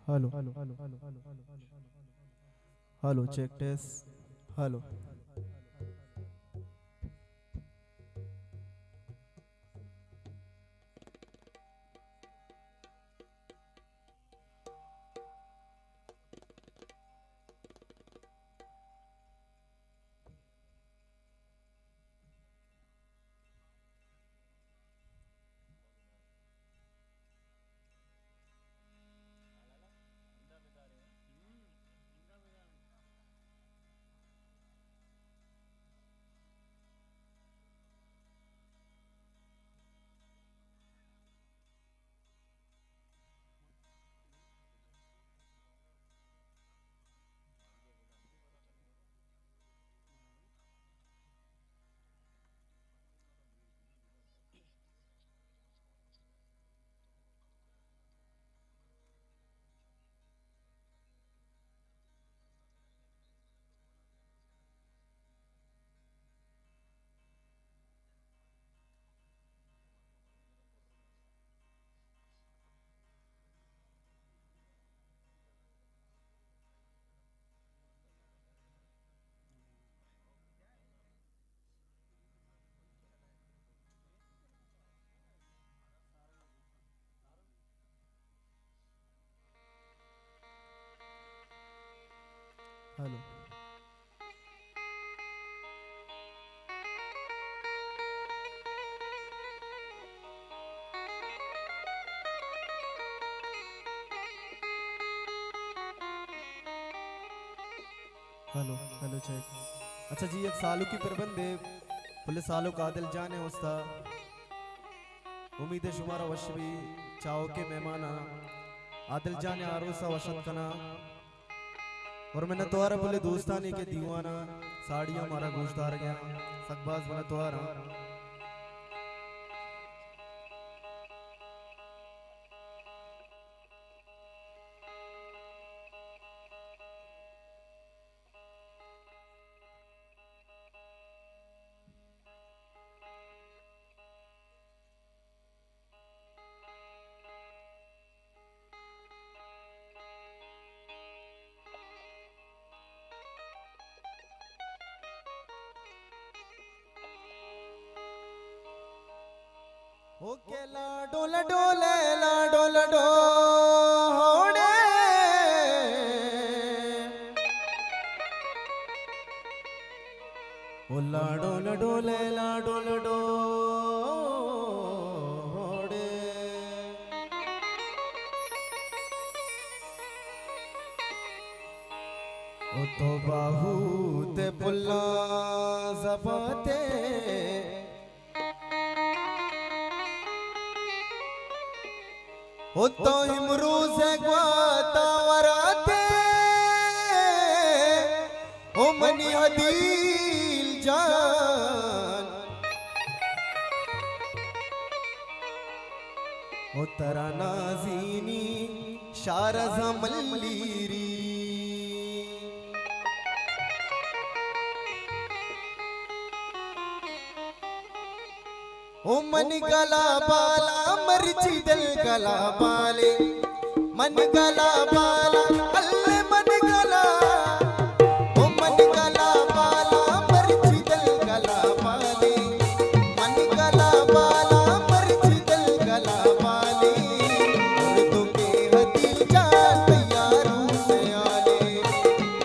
Hello hello check test hello. Hello hello hello check. अच्छा जी, एक सालों की प्रबंध है बोले सालों का दिल जाने उस्ता उम्मीद है शुमारा वश भी चाहो के मेहमान आदिल जाने आरोसा वशत कना और मैंने तोहरा बोले दोस्तानी के दीवाना साड़ियां हमारा गोश्तदार गया सकबाज बना तोहरा ओके लाडो लडोले लाडो लडो होड़े ओ लाडो लडोले लाडो लडो होड़े ओ तो बाहू ते पुल्ला ज़बाते ओ तो इमरूज ग्वाता वराते ओ मनी हदील जान ओ तरा नाज़ीनी शारज़ा मल्लीरी ओ मन गला बाला मर्ची दिल गला बाले मन गला बाला अल्ले मन गला ओ मन गला बाला मर्ची दिल गला बाले मन गला बाला मर्ची दिल गला बाले उर्दू के हदील जा तैयारों से आले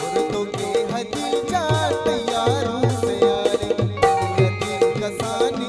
उर्दू के हदील जा तैयारों से आले हदील कसानी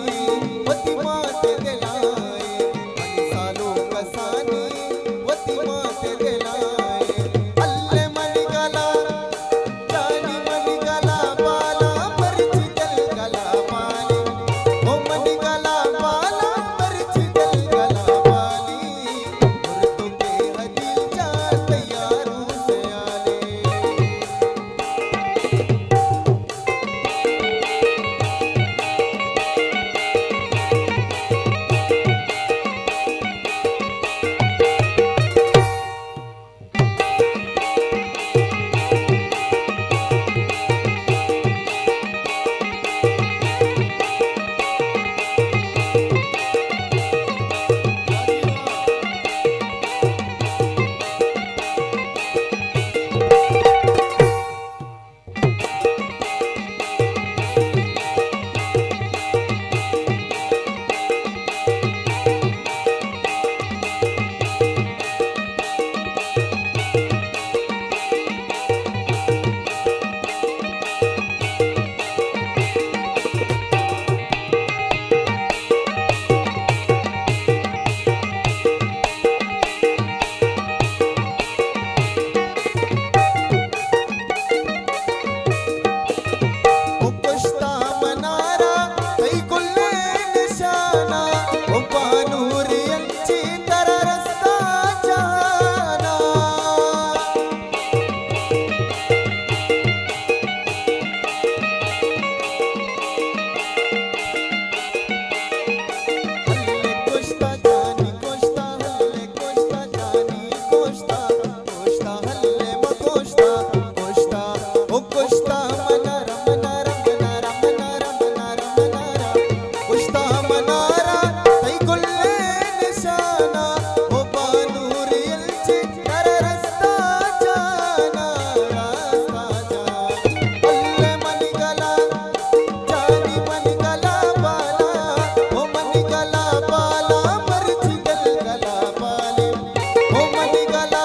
गला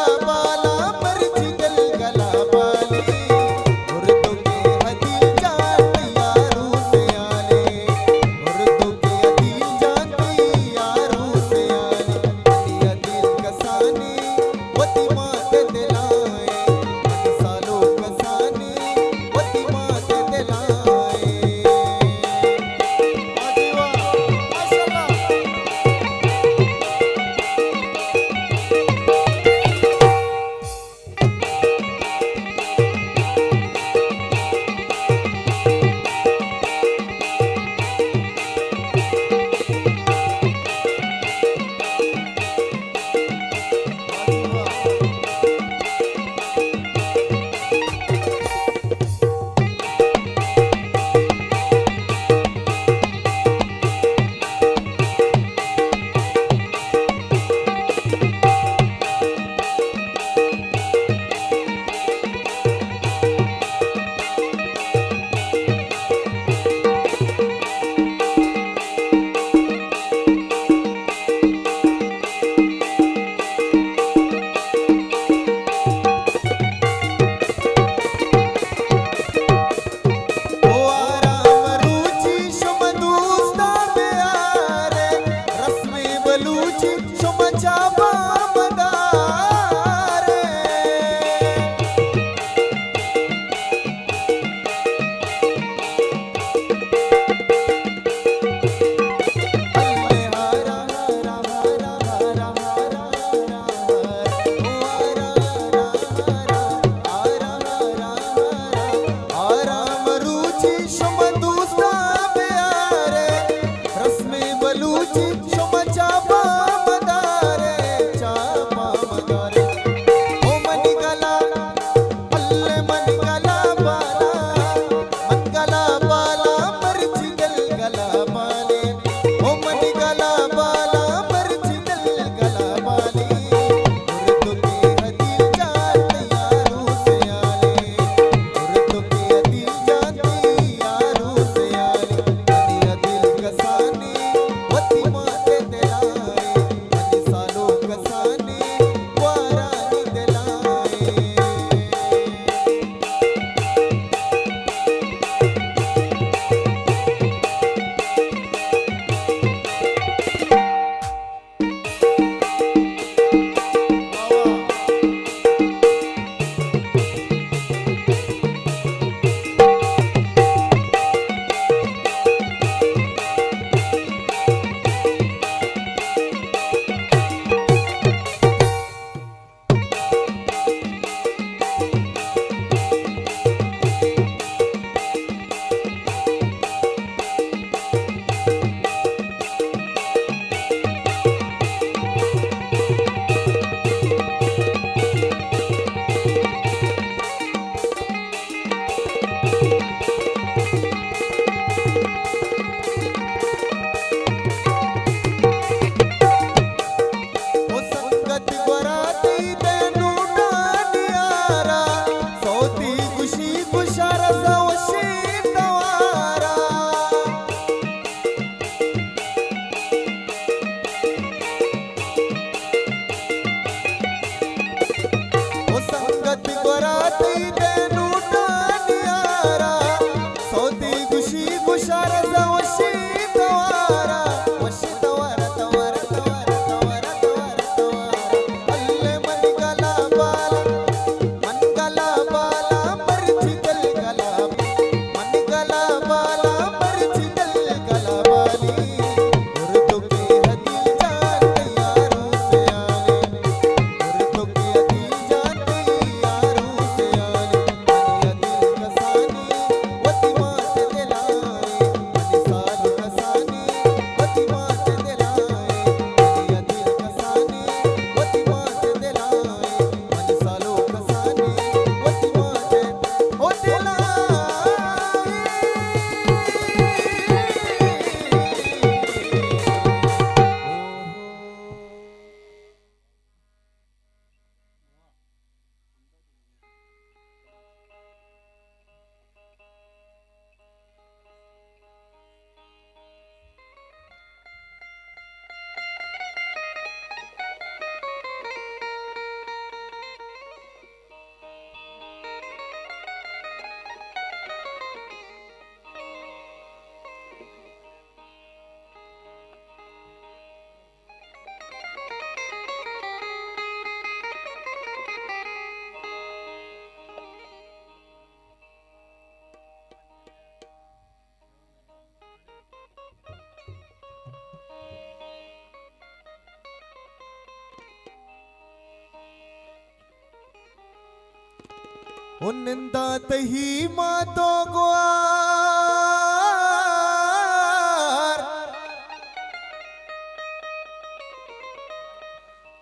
उनंदात ही मातो ग्वार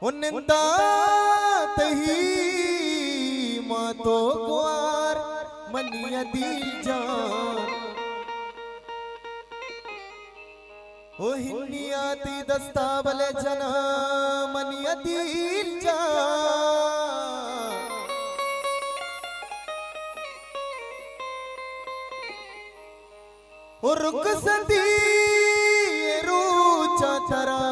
उनंदात ही मातो ग्वार मनिया दिल जान ओ हिन्नियाती दस्ता बले जना मनिया दिल जान ओ रुक सदी रूचा तरा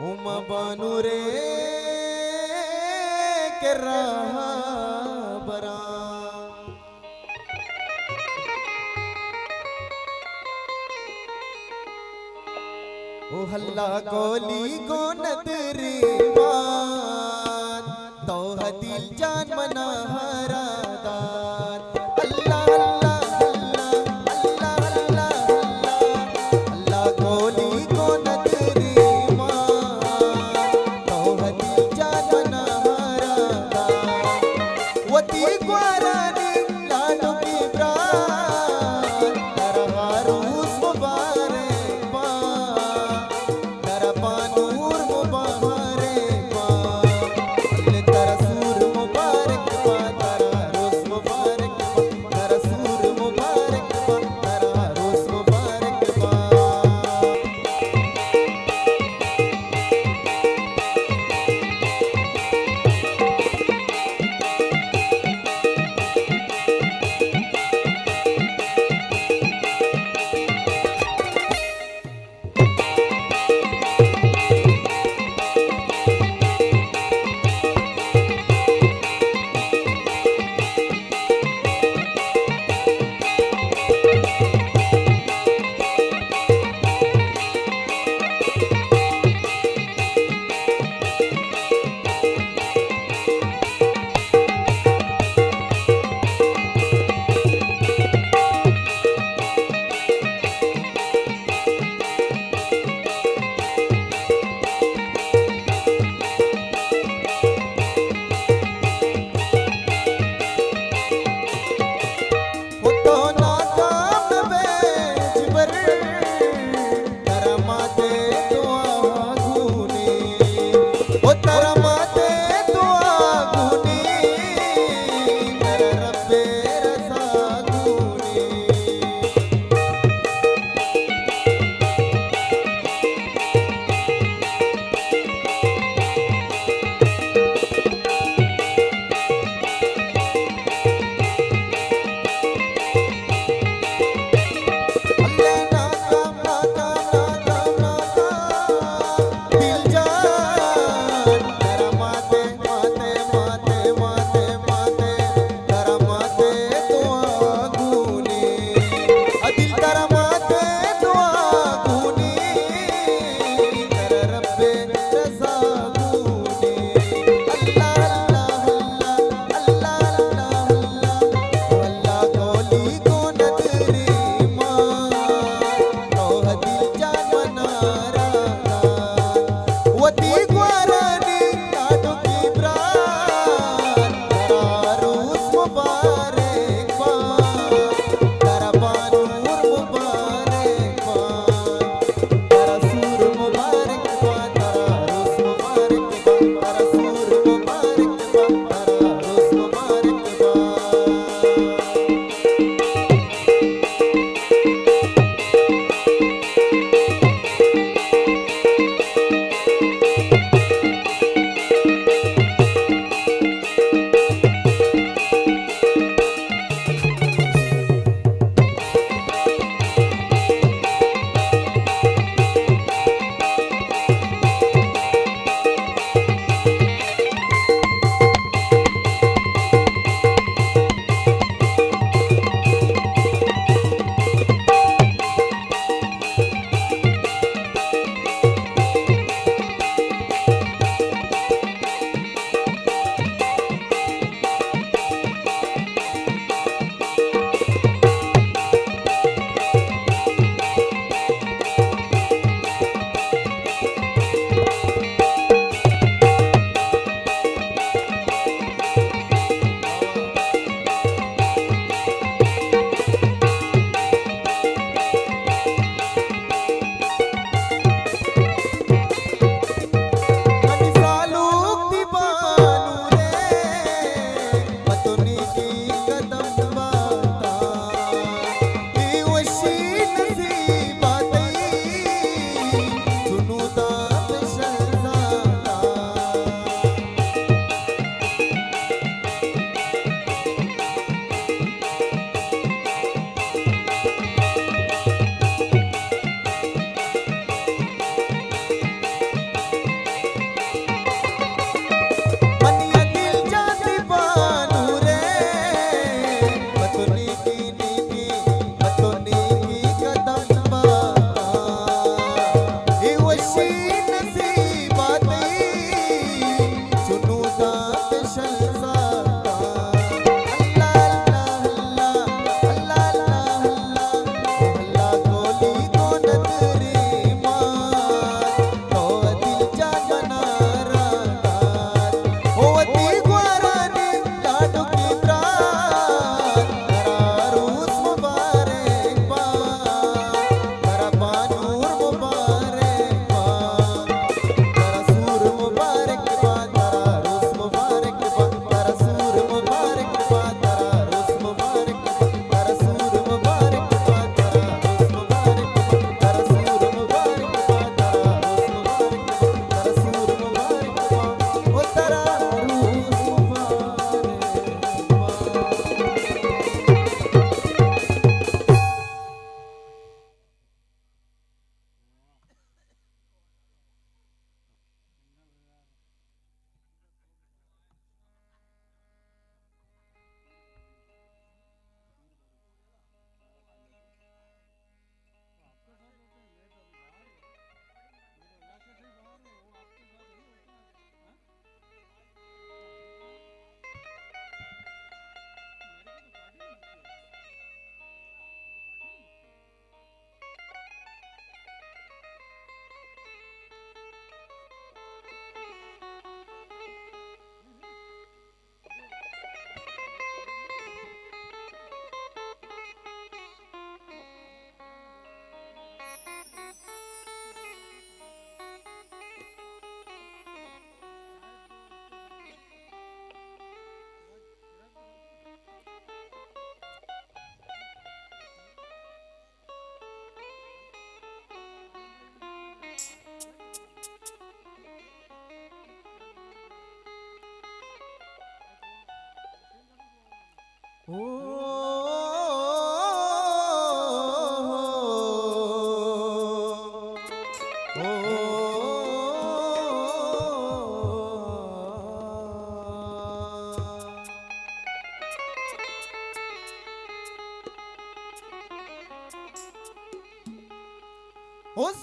उमा बानू रे के रहा बरा ओ हल्ला कोली को नदरी मान तो दिल जान मना हरादार अल्लाह अल्लाह अल्लाह अल्लाह अल्लाह अल्लाह कोली को नदरी मान तो दिल जान मना हरादार वती ग्वारानी लाडो की प्राण तरहारूस मुबारक तरपानूर मुबारक तरसूर मुबारक तररोस मुबारक तरसूर मुबारक तररोस मुबारक ओ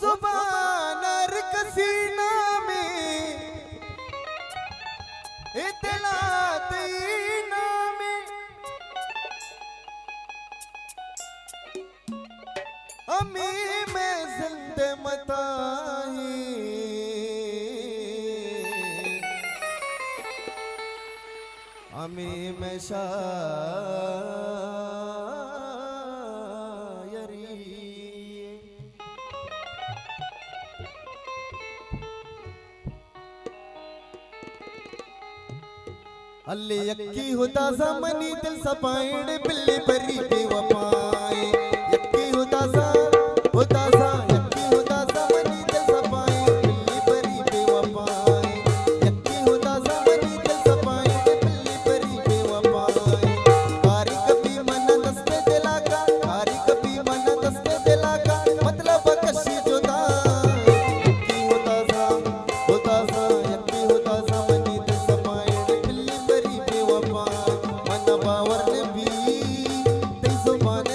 सुबानर कसीना में इतलात में अमी में जिंद मताही अमी में शायरी अल्ले यक्की होता मनी दिल सपाइण बिल्ली परी बेवफाए यक्की होता यक्की होता मनी दिल सपाइण बिल्ली परी बेवफाए यक्की होता मनी दिल सपाइण बिल्ली परी बेवफाए कारी कभी मन दस्ते दिला का कारी कभी मन दस्ते दिला का मतलब कशी जुदा यक्की होता यक्की होता मनी दिल सपाइण बिल्ली मन बावर ने भी ते जुबान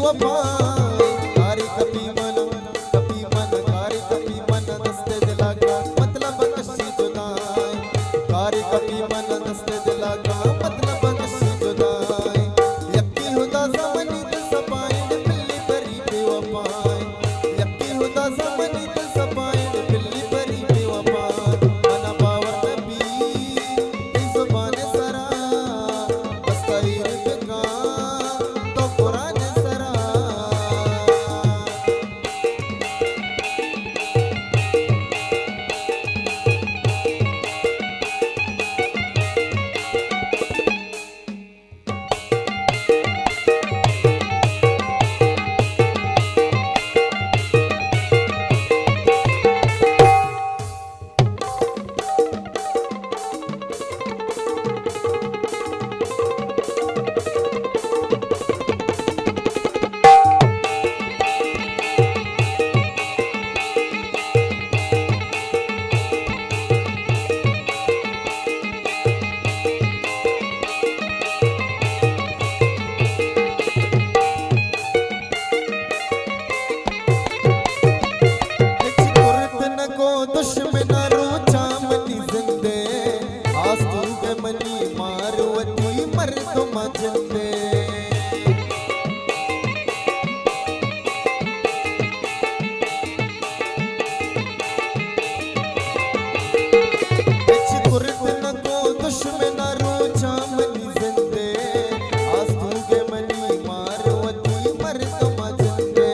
बेवफाई कारी कपी मन कारी कपी मन दस्ते दिला का मतलब कशी जुदाई कारी कपी मन दस्ते दिला का मतलब कशी जुदाई यक्की हुदा ज़मानी दिल सपाई बिल्ली परी बेवफाई यक्की हुदा ज़मानी दिल सपाई बिल्ली परी बेवफाई मना बावर नबी इस ज़ुबान सरा बस्ताईर का तो कुरान सरा को दुश्मन रोचा मनी जिंदे आस्तू के मनी मारवती मर तुम जिंदे कुर्तन को दुश्मन रोचा मनी जिंदे आस्तू के मनी मारवती मर तुम जिंदे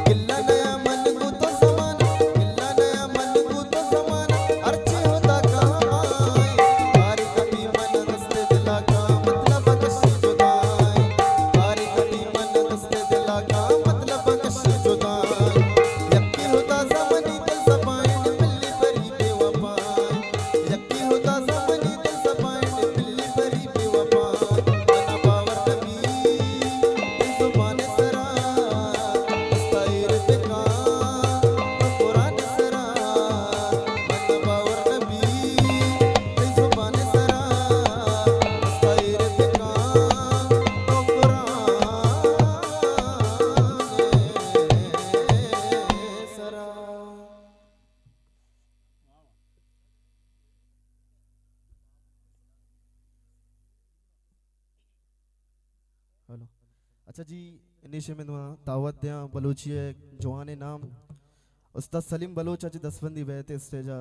किल्ला नया मन को तो ज़माना किल्ला नया मन को तो ज़माना अर्ची होता कमाई कारी कभी मन दस्ते दिला का मतलब कशी जुदाई कारी कभी मन दस्ते दिला का मतलब कशी जुदाई यक्की होता ज़मानी दिल सपाई बिल्ली परी बेवफाई यक्की होता ज़मानी दिल सपाई बिल्ली परी बेवफाई मना बावर नबी इस ज़ुबान सरा बस्ताईर का तो कुरान सरा मना बावर नबी इस ज़ुबान सरा बस्ताईर का तो कुरान सरा। हेलो अच्छा जी इनिशे में दावत दिया बलूची जवान नाम उस्ताद सलीम बलोच अज दसबंदी बैठे स्टेजा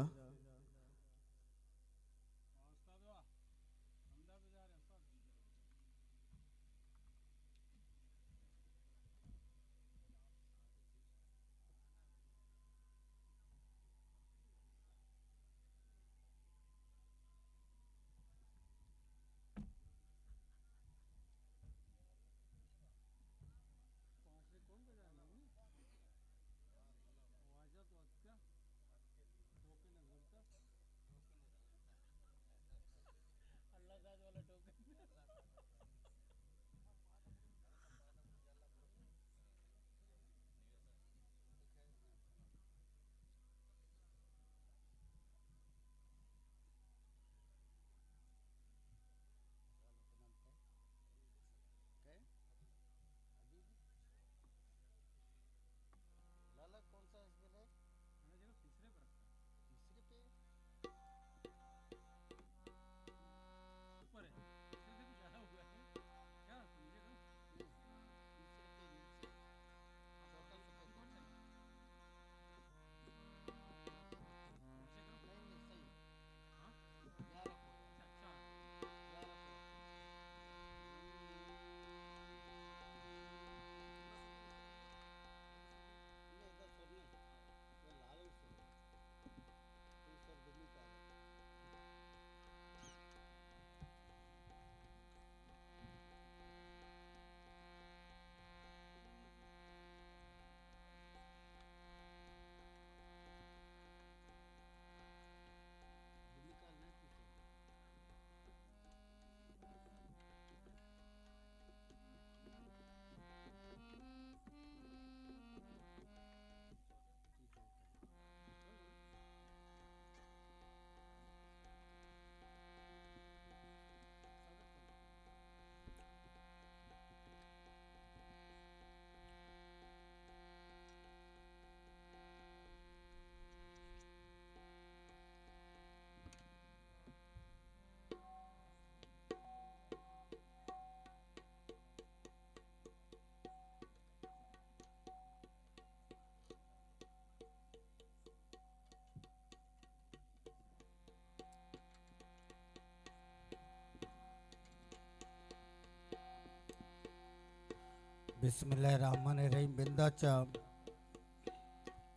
बिस्मिल्लाहिर्रहमानिर्रहीम बिंदाचा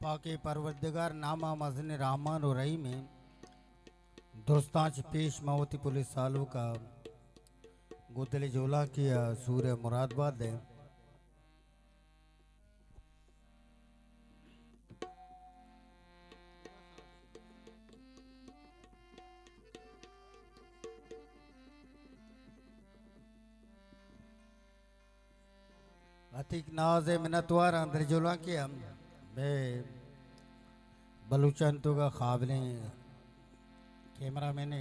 पाके परवरदिगार नामा मजन रहमान और रहीम में दोस्तांच पेश मावती पुलिस सालों का गोदले जोला किया सूर्य मुरादबाद है अतिक नाज मिनतवार अंदर जोला किया मैं बलूचन तो का काबिले कैमरा मैंने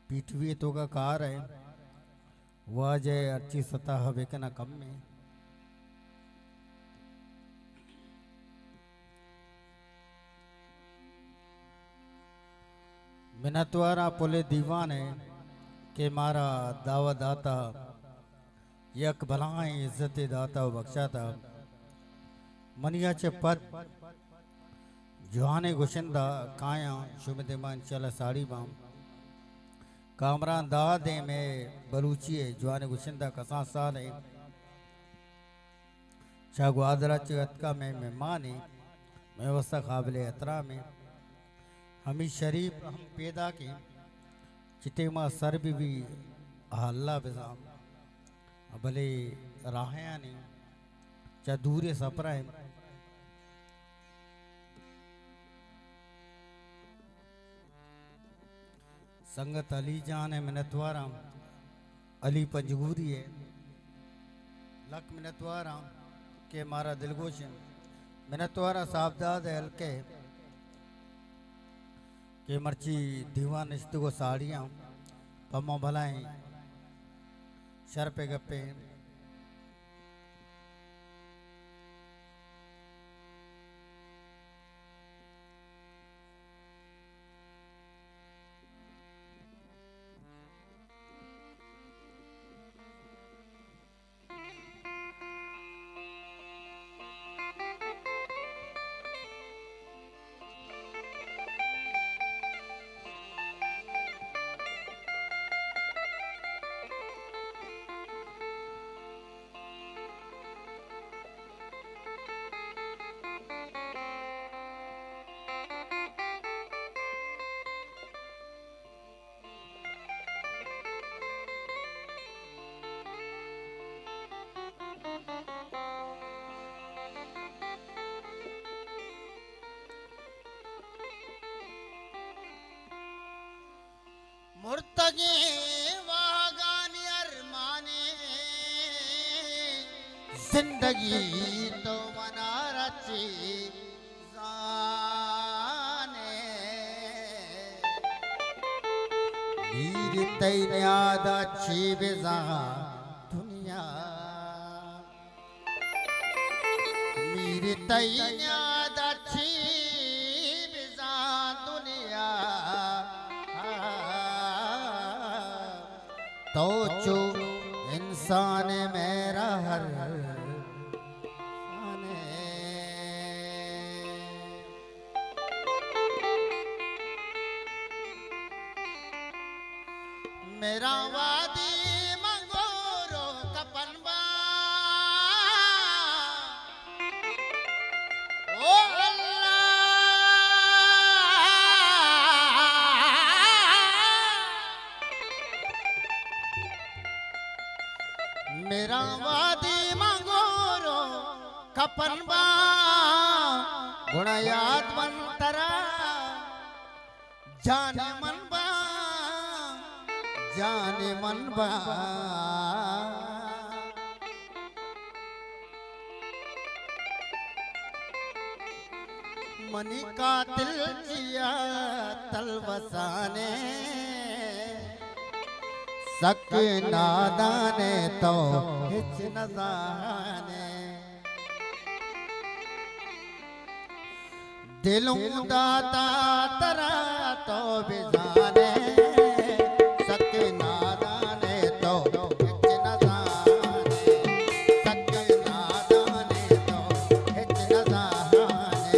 पीटीवी तो का कार है वह जय अच्छी सतह बेकना कम में मिनतवारा पुले दीवान है के मारा दावा दाता यक भलाई इज्जत दाता बख्शा था मनिया चे पद जुहाने गुशिंदा काया शुमदे मान चला साड़ी बाम कामरान दादे में बलूची है जुहाने गुशिंदा कसा साल है शागवादरा चगतका में मेहमान है मैं वसा काबिल अतरा में हमी शरीफ हम पैदा के चिटे माँ सर भी हल्ला बेजाम भले राहया नहीं चा दूरे सपरा है संगत अली जान है मिनतवारा अली पंजगूरी है लक मिनतवारा के मारा दिलगोशन मिनतवारा साहबदाद है हल्के के मर्ची दीवान इश्त को साड़ियाँ पम्मा भलाएं शर पे गप्पे मुर्तगे वागानी अरमाने जिंदगी तो मना रची जाने मीर तैयाद अच्छी बेजा दुनिया मीर तैयाद अच्छी बेजा दुनिया तो चो इंसान मेरा हर मेरा वादी मंगोरो कपनबा ओ मेरा वादी मंगोरो कपनबा गुणयात मंतरा जाने मनबा जाने मनबा मनी का दिल जिया तलवसाने सक नादाने तो हिच न जाने दिलों दाता तरा तो बिजाने सक नादाने तो हिच न जाने सक नादाने तो हिच न जाने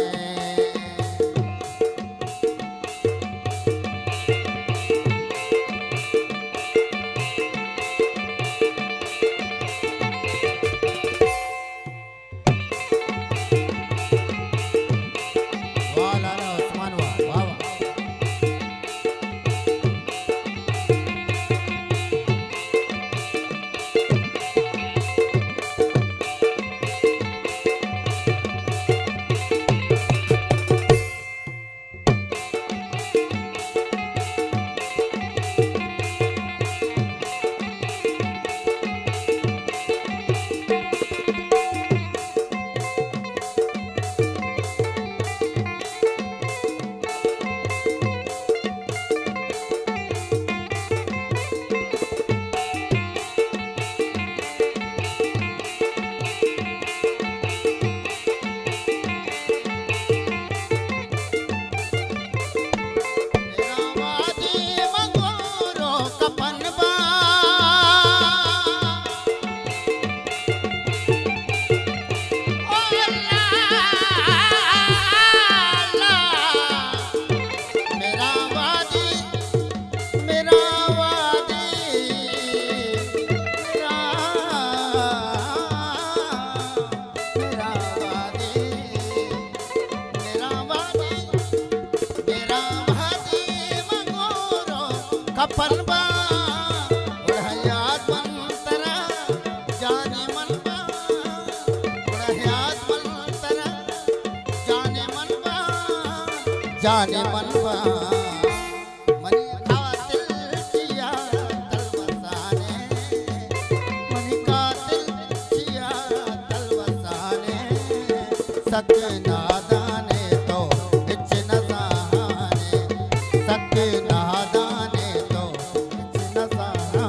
अपन बा उड़हयात मंतरा जाने मन बा उड़हयात मंतरा जाने मन बा जाने मन बा मनी खातिल जिया तलवसाने मनी खातिल जिया तलवसाने सत्य नादाने तो इच नजाने सत्य नादाने तो इच नजाने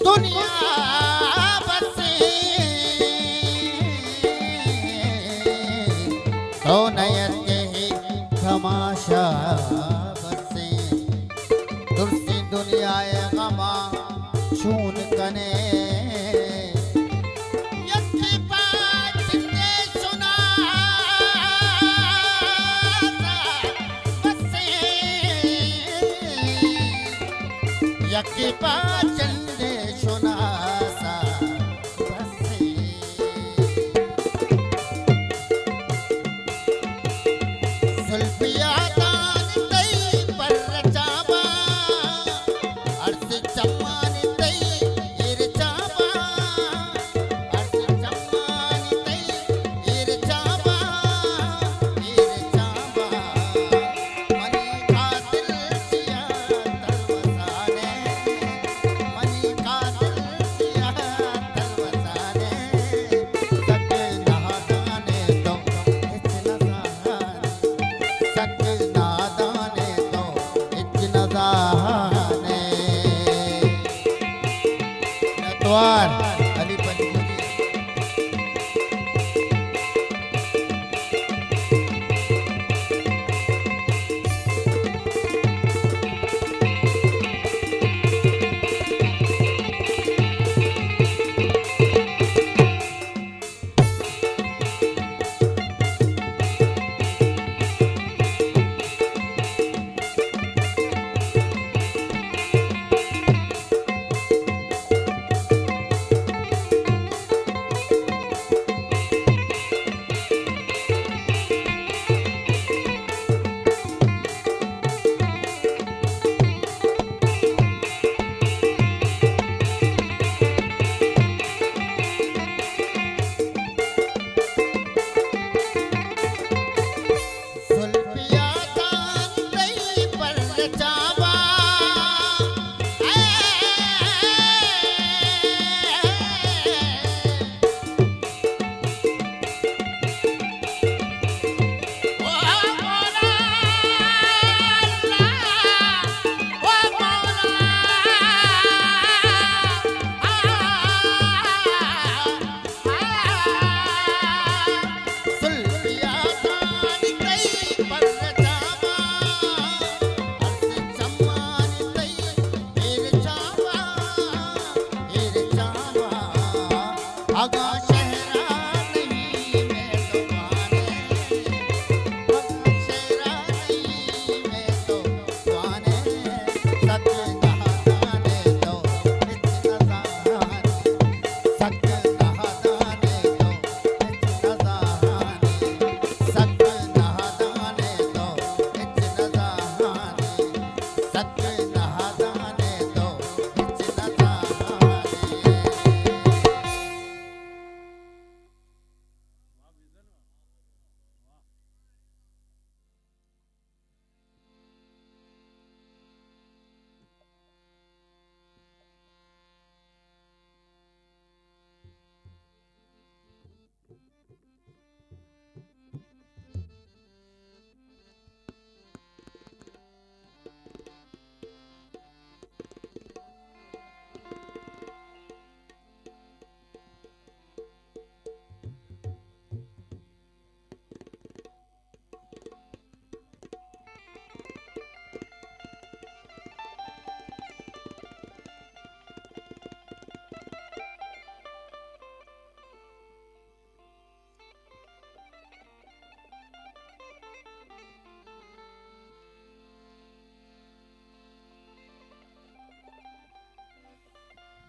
दुनिया बसे तो नयते ही तमाशा बसे दुर्सी दुनिया गमा छून कने यक्की बात ने सुना बसे यक्की बात ने सुना सा बसे जुल्फिया दान तई पर रचावा अर्ज चम्मान तई इरचावा अर्ज चम्मान तई इरचावा इरचावा मनी खातिल जिया तलवसाने मनी खातिल जिया तलवसाने सत्य नहादाने तो इच नजाने सत्य नादाने तो इच नजाने नतवार अली पंजपुरी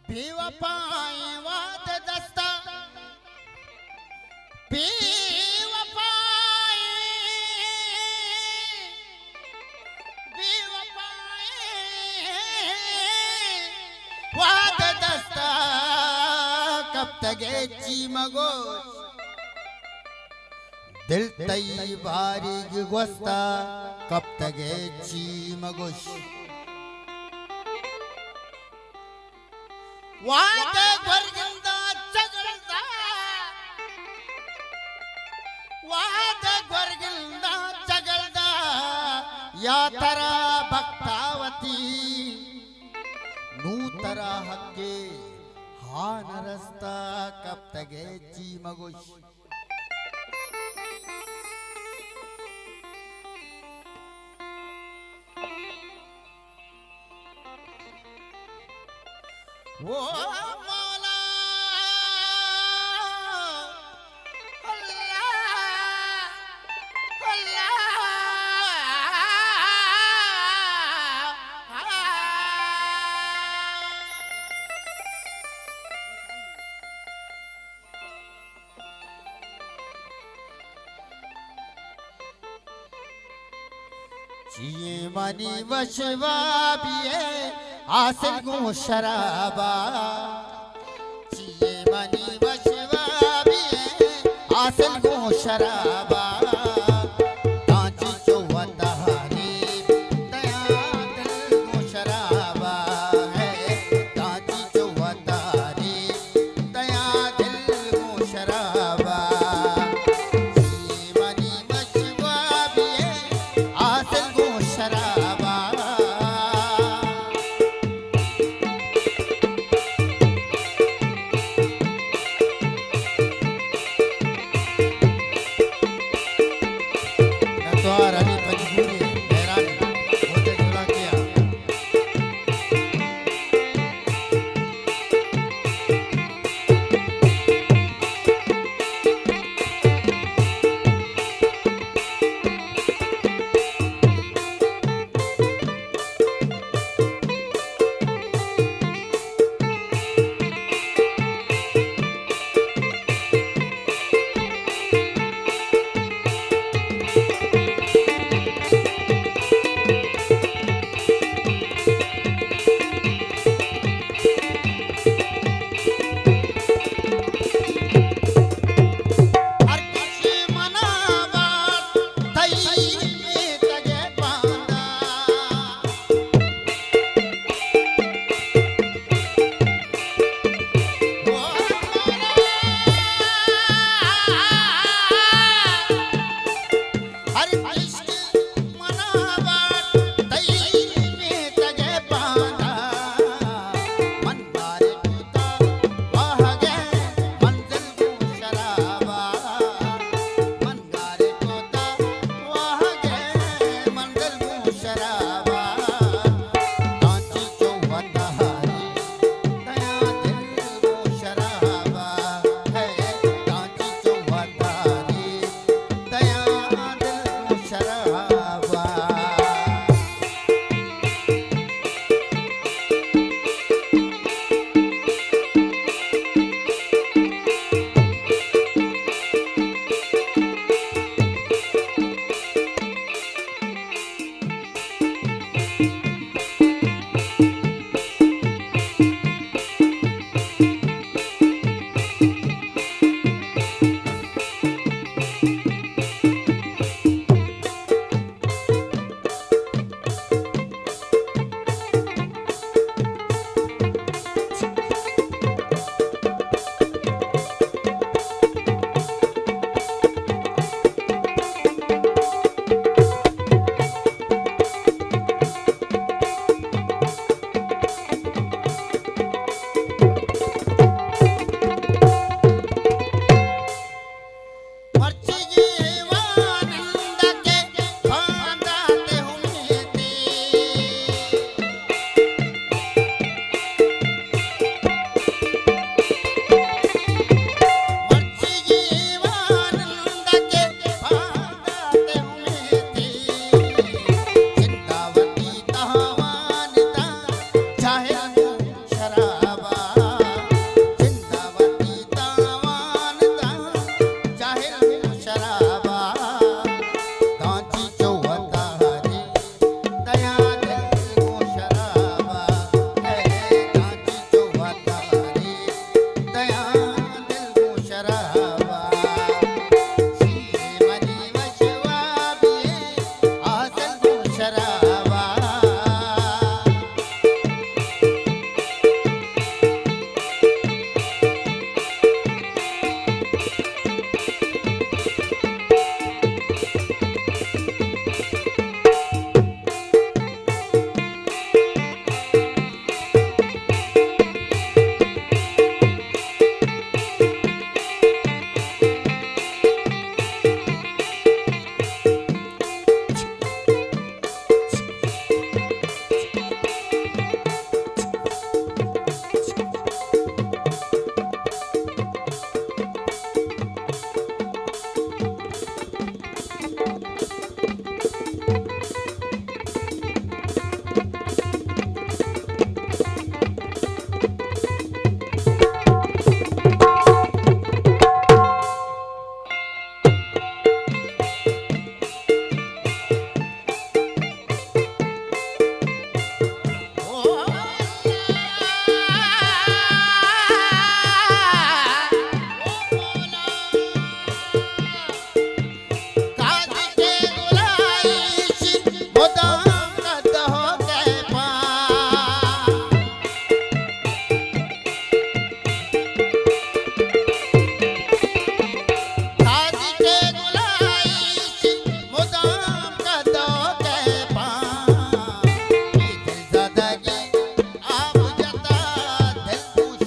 बेवफाए वाद दस्ता बेवफाए बेवफाए वाद दस्ता कब तक चीमगोश दिल तई बारीग गोस्ता कब तक चीमगोश वाद gorginda chagalda वाद gorginda chagalda या तरा भक्तावती नूतरा हक्के हान रस्ता कब तक चीमगोश वो मौला अल्लाह जिए मनी वशवाबिए आसिल गो शराबा जिए मनी वशवाबिए आसिल गो शराबा कांची चौवतारी दया दिल गो शराबा है कांची चौवतारी दया दिल गो शराबा जिए मनी वशवाबिए आसिल गो शराबा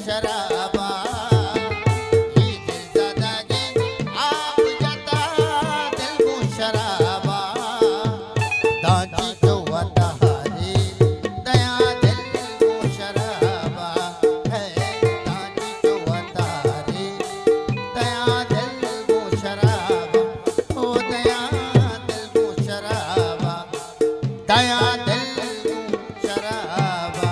शराबा ये दिल ज़दगी आप जता दिल को शराबा दांची जो वतारे दया दिल को शराबा है दांची जो वतारे दया दिल को शराबा ओ दया दिल को शराबा दया दिल को शराबा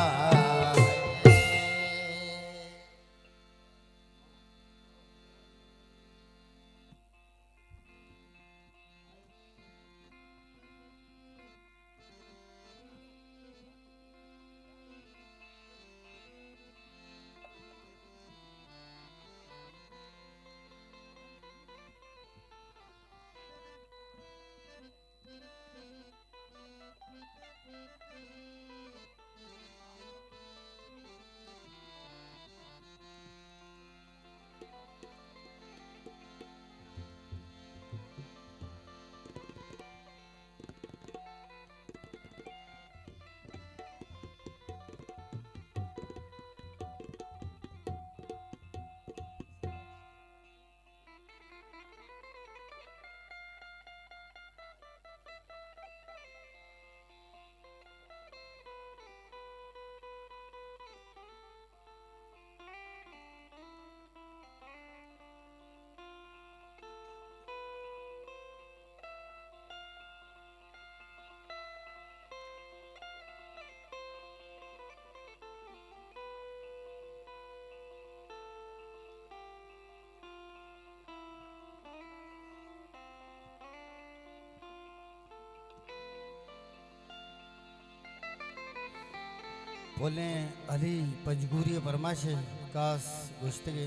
बोले अली पंजगूरी फरमाशे कास गुश्तगे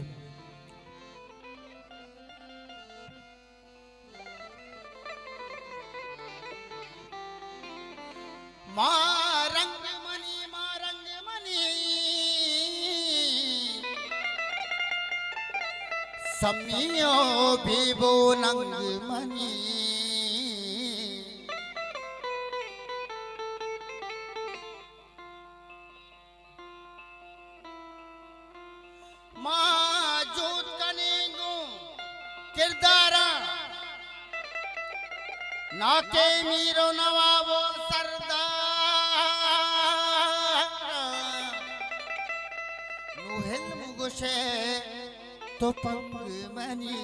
माँ रंग मनी समियो बीबो नंग मनी माँ जोत कनेगो किरदारा नाके मीरो नवाबो सरदार नुहिल मुगुशे तो पंग मनी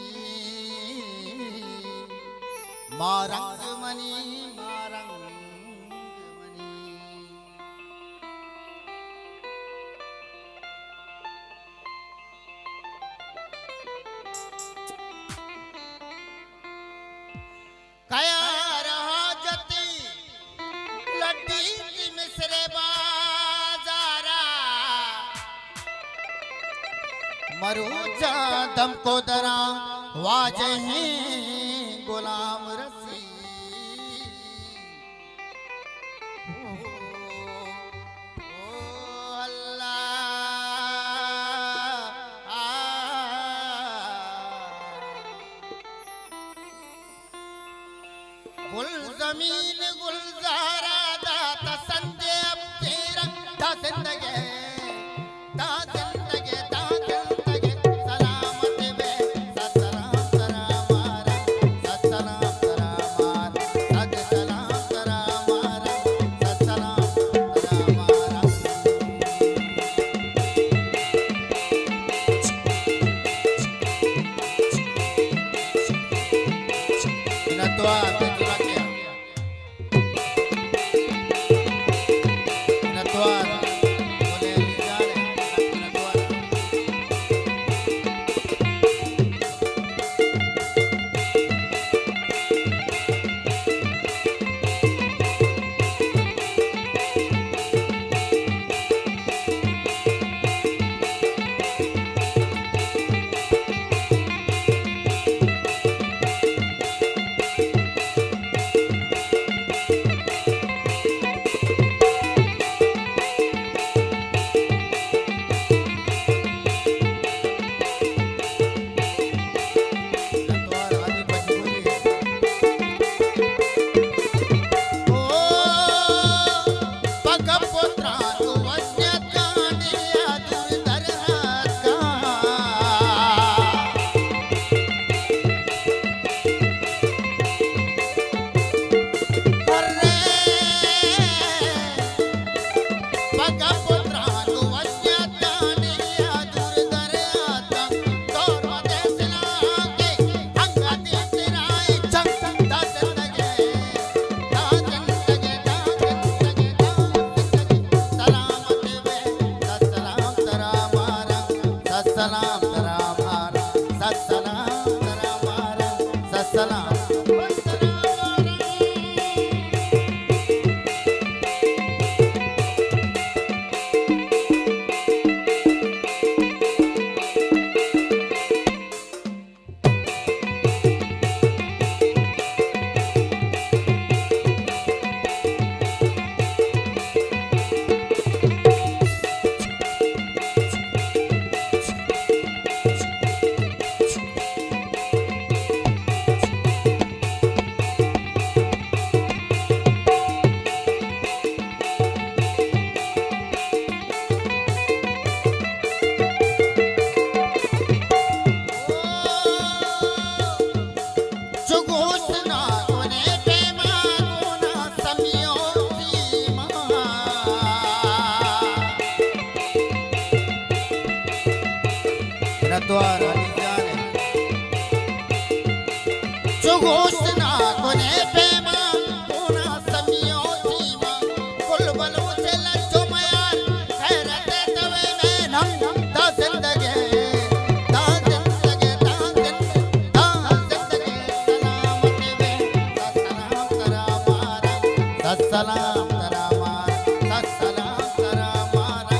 मारंग मनी कया रहा जती लड्डी की मिसरे बाजारा मरूचा दम को दरा वाजह गुलाम रसी ओ अल्लाह गुल जमीन गुलजारा दाता संजय अब तेरा दा जिंदगी सलामत बे सलाम सलामारा सलाम सलामारा सद सलाम सलामारा सलाम सलामारा इन तो आते चला गया सत्सलाम तेरा मारा सत्सलाम तेरा मारा सत्सलाम द्वार जाने चुगोस्तना कोने पेमा कोना समियो सीमा कुल बलो चला चुमयार खैरत तवे में नम ता जिंदगी सलामत वे सत्सलाम तेरा मारा सत्सलाम तेरा मारा सत्सलाम तेरा मारा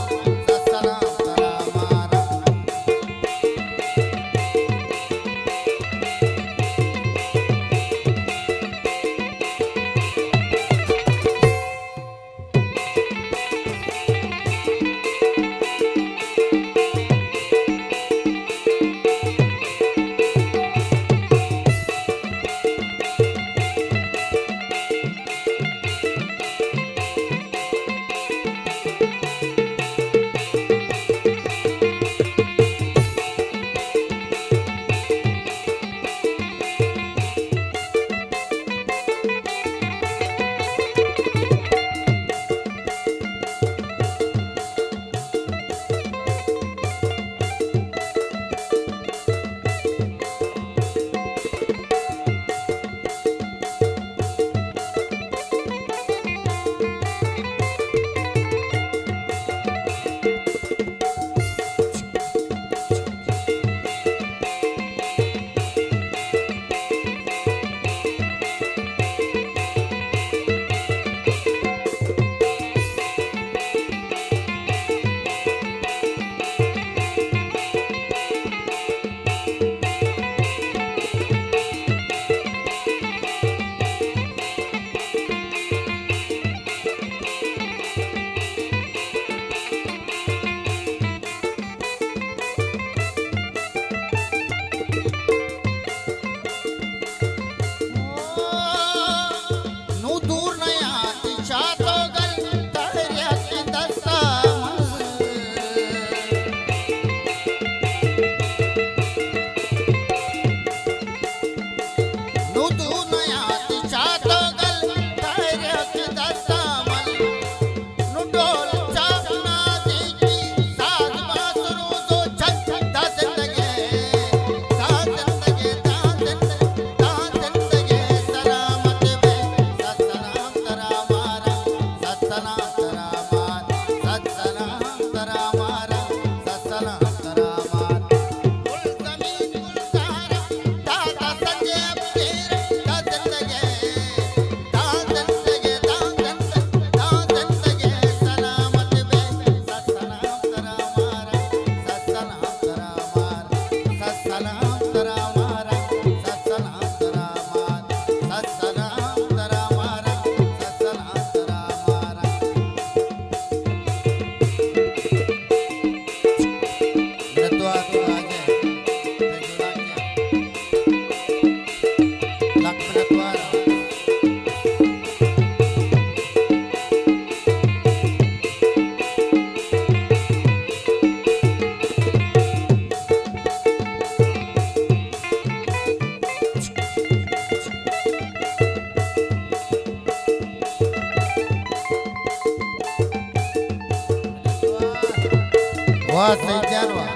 वाह सैजान वाह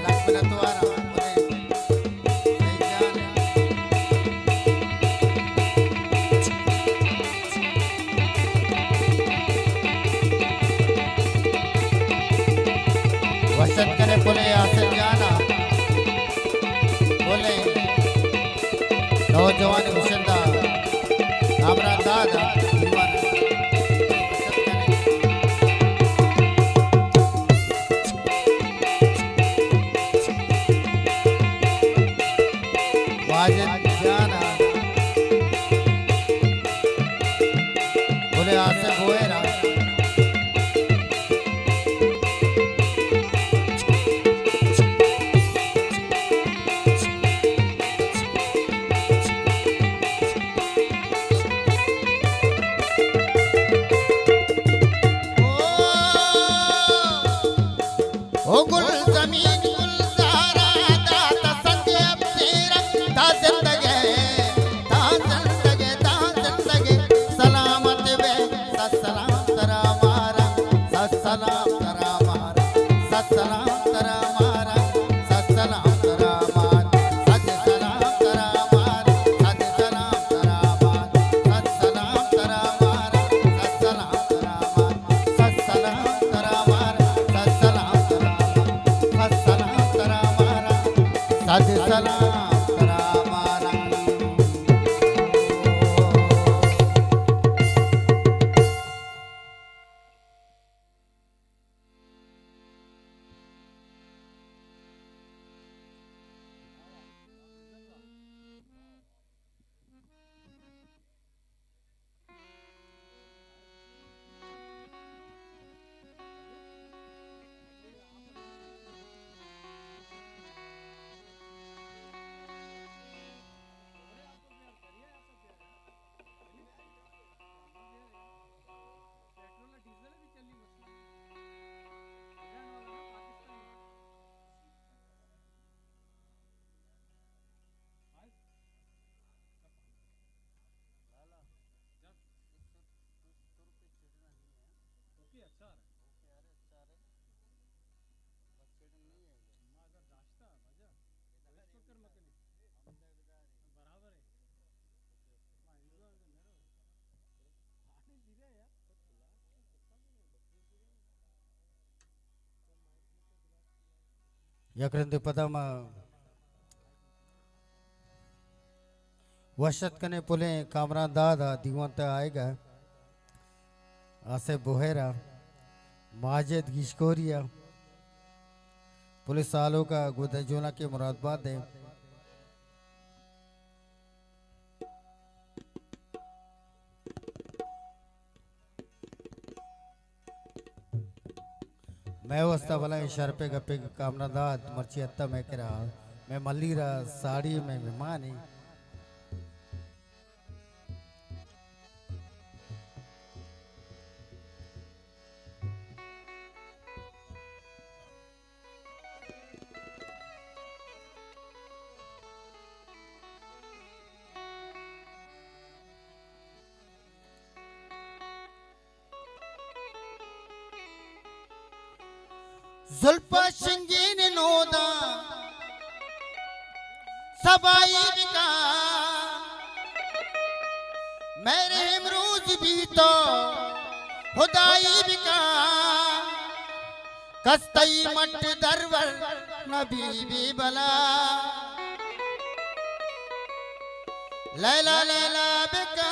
लक्ष्मण द्वारा वसंत करे बोले यहाँ से जाना नौजवान हुसैनदा हमारा दादा दीवाना वाजिद जाना बोले आसिफ होएरा ओ गुल जमीन गुलजारा दाता संगे तेरा ता जिंदगी सलामत वे सलाम तरा मारा सलाम तरा मारा सलाम तरा मारा सलाम तरा मारा सलाम तरा मारा सलाम तरा मारा सलाम तरा मारा सलाम तरा मारा सलाम तरा मारा सलाम तरा मारा सलाम तरा मारा यकरंदे पदमा वशत कने पुले कामरा दादा दीवंत आएगा आसे बोहेरा माजिद गिशकोरिया पुलिस सालों का गुदजोना के मुरादबाद है मैं वस्ता वाला शरपे गप्पे कामना दाद मर्ची अत्ता मैं कह रहा मैं मल्लीरा साड़ी में मेहमान है जुल्फा शंगीन नोदा सबाई बिका मेरे इमरूज भी तो खुदाई बिका कस्तई मट दरवर नबी भी बला लैला लैला बिका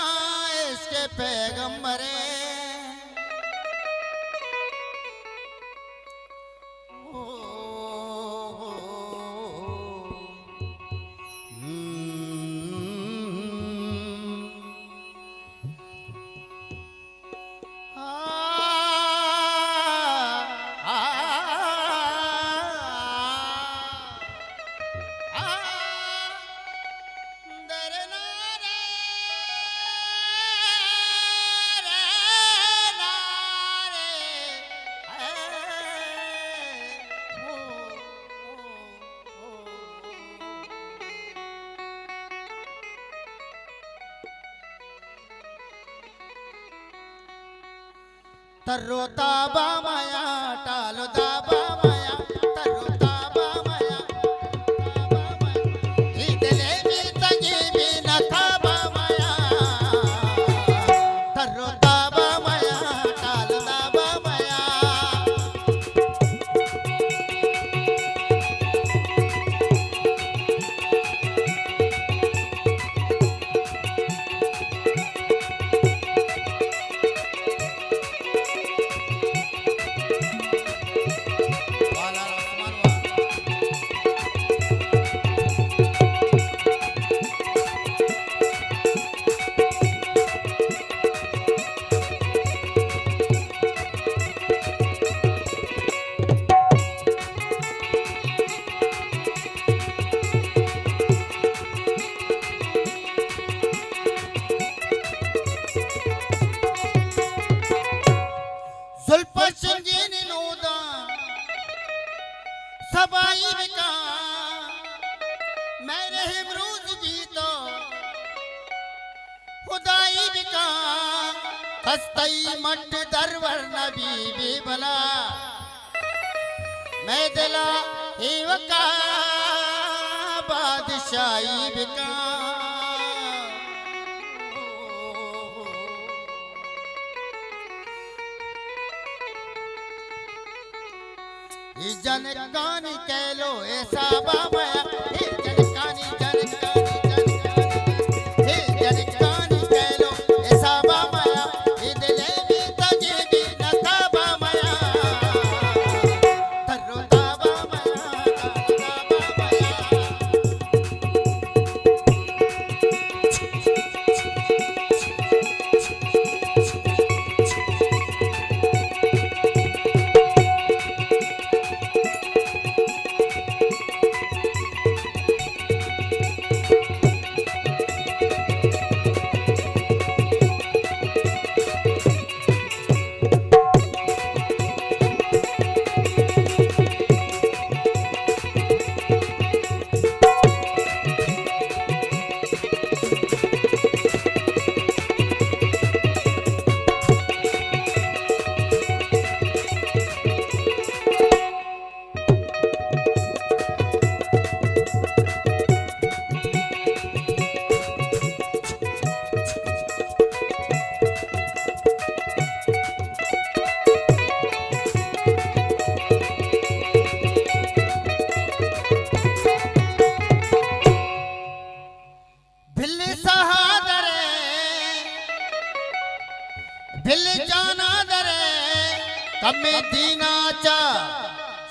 इसके पैगंबरे तर्रो ताबा माया टालो दाबा माया तर्रो ताबा माया इतले भी तंगे भी न ताबा माया तर्रो ताबा माया टालो दाबा माया सबाई बिका मेरे हिमरूज भी तो खुदाई बिका खस्तई मट दरवर नबी भी भला मैं दिला हिवका बादशाही बिका जनकानी कह लो ऐसा बाबया जनकानी जनकानी कह लो ऐसा बाबया दिले भी तजे भी नता बाबया तरोता बाबया भिल जाना दरे कमे दीनाचा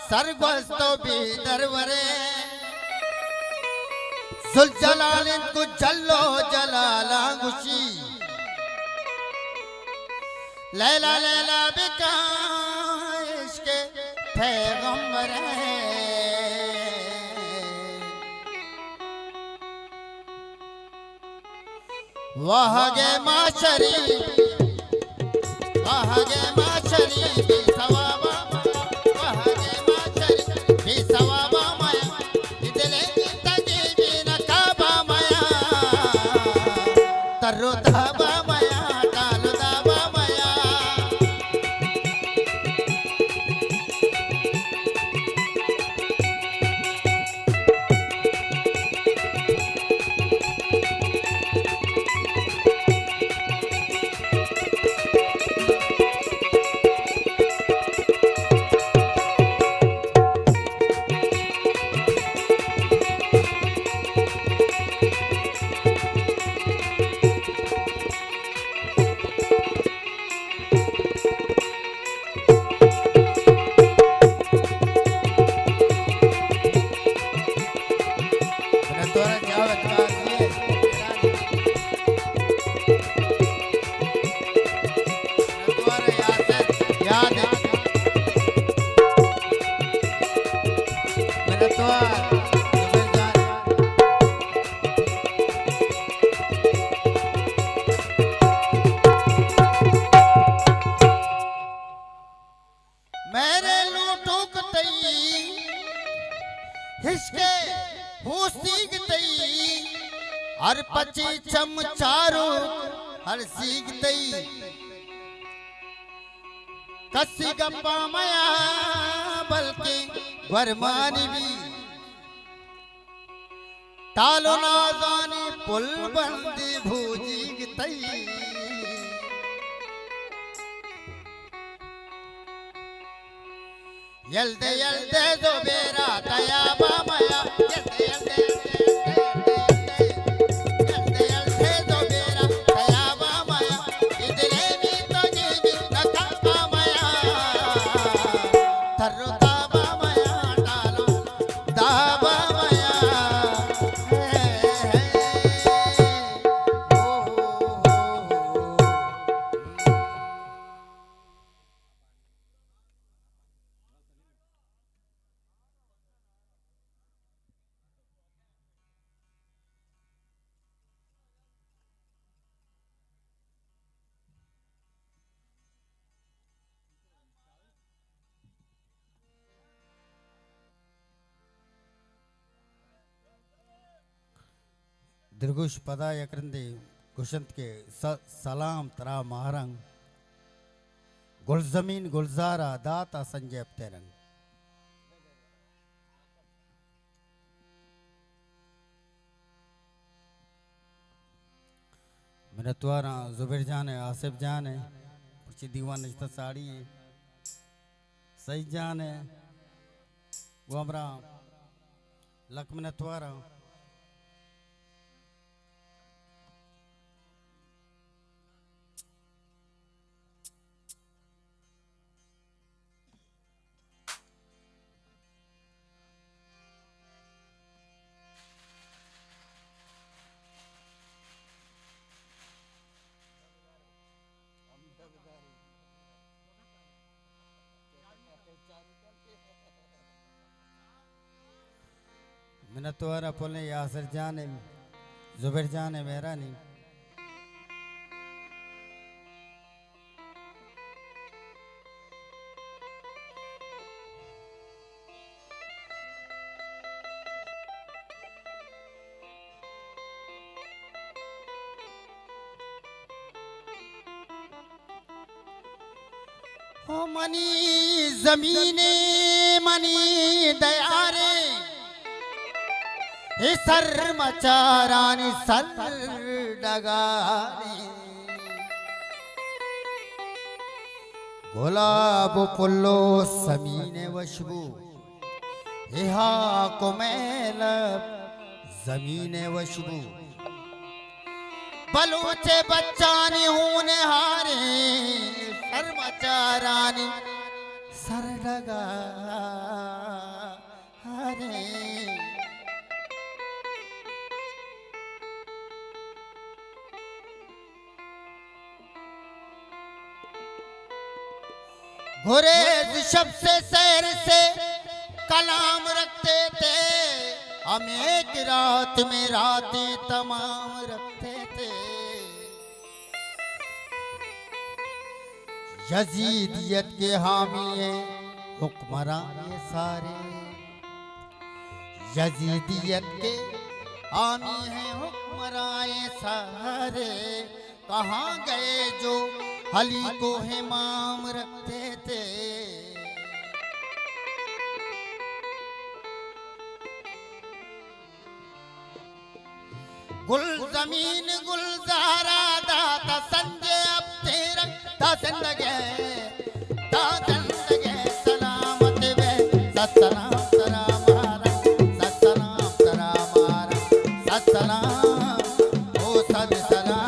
सरगस्तो भी दरवरे सुल जलालिन को जल्लो जलाला गुशी लैला लैला बिका इश्क पैगंबर है वाह गे माशरी वहागे माशरी भी सवाबा वहागे माशरी भी सवाबा माया इदले तजे भी नकाबा माया तरो दाबा माया डालो दाबा माया मेरे लूटूक तई हिसके हुसीग तई हर पची चमचारो हर सीग तई कसी गप्पा मया बल्कि वरमानी भी तालो नाजानी पुल बंदी भूजी तई यल्दे यल्दे दो बेरा तया बामया यल्दे यल्दे यल्दे यल्दे दो बेरा तया बामया इधरे भी तो जीवी नका बामया थर्रो दाबा मया डालो दाबा मया दिर्गुश पदा यक्रंदे गुशंत के सलाम तरा महारंग गुलजमीन गुलजारा दाता संजय तेरंग मेरा तुआरा जुबेर जान है आसिफ जान है कुछ दीवान नजता साड़ी है सही जान है वो हमारा लक्ष्मण तुआरा मैंने तुआरा बोले यासर जान है जुबेर जान है मेरा नहीं ओ मनी जमीने मनी दयारे सर मचारानी सर डगानी गुलाब पुल्लो समीने वशबू हा कुमेल जमीने वशबू बलूचे बच्चानी हूने हारे सर मचारानी सर डगा हारे गुरेज शब्द से शहर से कलाम रखते थे हम एक रात में रातें तमाम रखते थे यजीदियत के हामी हैं हुक्मरान ये सारे यजीदियत के हामी हैं हुक्मरान ये सारे कहाँ गए जो अली को हिमाम रखते थे गुल जमीन गुलजारा दाता संजय अब तेरा दातन लगे सलामत वे सत्सलाम तरा मारा सत्सलाम तरा मारा सत्सलाम ओ सत्सलाम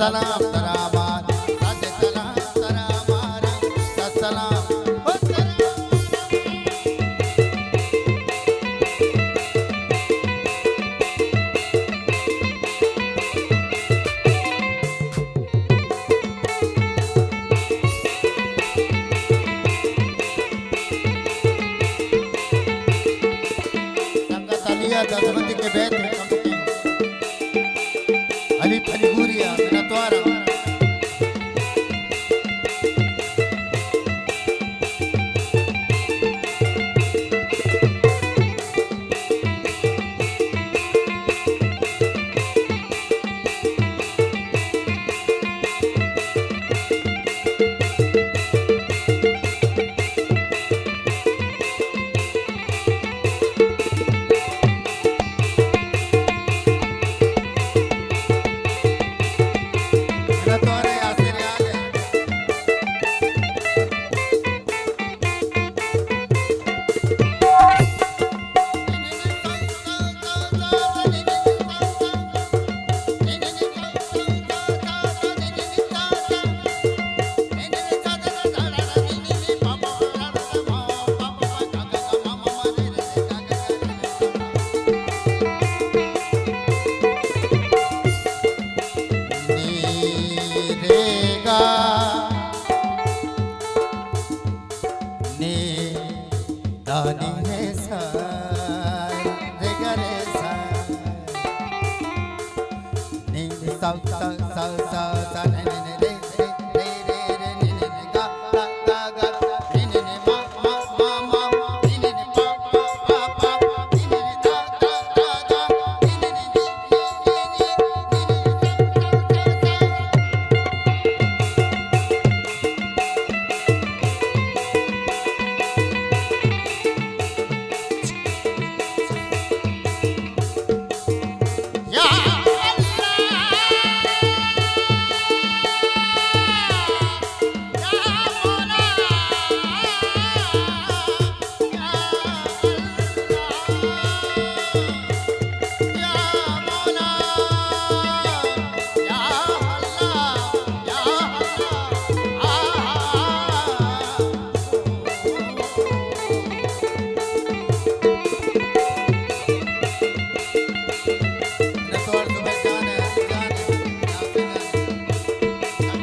सलाम तरा मार साजे सलाम तरा मार सलाम ओ सलाम संगत अलिया दसवंती के बैत अली फलीगुरिया नतवारा नतवारे आसिर याद है नीरेगा नी दानी है सा रे गरे सा नी सा सा सा सा सा ने ने रे रे रे रे ने ने गा गा गा गा ने ने मा मा मा मा ने ने पा पा पा पा ने ने दा दा दा दा ने ने ने या नतवार तुम्हें जान है नाफे जान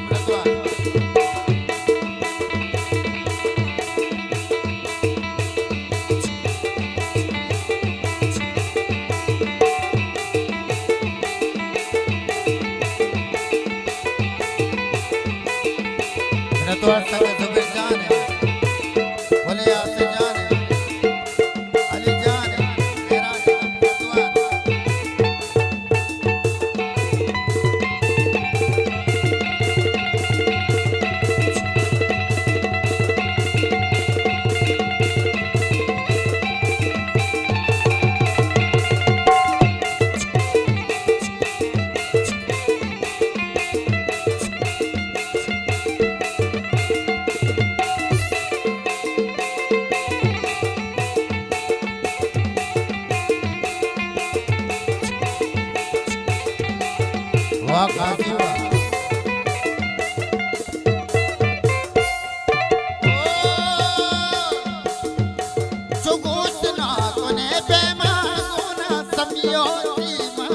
नतवार नतवार संग जुबेर जान है बोले आसिर जान है अली जान है मेरा नतवार वाह काजी वाह जो गोश्त ना कोने बेमा कोना समियो सीमा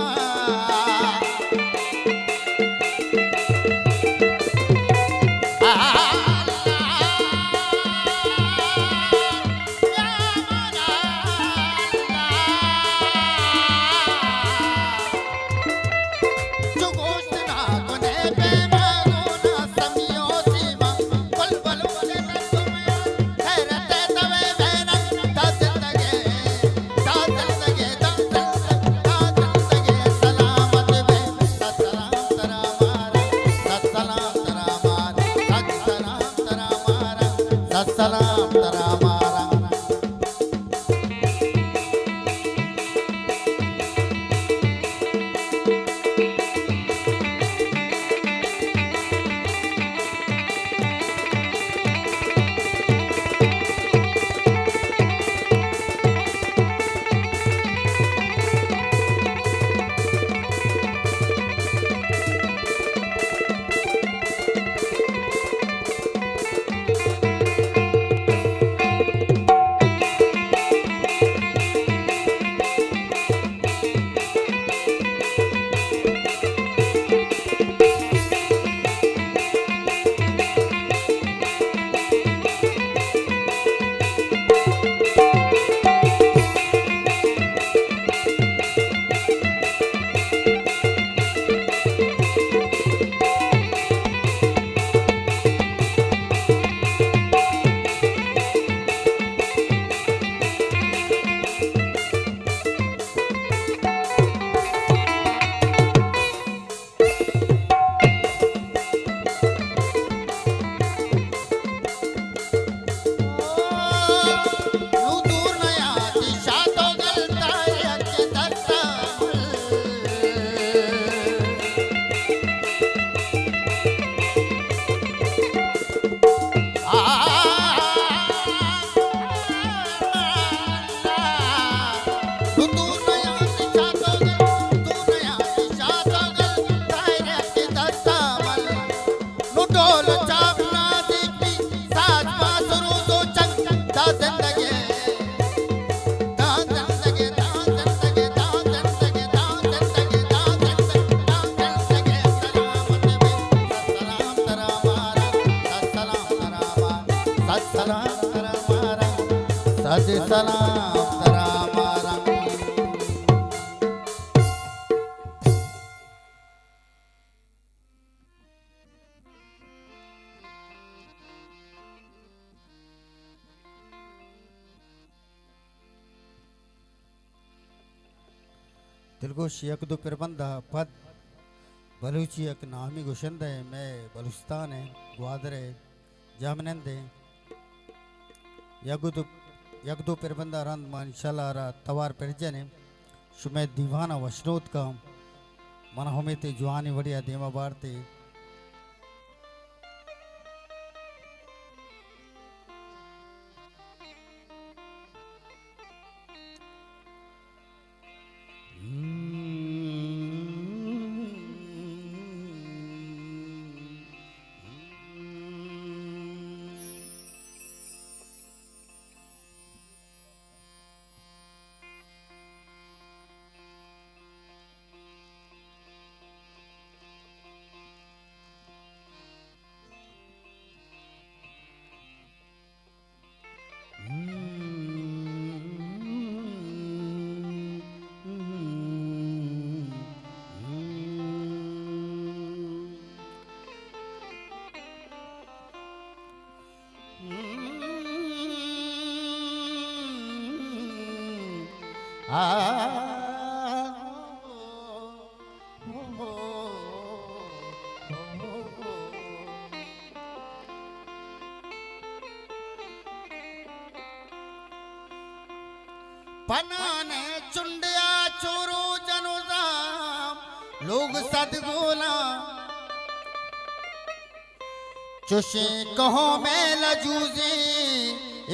जो गोश्त ना सलाम तरा मारा। दिलगोश यकदो पिरबंदा पद बलूची एक नामी गुशंद है मैं बलूचिस्तान है ग्वादर है जामनंद है यकदो पिरबंदा रंद मान इंशाल्लाह रा तवार परजन है शुमे दीवाना वशनोत का मन हमें ते जुआनी बढ़िया देमा बारते पनाने चुंडिया चोरो जनोजाम लोग सदगोला चुशे कहो मैं लजूजे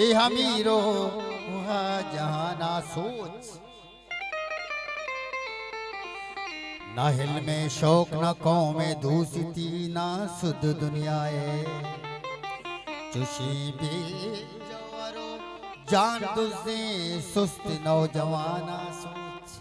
ए हमीरो वहा जहाना सोच ना हिल में शौक ना कौम में दूसती ना सुध दुनियाए चुशी भी जवारो जान तुझे सुस्त नौजवाना सोच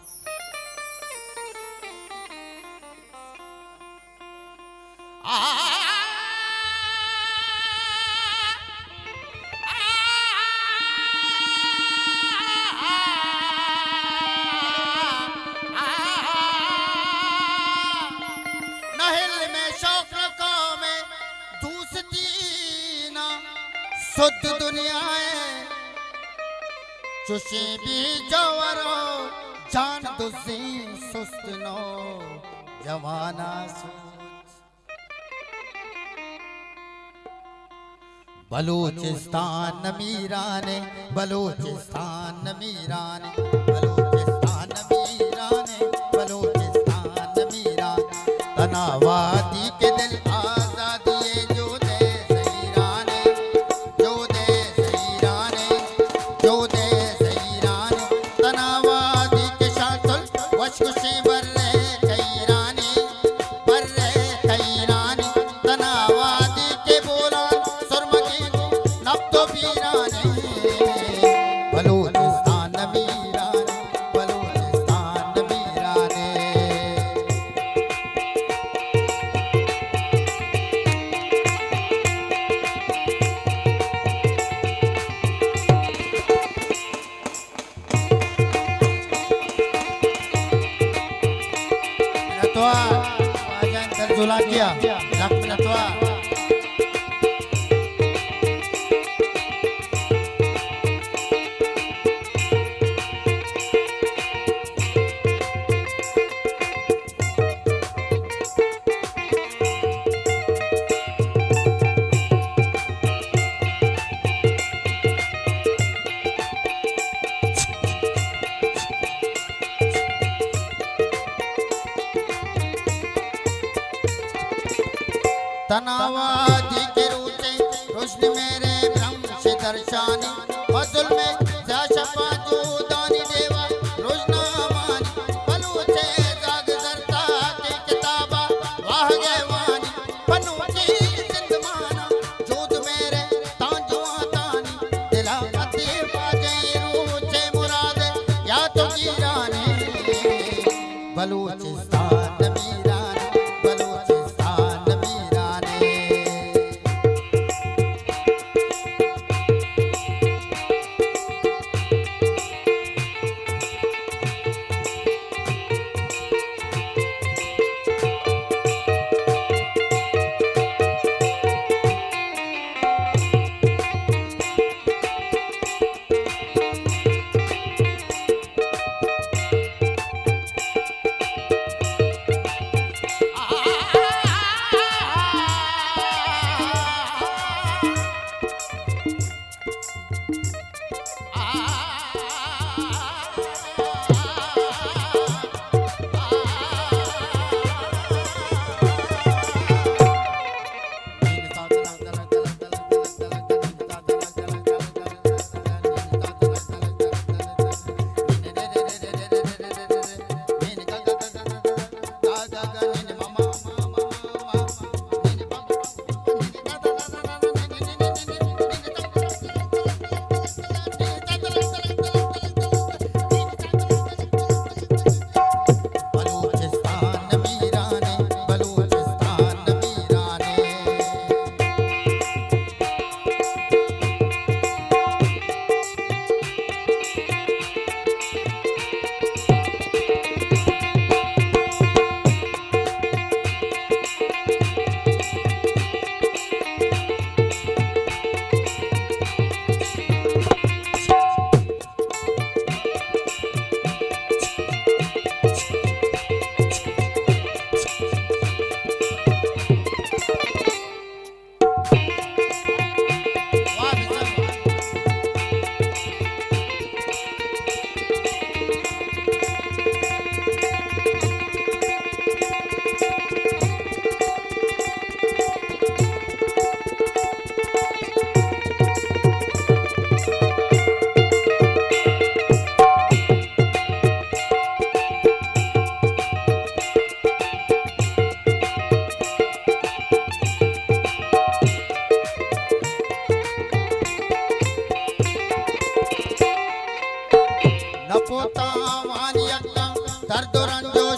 शुद्ध दुनिया चुशी भी जवरो जान दुसी सुस्त नो जवाना सोच बलूचिस्तान मीराने बलूचिस्तान मीराने बलूचिस्तान मीराने बलूचिस्तान मीराने तनावादी के दिल आजादी जो दे जुला किया लख मिनटवा तनावादी के रूते रोशनी मेरे ब्रह्म से दर्शानी फजल में शफा जुदानी देवा रोजना मानी बलूचे जाग दरता के किताबा वाह गवानी पनुची जिंदमाना जोद मेरे तांजुआ तानी दिला अती बाजे रूचे मुरादे या तो गिराने बलूचिस्तान मीराने बलूचिस्तान मीराने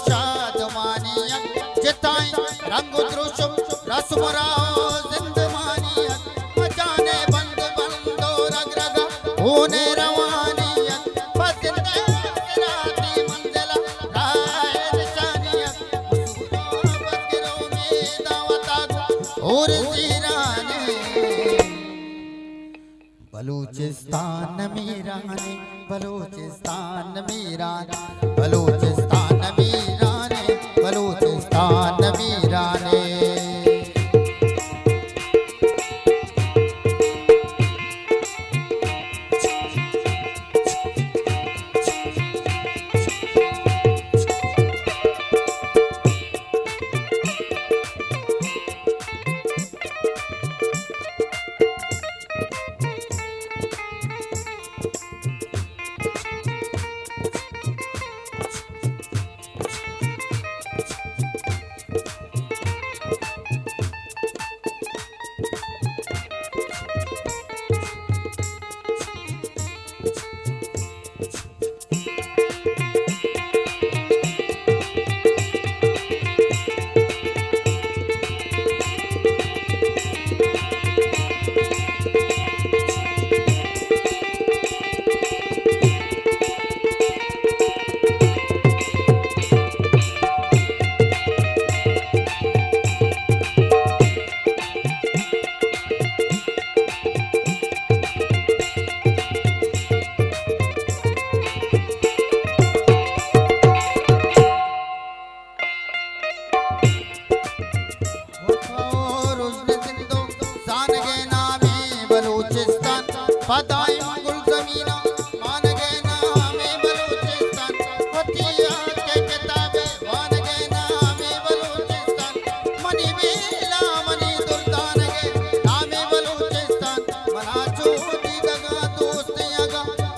शाद मानियत जिताई रंग द्रुशम रसमुराओ जिंदमानियत जाने बंद बंदो रग रगा होने रवानियत फसिंदे राती मंजिला राह निशानियत बसगिरों में दावता और जीराने बलूचिस्तान मीराने बलूचिस्तान मीराने बलूचिस्तान मीराने बलूचिस्तान मीराने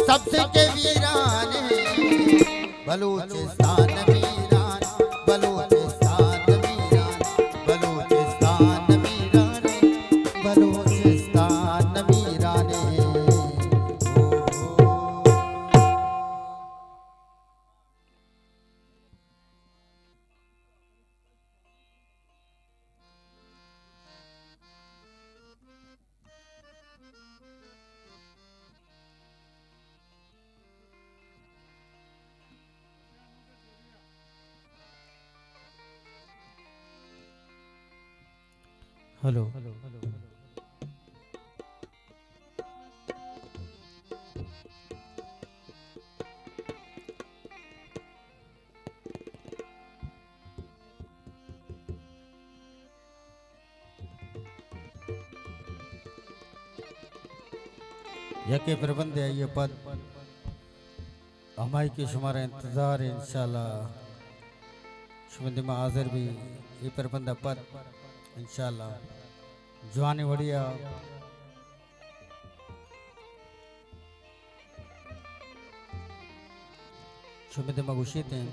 सबसे के वीराने बलूचिस्तान मीरान बलूचिस्तान मीरान बलूचिस्तान मीराने बलूचिस्तान मीराने हेलो यके प्रबंध है ये पद हमारे के शुमारा इंतजार है इंशाल्लाह शुमंदी में हाजिर भी ये प्रबंध पद इंशाल्लाह जवानी बढ़िया शुमंदी में घुशित हैं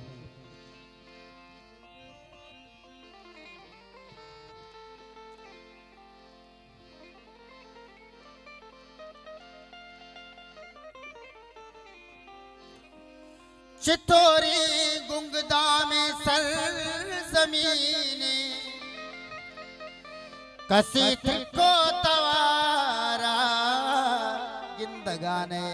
चितोरी गुंगदा में सर जमीने कसी को तवारा जिंदगाने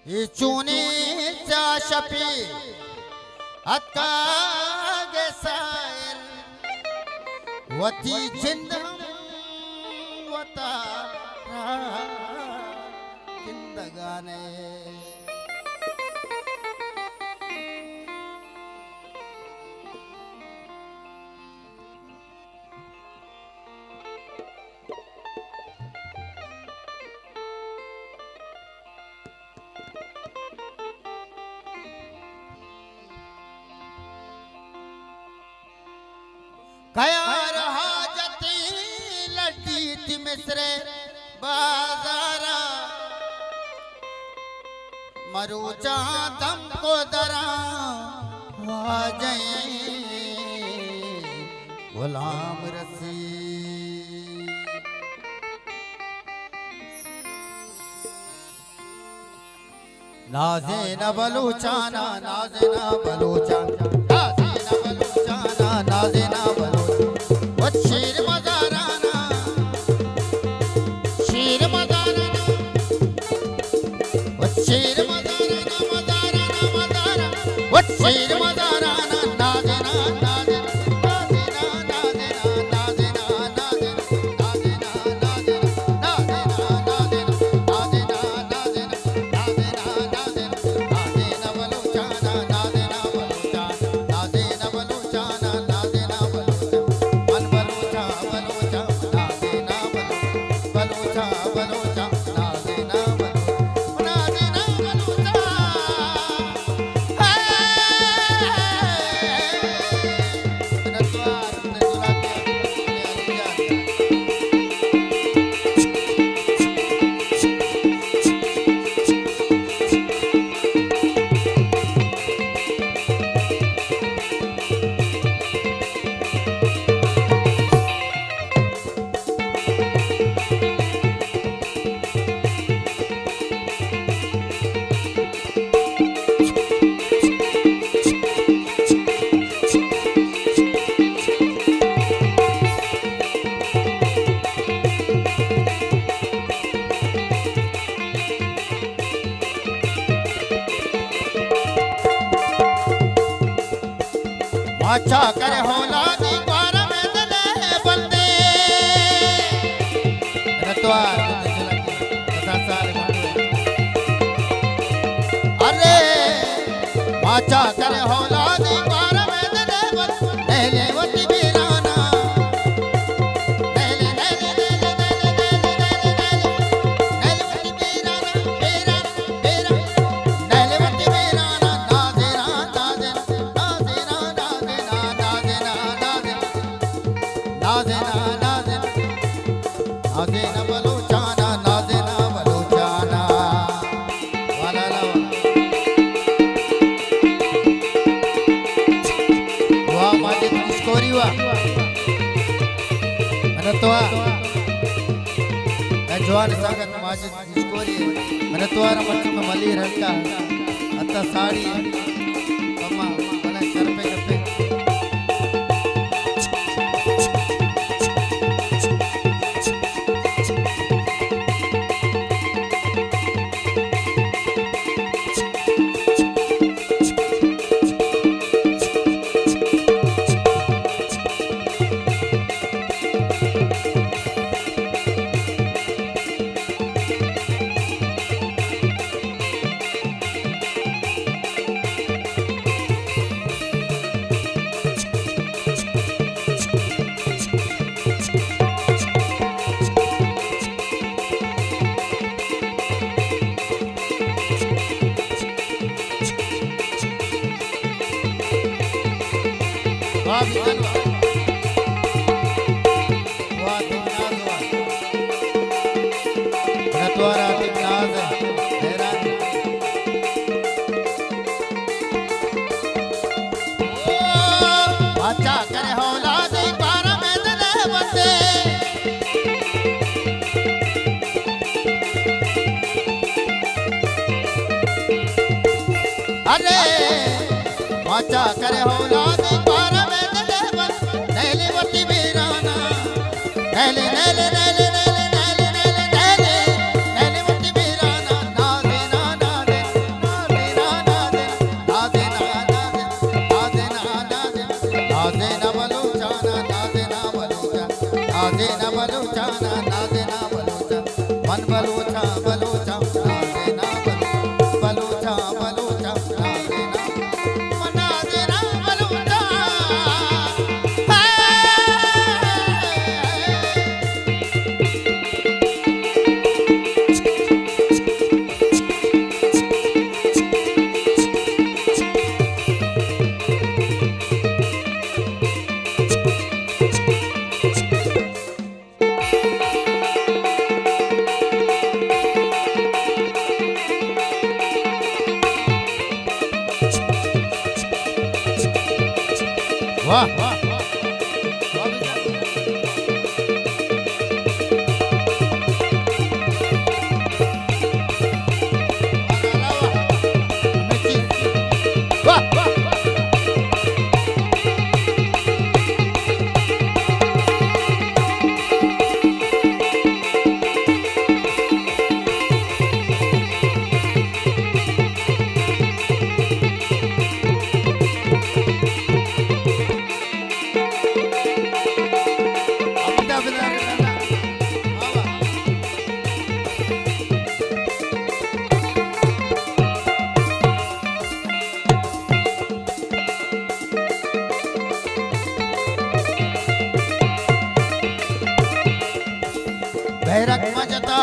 ये चूने चा शपी अक्का गेसायर वती जिंदम वता जिंदगाने कयार हाजती लड़ी थी मिसरे बाजारा मरूचा दम को दरा वाजई गुलाम रसी नाजे न बलूचाना नाजे न बलूचाना नाजे न बलूचाना नाजे न बलूचाना वो शीर मजाराना शीर मजाराना वो शीर मजाराना मजाराना मजारा वो शीर मजाराना नाजे न नाजे नाजे न नाजे न नाजे न नाजे न नाजे न नाजे न नाजे न नाजे न नाजे न नाजे न नाजे न नाजे न नाजे न बलूचाना नाजे न बलूचाना नाजे न बलूचाना नाजे न बलूचाना मन बलूचा बलूचा नाजे न बलूचा बलूचा नाजे न बलूचा नाजे न बलूचा अच्छा करे होला दीवार में दले बंदे रतवार अरे अच्छा करे होला दीवार में दले बंदे ले वती बीराना ले ले ले ले ले वती बीराना बीराना बीराना ले वती बीराना नाज़ेरा नाज़ेरा नाज़ेरा नाज़े न बलूचाना नाज़े न बलूचाना वाला ला वाह माजे स्कोरी वाह मनतवा जवान सागत माजे स्कोरी मनतवा मत मली रंगा अत्ता साड़ी अम्मा मने सर पे कपे वाह बिगन वाह दिनाज वाह रतवारा दिनाज हैरान अच्छा करे होला दीवार में दले बंदे अरे अच्छा करे होला दीवार में दले बंदे नैली वती बीराना नैली नैली नैली नैली नैली नैली नैली नैली वती बीराना नाज़े ना नाज़े नाज़े ना नाज़े नाज़े ना नाज़े नाज़े ना नाज़े नाज़े ना बलूचाना नाज़े ना बलूचा नाज़े ना बलूचाना नाज़े ना बलूचा मन बलूचा बलूचा नाज़े ना बलूचा बलूचा नाज़े ना नाज़े ना बलूचा वाह वाह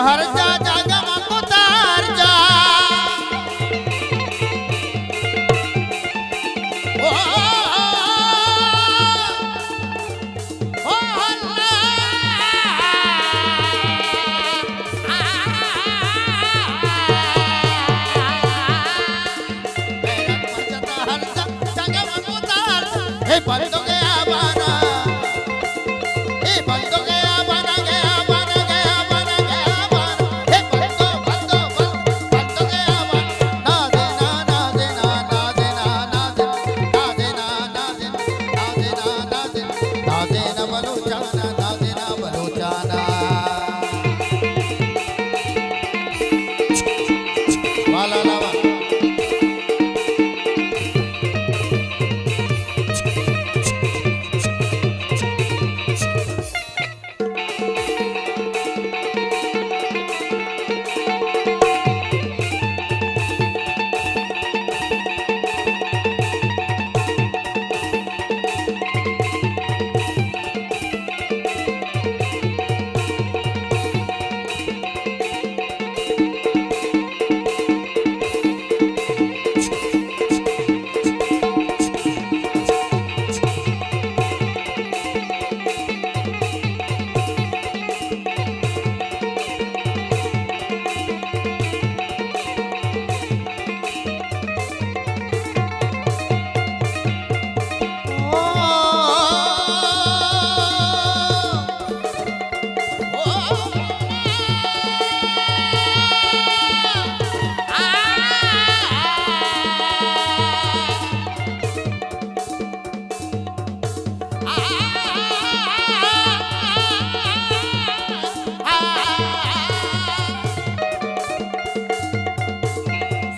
हर जा जागम उतार जा ओ हे बंदो गया बाना हे बंदो गया बाना गया बाना गया बाना गया बाना हे बंदो बंदो बंदो गया बाना ना देना ना देना ना देना ना देना ना देना ना देना ना देना बलूचाना ना देना बलूचाना वाला लावा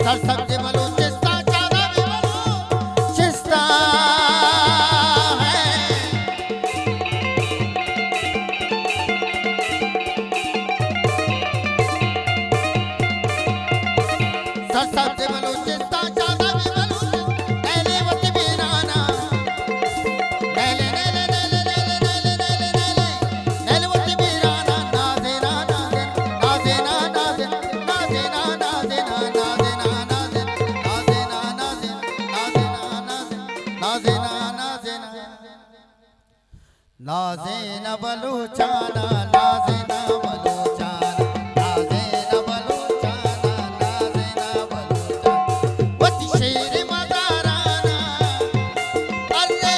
सर सबसे बलो चिस्ता चादा भी बलो चिस्ता है सर सबसे बलो चिस्ता चादा भी बलो नैले वत बीराना नैले नैले नैले नैले नैले नैले नैले नैले वत बीराना ना देना ना देना ना देना ना देना ना देना ना देना नाज़ेना बलूचाना नाज़ेना बलूचाना नाज़ेना बलूचाना नाज़ेना बलूचाना वती शेर मज़ाराना अरे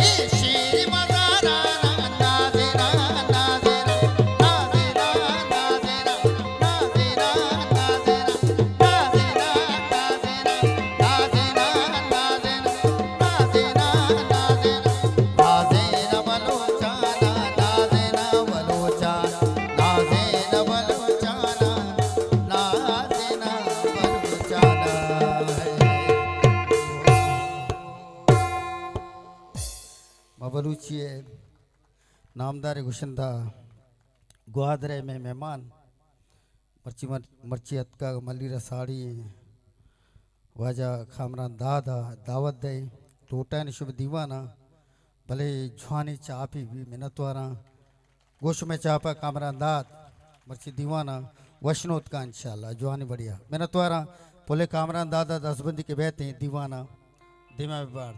ये शेर मज़ाराना नाज़ेना नाज़ेना नाज़ेना नाज़ेना नाज़ेना नाज़ेना नाज़ेना नाज़ेना नाज़ेना नाज़ेना बलूचाना नाज़ेना बलूचाना नाज़ेना बलूचाना नाज़ेना बलूचाना मबलूचिए नामदार गुशंदा ग्वादरे में मेहमान मर्ची अतका मल्लीरा साड़ी वाजा खामरान दादा दावत दे टोटा ने शुभ दीवाना भले झुआनी चापी भी मिन्नतवारा गोश में चापा कामरान दाद मर्ची दीवाना वशनोत का इंशाल्लाह जुआनी बढ़िया मिन्नतवारा बोले कामरान दादा दसबंदी के बहते हैं दीवाना दिमा बार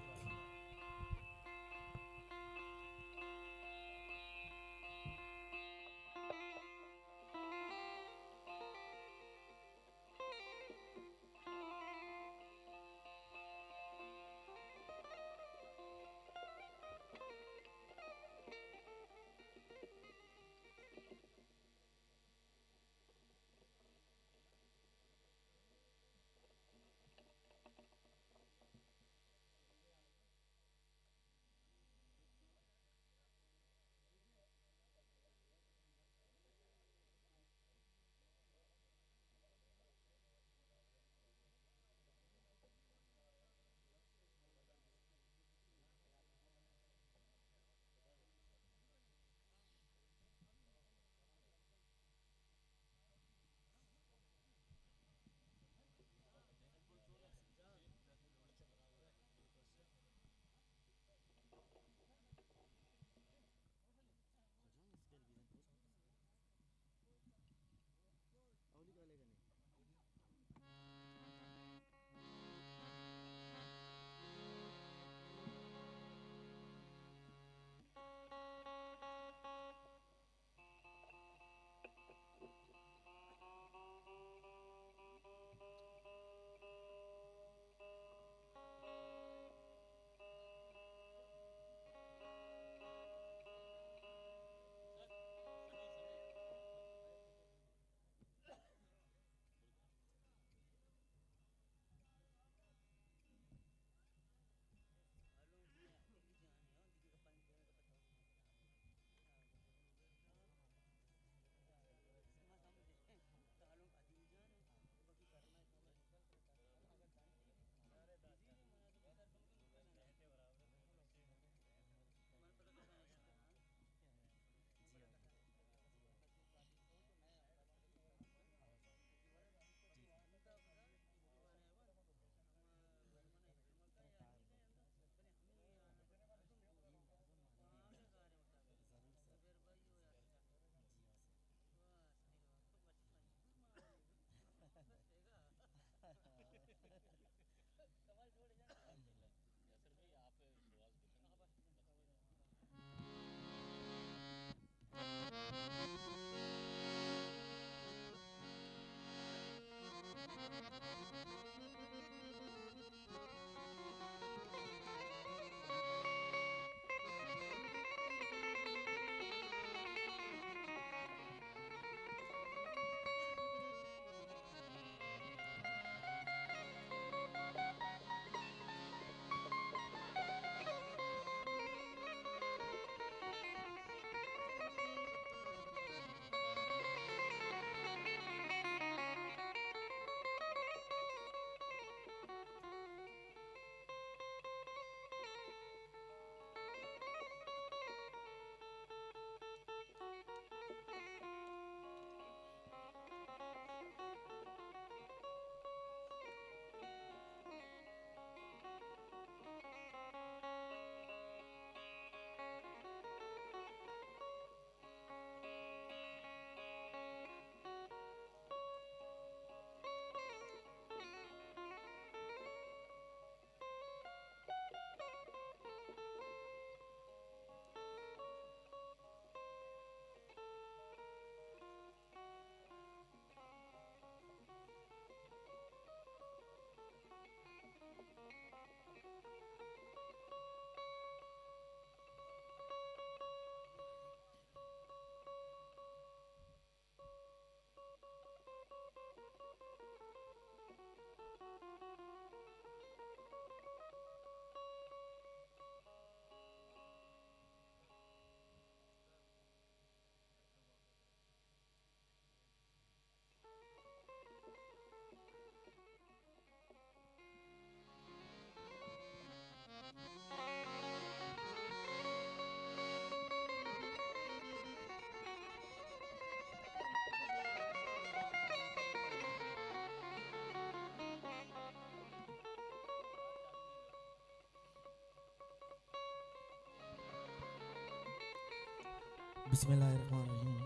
बिस्मिल्लाहिर्रहमानिर्रहीम।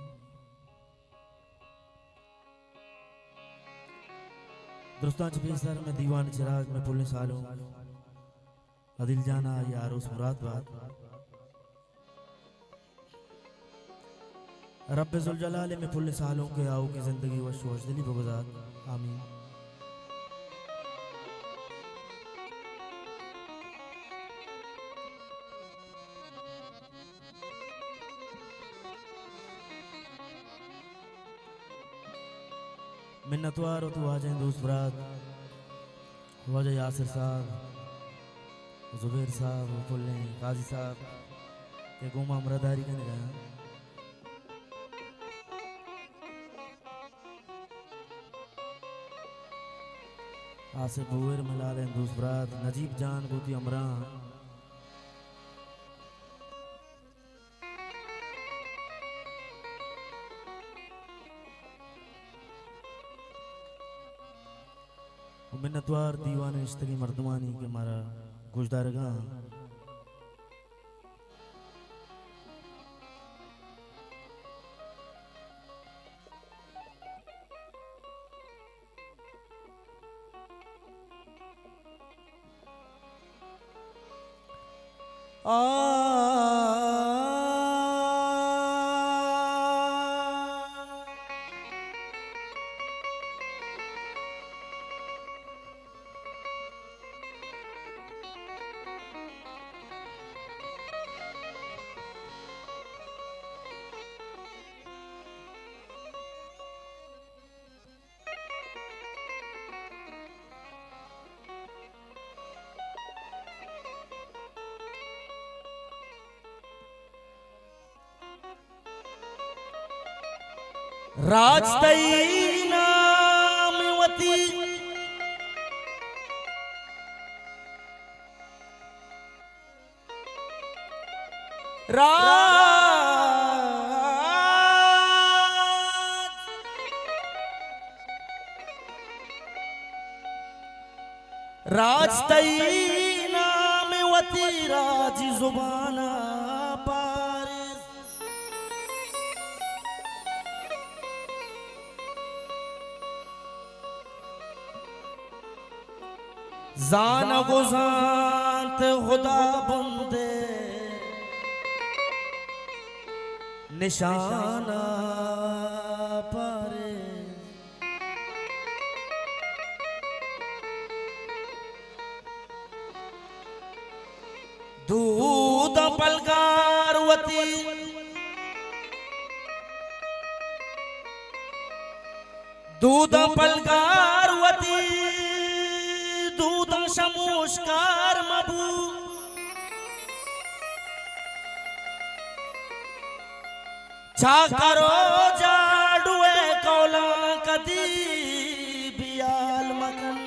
दोस्तों बेसर में दीवान चिराग में पुलिस आलूं अदिल जाना यार उस मुराद बात रब्बे जुल जलाले में पुलिस आलूं के आओ की जिंदगी व शोहदली बगुजार आमीन। मिन्नतवार हो तू आ जाए दोस्त बरात वजह यासिर साहब जुबैर साहब पुल्ले काजी साहब के गुमा मरदारी करने गया आसिफ बुएर मलाल दोस्त बरात नजीब जान गोती अमरान मिन्नतवार दीवान इश्तगी मर्दमानी के मारा गुजदारगा राजतई नामवती राजतई नामवती राज जुबाना जान गुजांत खुदा बंदे निशाना पारे दूध पलगारवती दूध पलगारवती शमोशकार मबू छा करो जाडुए कौला कदी बियाल मगन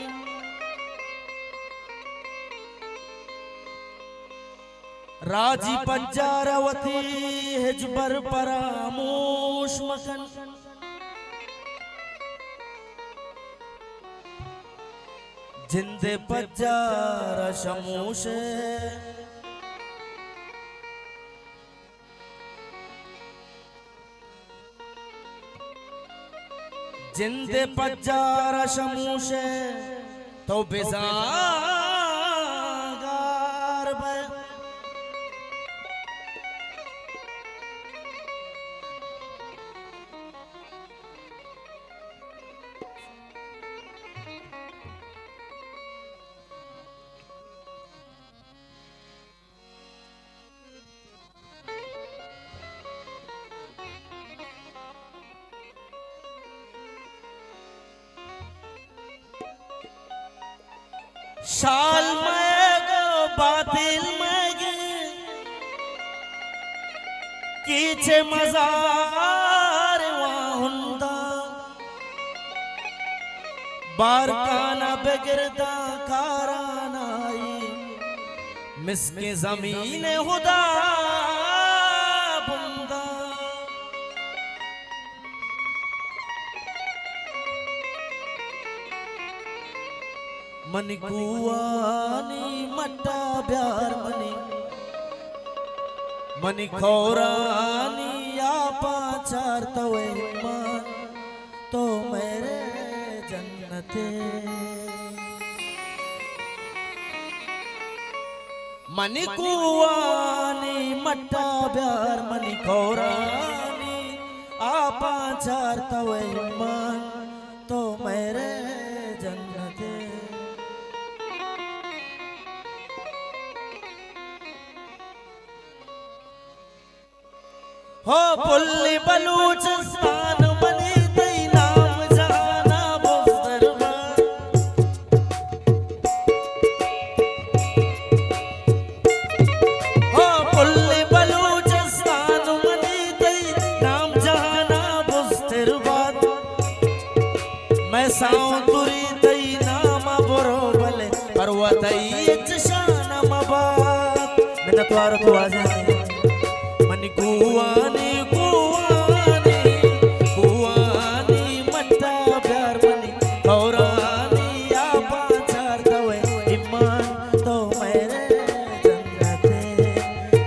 राजी पंजारवती हिजबर परामोश मगन जिंदे पज्जार शमूशे जिंदे पज्जार शमूशे तो बेजार बे शाल मैग बातिल मैग कीचे मजार वाहुंदा बारकाना बेगिरदा कारानाई मिसके जमीन खुदा बुंदा मनी कुआनी मट्टा ब्यार मनी मनी खौरानी या पाचार तवे ईमान तो मेरे जन्नते मनी कुवानी मट्टा ब्यार मनी कौरानी आपा चार तवे ईमान तो मेरे जन्नते हो पुल्ली बलूचिस्तान मनी तई नाम जाना बुज़दरवा हो पुल्ली बलूचिस्तान मनी तई नाम जाना बुज़दरवा मैं साउंतुरी तई नाम बरोबले पर्वतई चशान मबात मिन्नतवार तो आजा मनी कुवानी कुवानी कुवानी मट्टा प्यार मनी कौरानी आपा चार तवे ईमान तो मेरे जन्नते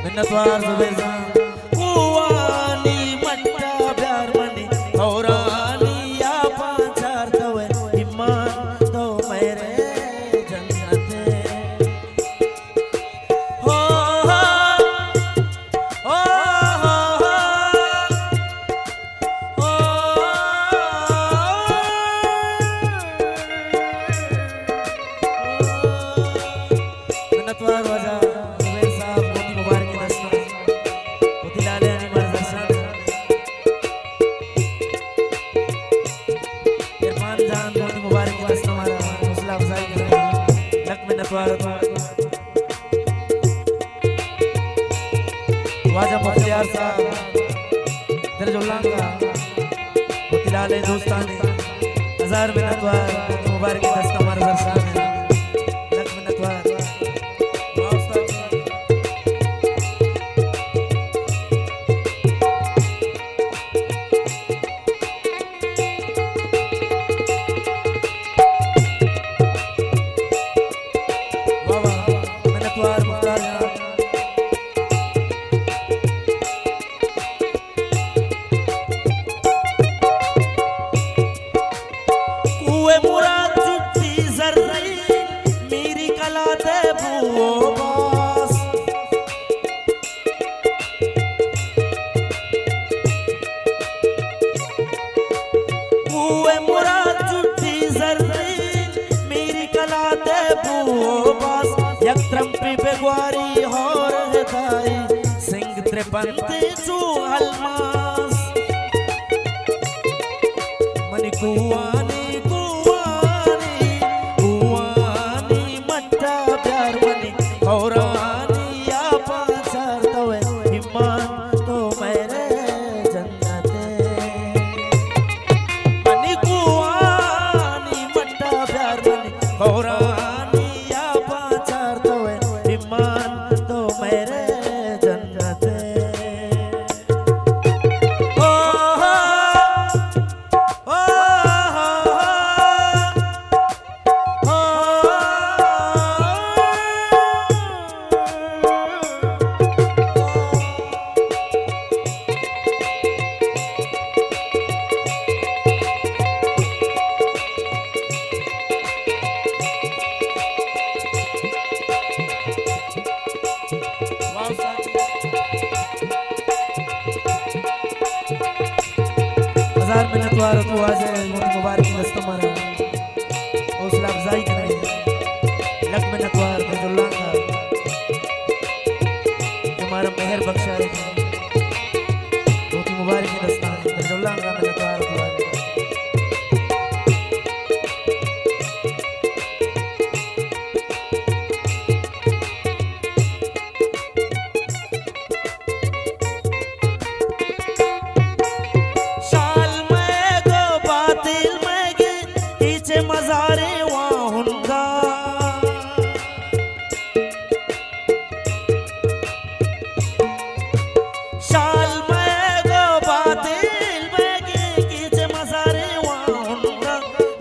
मिन्नतवार जुबैर साहब कुवानी मट्टा प्यार मनी कौरानी आपा चार तवे ईमान तो मेरे जन्नते हो वाजा मुख्तियार साहब दरजुल्लांगा मुतिलाले दोस्ताने हजार मिन्नतवार मुबारक दस्ता हमारे दरसान है लख मिन्नतवार बेगवारी होर हदाई सिंह त्रिपंती चू अलमास मनी कुवानी कुवानी कुवानी मट्टा प्यार मनी कौरानी आपा चार तवे ईमान तो मेरे जन्नते मनी कुवानी मट्टा प्यार मनी कौरानी आपा चार तवे ईमान तो मेरे जन्नते ओ हो ओ हो हजार मिन्नतवार तो आज मुबारक दस्तमारा हौसला अफजाई करें लख मिन्नतवार दरजुल्लां का हमारा मेहर बख्शा है बहुत ही मुबारक दस्तान दरजुल्लां का मिन्नतवार तो आज मजारे वाहुंगा शाल में गो बातिल में कीचे मजारे वाहुंगा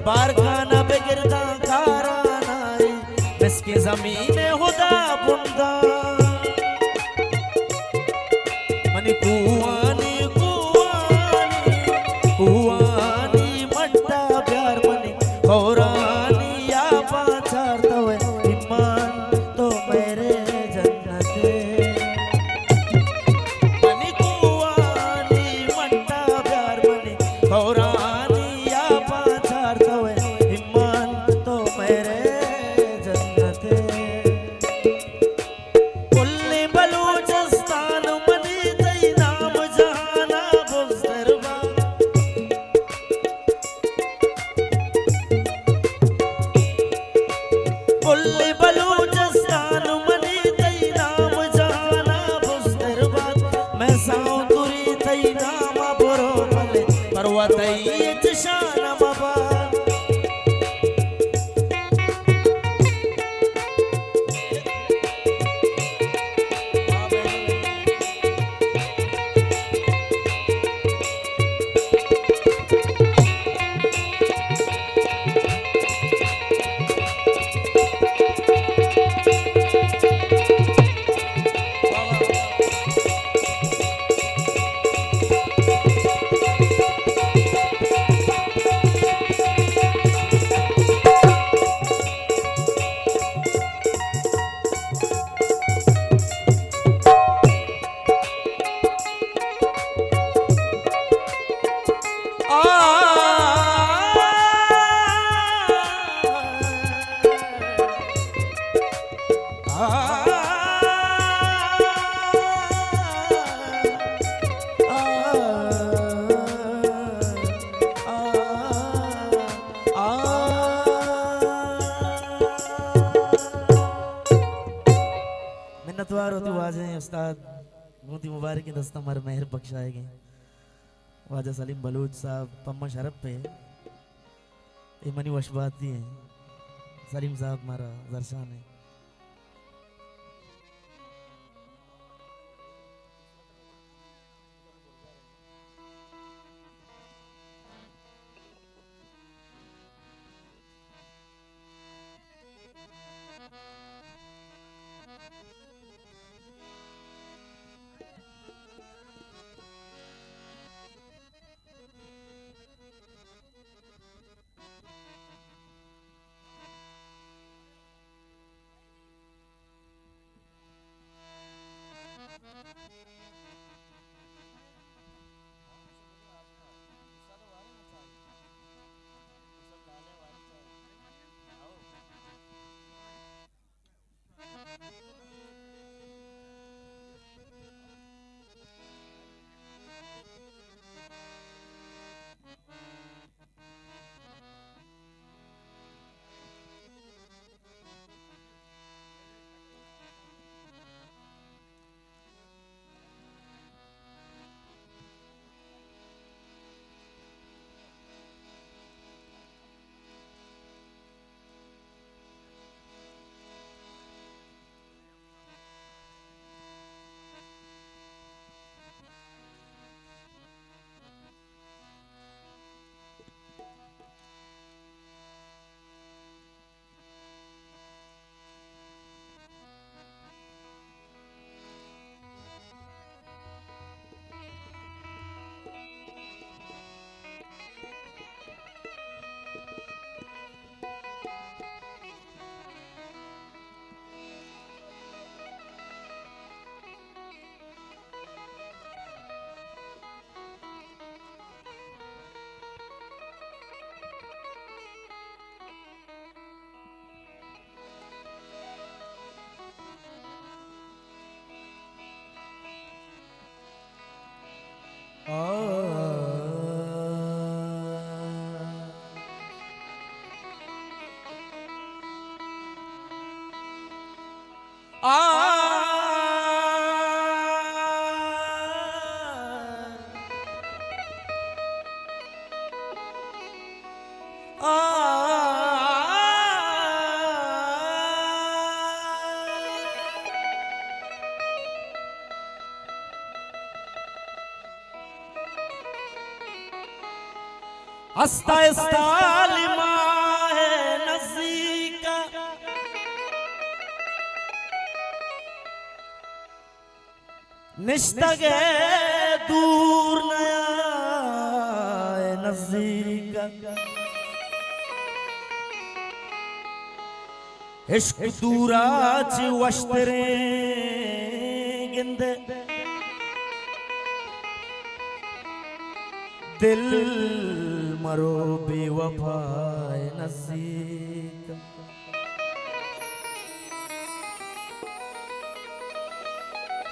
बारखाना बेगिरदा खारानाई इसके जमीन हुदा बुंदा मनी कुवानी कुवानी दुआर होती वाजे उस्ताद मोती मुबारक की दस्ता मर मेहर बख्शाएंगे वाजा सलीम बलूच साहब पम्मा शरफ पे मनी वशबाती है सलीम साहब हमारा जरशान है। अस्ता इस्तालिमा है नज़ीका निश्तगे दूर नया है नज़ीका इश्क दूराज वश्तरे गिंदे दिल मरो बेवफाए नज़ीक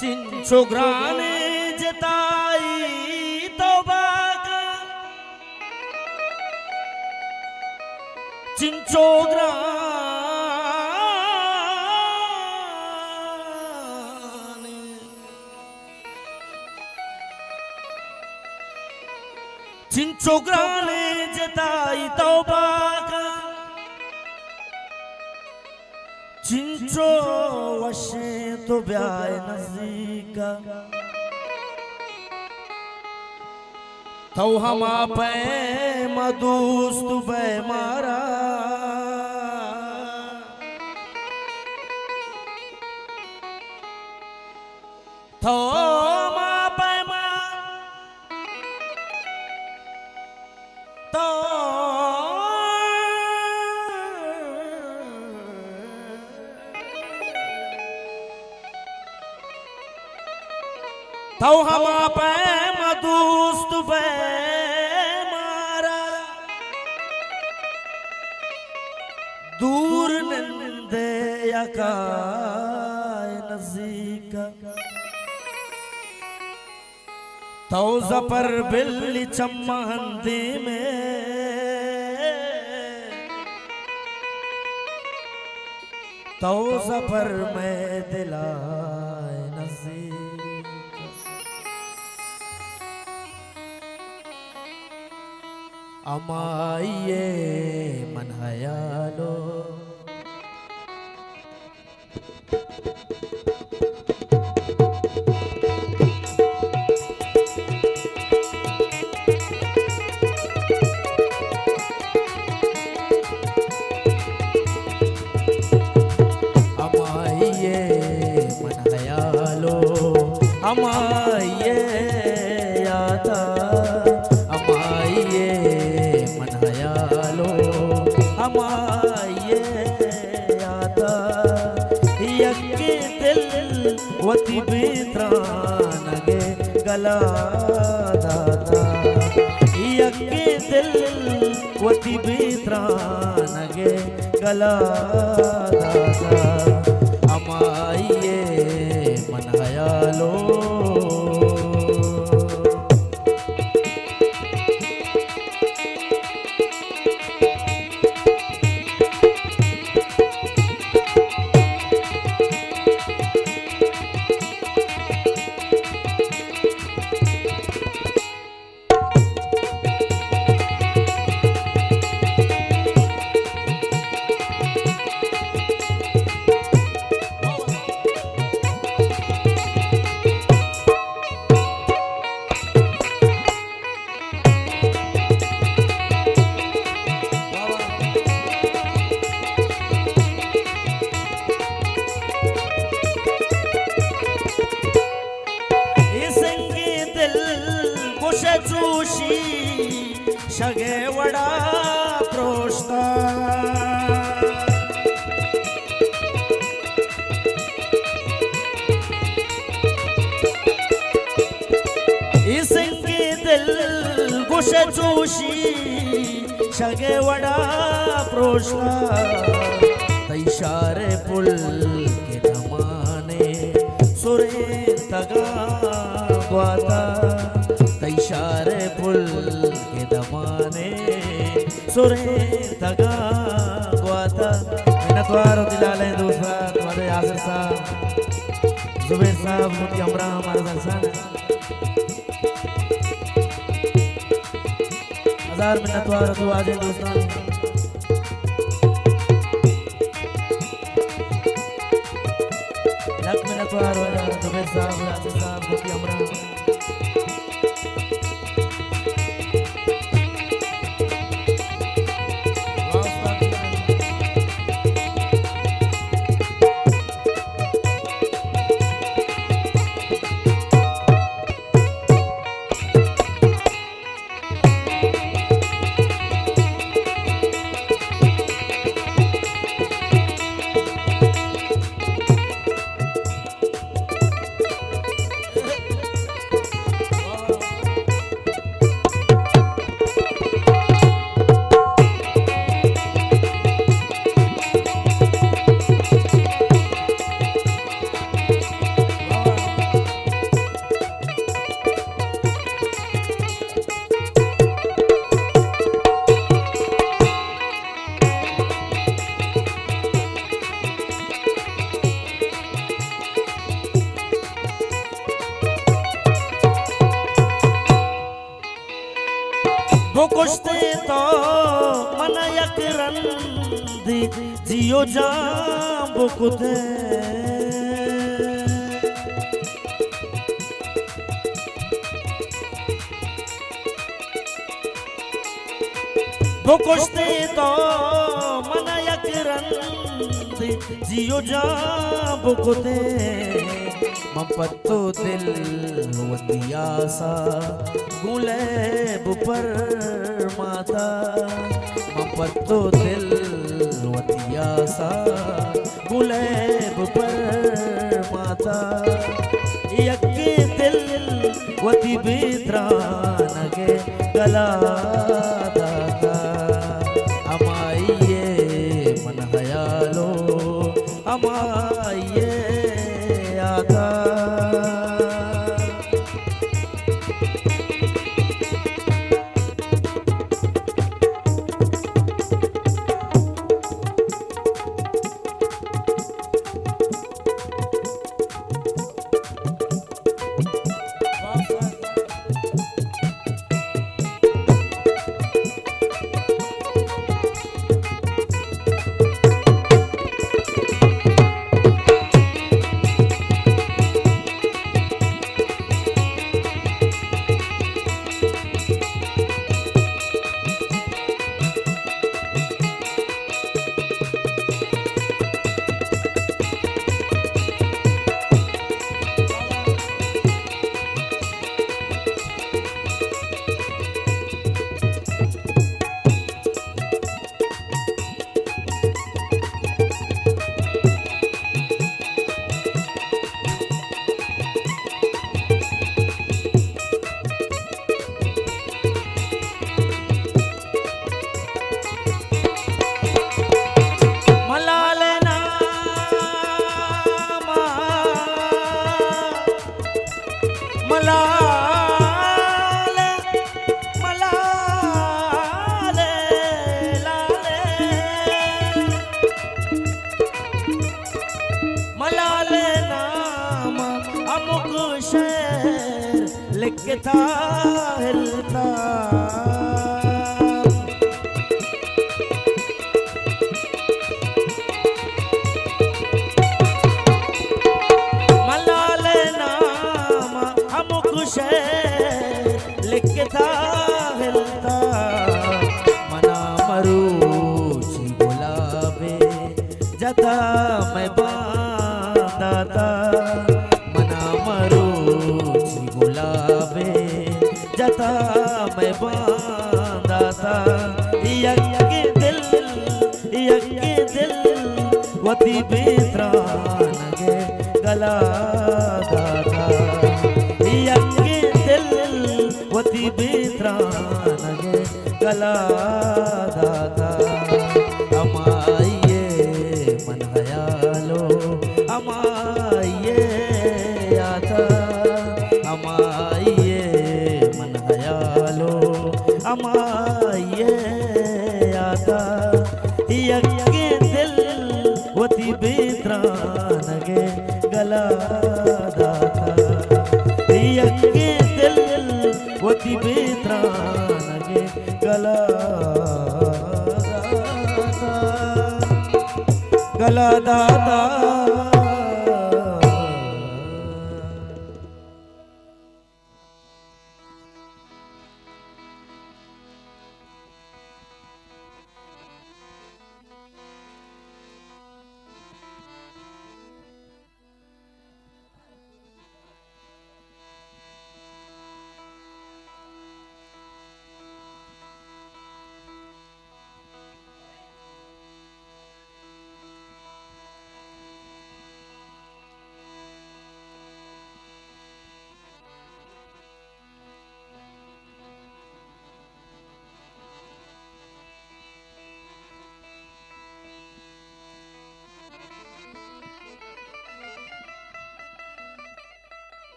चिंचो ग्राने जताई तौबा का चिंचो ग्राने चिंचो ग्राने जताई तौबा का चिंचो वशे तो ब्याह नज़ीका तो हम पे मदोस्त बे मारा तो तो हम पे मदोस्त बे मारा दूर नंदे यकाय नज़ीका तो जपर बिल्ली चम्मंदी में तो जफर में दिला माजी अमाइये मन हयालो अमाइये यादा अमाइये मन हयालो अमाइये यादा यक्के दिल वती बित्रानगे गला दादा यक्के दिल वती बित्रानगे गला दादा अमाइये मन हयालो जोशी शगे वडा प्रोष्टा इसके दिल गुश जोशी शगे वडा प्रोष्टा तैशारे पुल के दमाने सुरे तगा ग्वाता तैशारे पुल के दमाने सुरे तगा ग्वाता मिन्नतवार दिलाले दूसरा तुम्हारे यासिर साहब जुबैर साहब मुफ्ती अमरा हमारे दरसान हजार मिन्नतवार दुआ दे दोस्तों लख मिन्नतवार हो जाए जुबैर साहब यासिर साहब मुफ्ती अमरा बुकुश्ते तो मन यकरंदी जियो जाम बुकुते बुकुश्ते तो मन यकरंदी जियो जाम बुकुते मपत्तो दिल वतियासा गुले बुपर माता मपत्तो दिल वतियासा गुले बुपर माता यक्के दिल वति बिद्रानगे गला दाता अमाइये मन हयालो अमाइये आधा मलाले मलाले लाले मलाले नाम अमुक शेर लिखता हिलता लिखता हिलता मना मरूची गुलाबे जता मैं बांधाता मना मरूची गुलाबे जता मैं बांधाता यके दिल वती बेत्रान गे गला दाता वती बेत्रानगे गला दाता अमाइये मन हयालो अमाइये आता अमाइये मन हयालो अमाइये आता यके दिल वती बेत्रानगे गला दाता यके वती बेत्रानगे गला दाता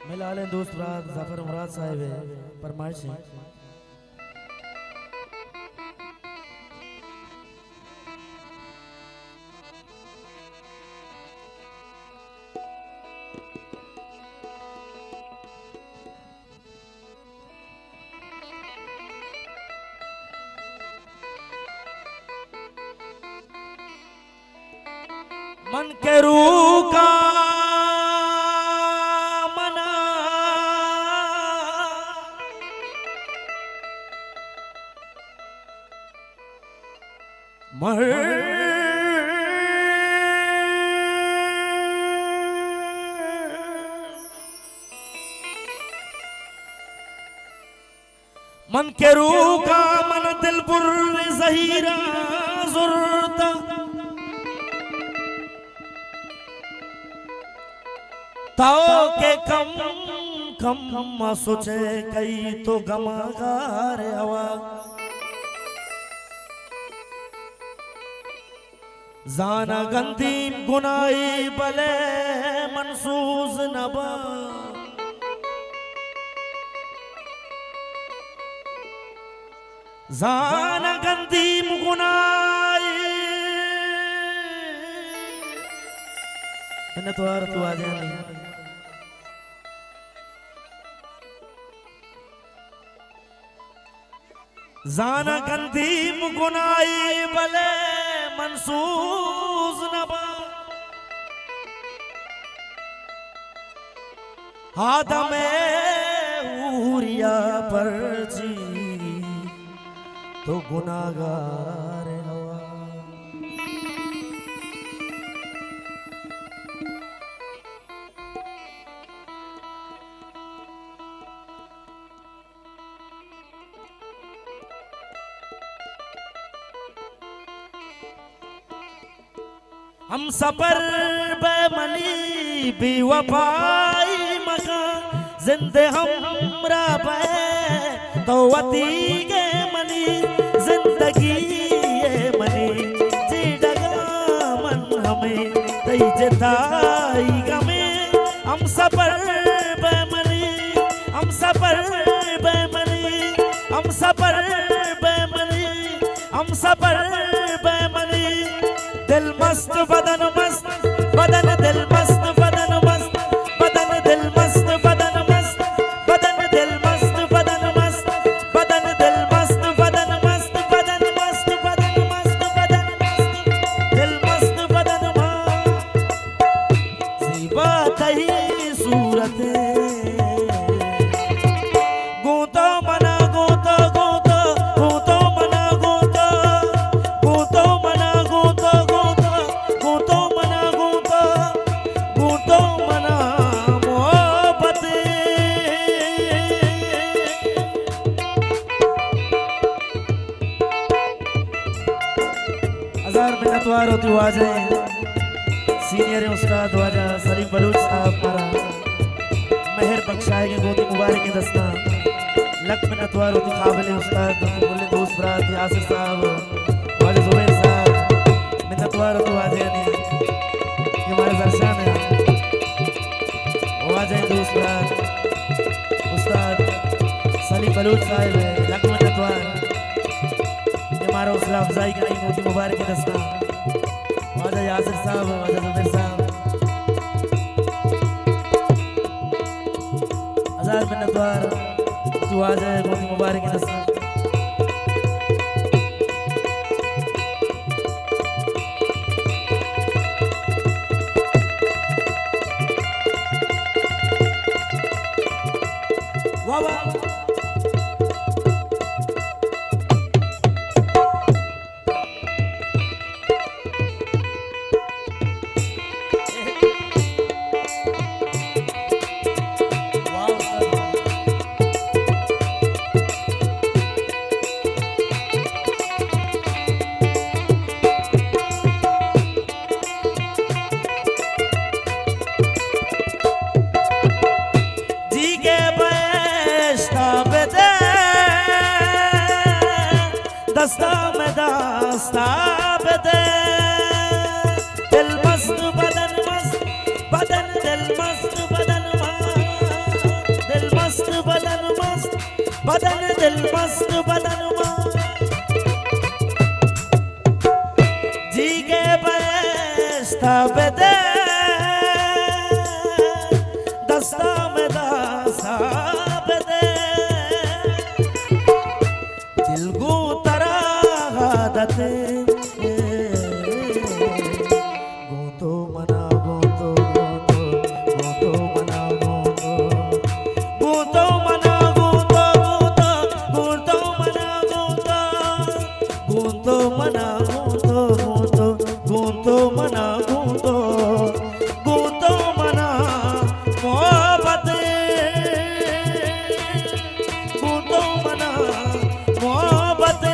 मिला लें दोस्त रात जाफर मुराद साहिब है फरमाइश है मन के रूह का मना मर मन के रूह का मन दिल पुर ज़हीरा ज़ुरता ताओ के कम कम सोचे कई तो गमागार हवा जाना गंदीम गुनाई बले मनसूस नबा जाना गंदीम गुनाई मैंने तो यार तू आ जानी जाना गंदीम गुनाई बले मनसूस नबा आदमे उरिया परची तो गुनागार हवा हम सफर बेमनी बेवफाई मकान जिंदे हमरा पे तो वती के मनी जिंदगी ये मनी जी डगा मन हमें तई जताई गमे हम सफर बेमनी हम सफर बेमनी हम सफर बेमनी हम सफर बेमनी दिल मस्त बदन दिल मस्त बदन मस्त बदन दिल मस्त बदन मस्त बदन दिल मस्त बदन मस्त बदन दिल मस्त बदन मस्त बदन मस्त बदन मस्त बदन मस्त दिल मस्त बदन मस्त सीबा तही सूरत गूंतो मना गूंतो गूंतो गूंतो मना गूंतो गूंतो मना गूंतो गूंतो गूंतो मना गूंतो गूंतो मना मोहब्बत हजार मिन्नतवार होती हुआ जाए सीनियर उस्ताद ख्वाजा सलीम बलूच साहब हमारा मेहर बख्शाएंगे गोदी मुबारक के दस्ता लक मिन्नतवार होती काबिल उस्ताद बोले दोस्त बरात यासिर साहब ख्वाजा जुबैर साहब मिन्नतवार होती वाजे ने ये हमारे दर्शन है वाजे दोस्त बरात उस्ताद सलीम बलूच साहब लक मिन्नतवार ये हमारा हौसला अफजाई के नहीं गोदी मुबारक के दस्ता ख्वाजा यासिर साहब ख्वाजा जुबैर साहब हजार मिन्नतवार तू आ जाए गोदी मुबारक के दस्ता वाह वाह दस्ता में दास्ता बदे दिल मस्त बदन दिल मस्त बदन दिल मस्त बदन बदन दिल मस्त बदन जी के बेस्ता बदे दस्ता में दास्ता बदे दिल गो गूंतो मना गूंतो गूंतो गूंतो मना गूंतो गूंतो मना गूंतो गूंतो गूंतो मना गूंतो गूंतो मना गूंतो गूंतो गूंतो मना गूंतो गूंतो मना मोहब्बत गूंतो मना मोहब्बत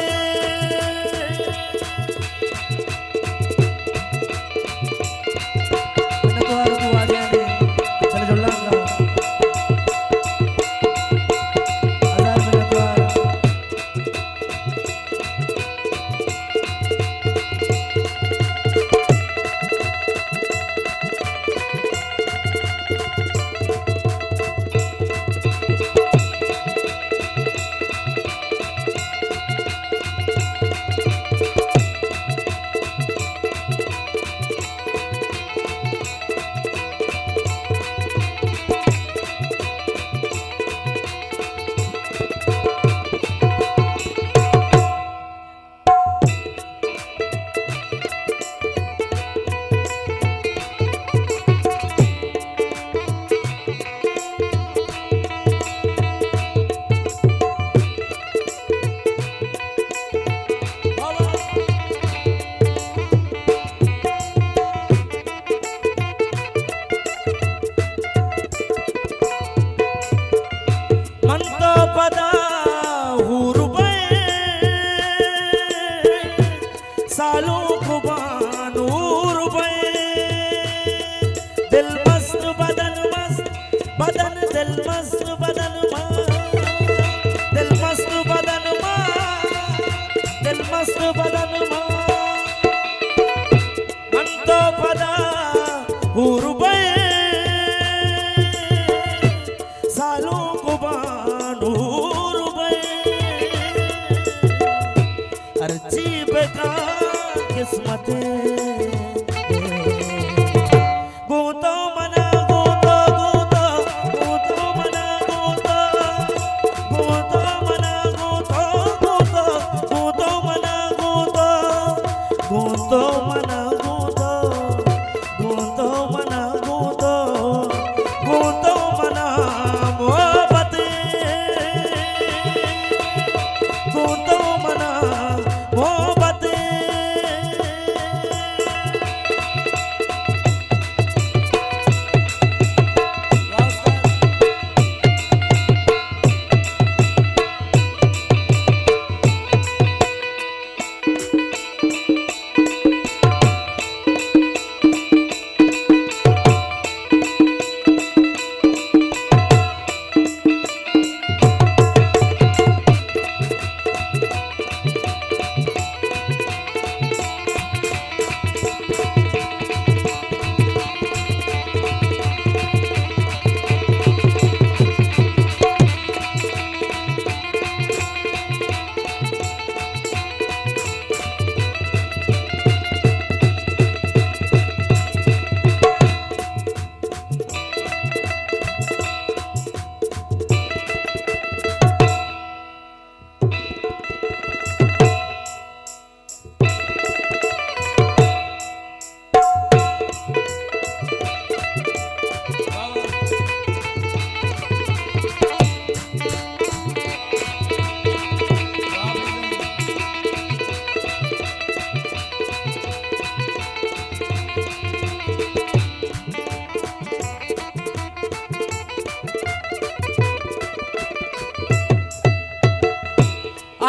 सालों को बानूर बे मस्त बदन मां, दिल मस्त बदन मां, दिल मस्त बदन मां, मन तो पदा हुरबे सालों को बानूर अर्जी बेका किस्मत गूंतो मना गूंतो गूंतो गूंतो मना गूंतो गूंतो मना गूंतो गूंतो गूंतो मना गूंतो गूंतो मना गूंतो गूंतो मना गूंतो गूंतो मना मोहब्बत गूंतो मना मोहब्बत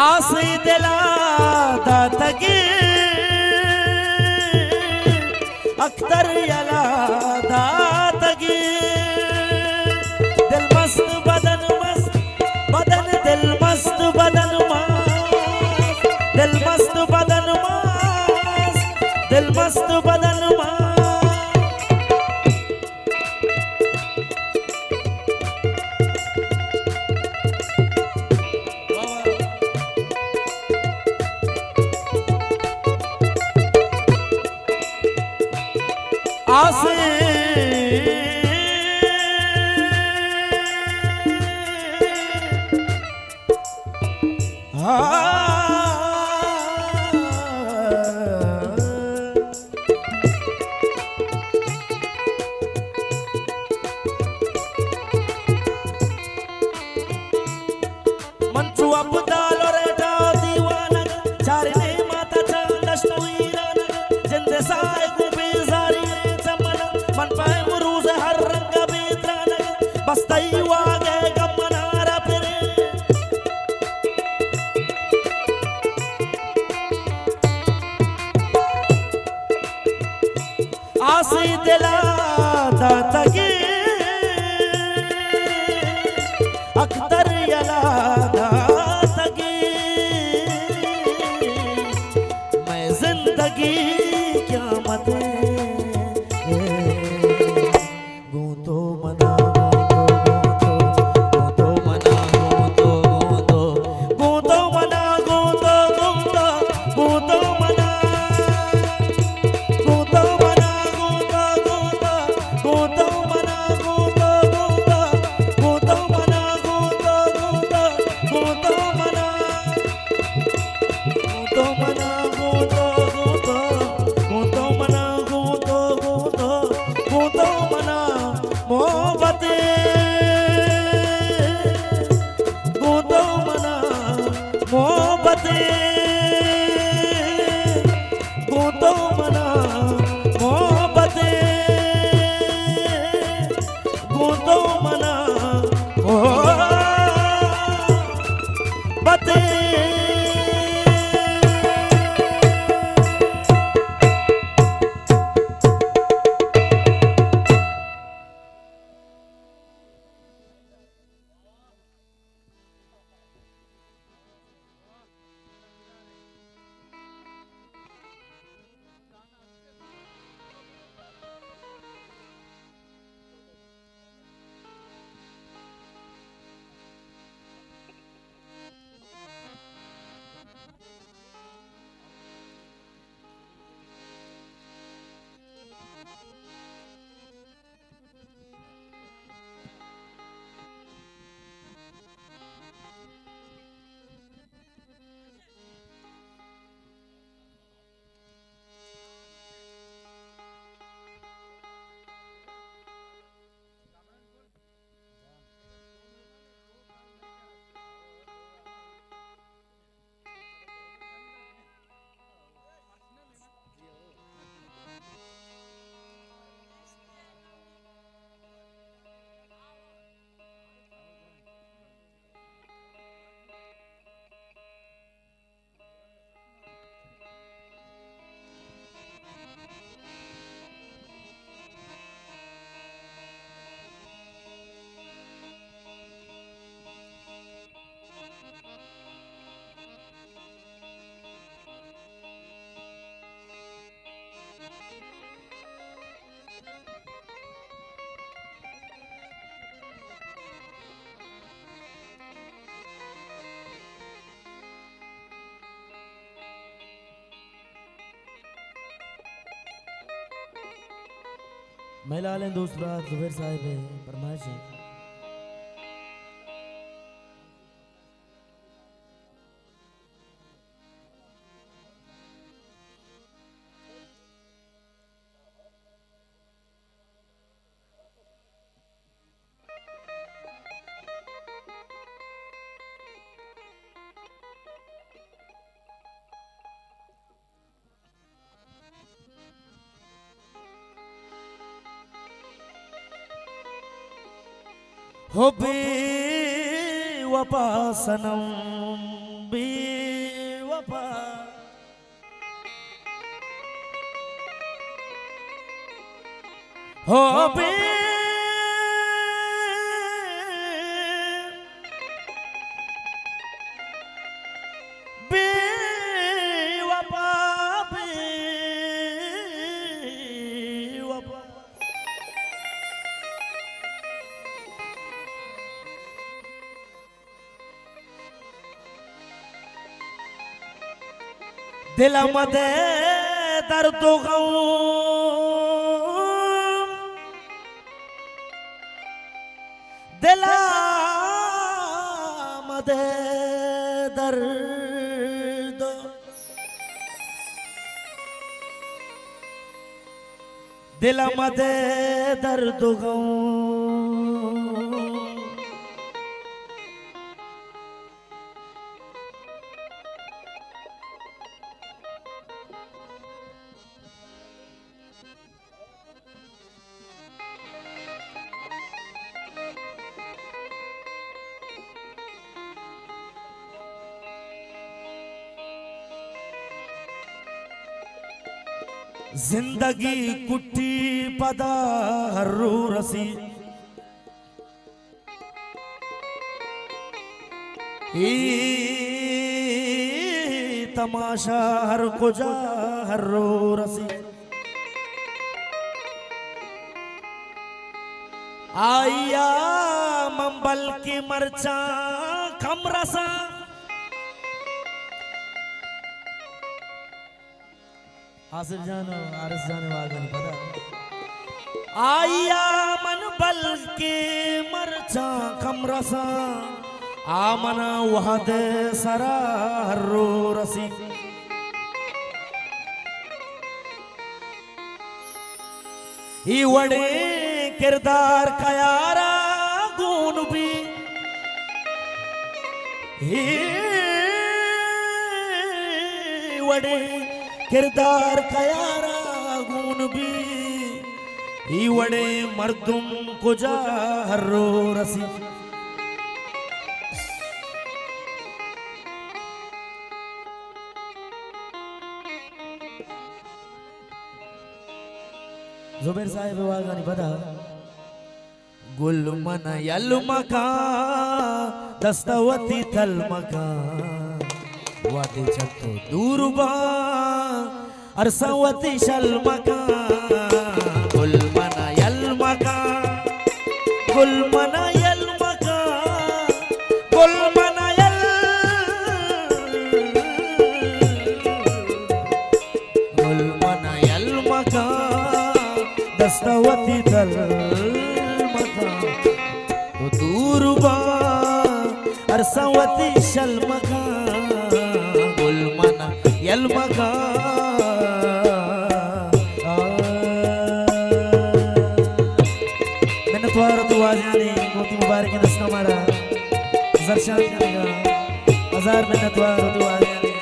आसे दिला दातगे अख्तर यला दातगे दिल मस्त बदन दिल मस्त बदन मस्त दिल मस्त बदन मस्त दिल मस्त बदन मस्त आसे मंचू अब दालो रेटा दीवाना चारने माता चांदश नवीराना जिंदे साए को बेजारी चमना मन पाए मुरूज हर रंग बेत्राना बस्तई वागे गमनारा फिरे आसी दिला दातगे अख्तर यला दातगे मैं जिंदगी क्या मत गूंतो मना गूंतो मना गूंतो गूंतो गूंतो मना गूंतो गूंतो गूंतो मना गूंतो मना गूंतो गूंतो गूंतो मना गूंतो गूंतो गूंतो मना गूंतो गूंतो गूंतो मना गूंतो मना गूंतो गूंतो गूंतो मना गूंतो गूंतो गूंतो मना मोहब्बत गूंतो मना मोहब्बत गूंतो मना मोहब्बत गूंतो मना मोहब्बत महिला आले दूसरा जुबैर साहब है फरमाइश है। हो बेवफा सनम बेवफा हो बेवफा बेवफा दिल मदे दर्द गम दिल मदे दर्द दिल मदे दर्द गम जिंदगी कुट्टी पदा हर्रू रसी ई तमाशा हर कुजा हर्रू रसी आया मंबल की मरचा कम रसा आसिफ जान आरस जान वागन पता आया मन बल के मरचा कमरसा आमना वहद सरा हर्रो रसी ही वड़े किरदार कयारा गुन भी ही वड़े किरदार कयारा गुन भी ही वड़े मर्दुम कुजा हर्रो रसी जुबैर साहब वागानी बदा गुल मन यल मका दस्तवती तल मका वादे चतो दूरबा अरसवती शल मका गुल मन यल मका गुल मन यल मका गुल मन यल गुल मन यल मका दस्तवती तल मका तो दूरबा अरसवती शल मका गुल मन यल मका मोती मुबारक के दस्ता मारा जरशान करेगा हजार मिन्नत वार दुआ जाने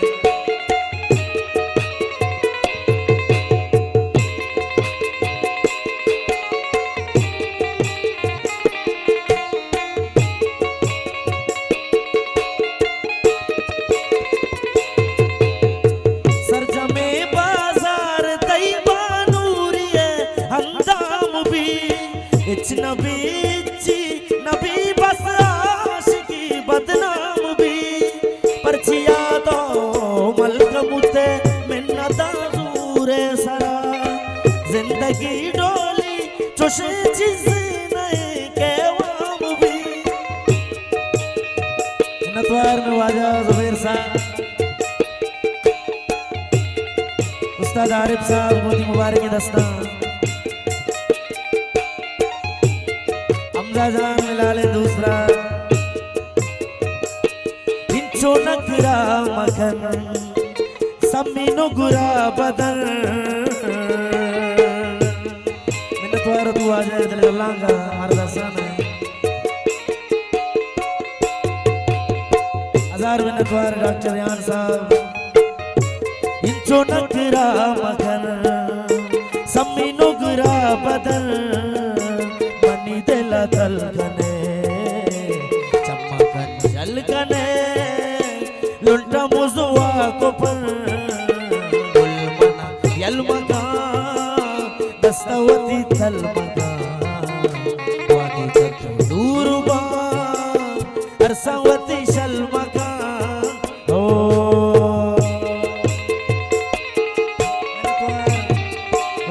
सरजमे बाजार तैयबा नूरिये अंदाम भी इच नबी नबी बस आशिकी बदनाम भी परचिया दो मलक मुते मिन्नता दूरे सरा जिंदगी डोली चुशे चीज नहीं केवाम भी नतवार में वाजा जुबैर साहब उस्ताद आरिफ साहब मोती मुबारक के दस्ता चाचा जान मिला ले दूसरा इंचो नगरा मखन सम्मीनो गुरा बदन मैंने तुम्हारा तू आ जाए दिल गलांगा हमारा दर्शन है हजार मैंने तुम्हारे डॉक्टर यान साहब इंचो नगरा मखन सम्मीनो गुरा बदन मनी दिला तल कने चमकन जल कने लुंटा मुजुआ को पर गुलमना यलमका दस्तवती तलमका वादी तक दूरबा अरसावती शलमका ओ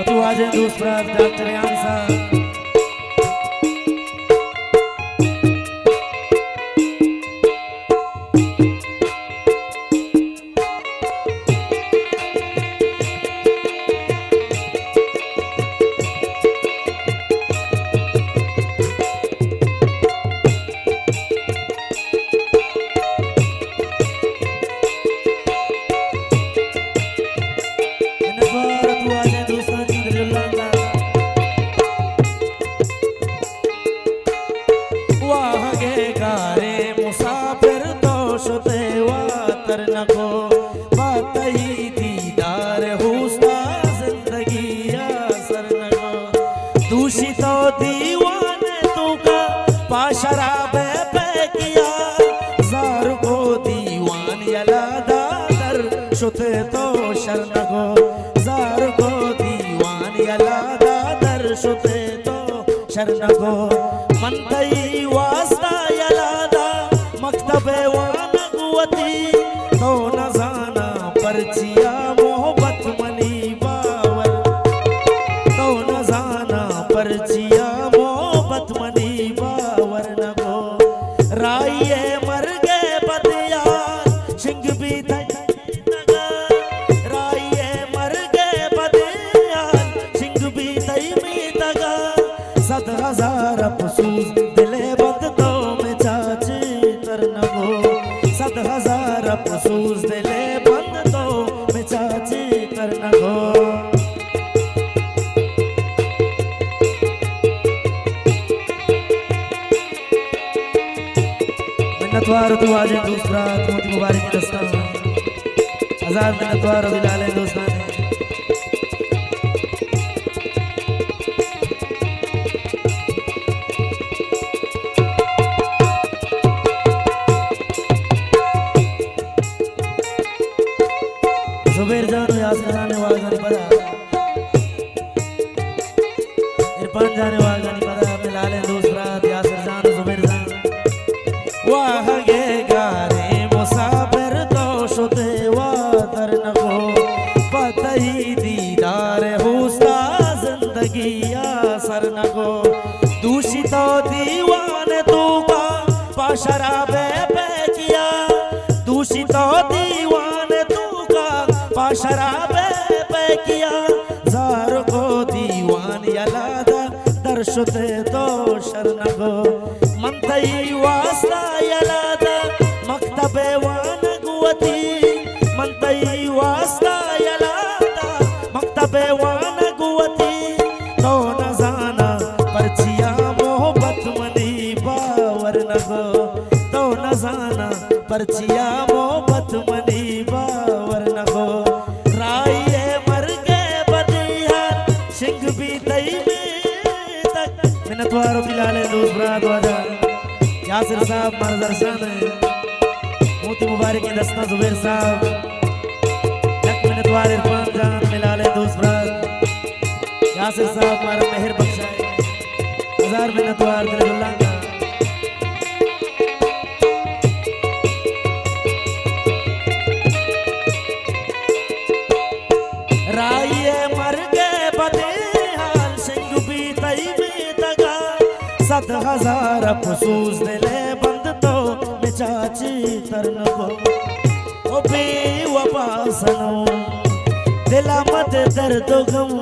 तू आज दूसरा डॉक्टर यान साहब दूषितो दीवाने तू का पाशराब पे किया जार को दीवान यलादा दर शुते तो शरण को जार को दीवान यलादा दर शुते तो शरण को मंतई वास्ता यलादा मक्तबे वान गुवती तो न जाना परचिया मोहब्बत मनी बावर तो न जाना परचिया मोहब्बत मनी बावर न को राये मर गए बदिया सिंह भी तगा राये मर गए बदिया सिंह भी तई में तगा 7,000 अफसोस दिले बंद तो में चाची तरन को 7,000 अफसोस दिले बंद तो में चाची तरन को मिन्नतवार तू आज दूसरा तुम्हारी मुबारक दस्ता हजार मिन्नतवार दिलाले दोस्तान जुबैर जानो यासिर जाने वाला जाने पता इरफान जाने वाला जाने पता मिलाले दूसरा यासिर जान जुबैर जान वाह गे गारे मुसाफिर तो शुते वादर न को पतई दीदार हुस्ता जिंदगी आसर न को दूषितो दीवान तू का पाशराबे पे किया दूषितो दीवान तू का पाशराबे पे किया जार को दीवान यलादा दर्शुते तो शरण को मंतई वास्ता यलादा मक्तबे वान गुवती मंतई वास्ता यलादा मक्तबे वान गुवती तो न जाना परचिया मोहब्बत मनी बावर न को तो न जाना परचिया मोहब्बत मनी बावर न को राये मर गए बदिया सिंह भी तई में तक मिन्नतवार दिलाले दूसरा द्वाजा यासिर साहब मारा दर्शन मोती मुबारक के दस्ता जुबैर साहब लक मिन्नतवार इरफान जान मिलाले दूसरा यासिर साहब मारा मेहर बख्शाए हजार मिन्नतवार दिलगुल्लाह राये मर गए बदिहाल सिंह भी तई में तगा 7,000 अफसोस दिले बंद तो में चाची तरन को ओ बेवफा सनम दिला मत दर्द गम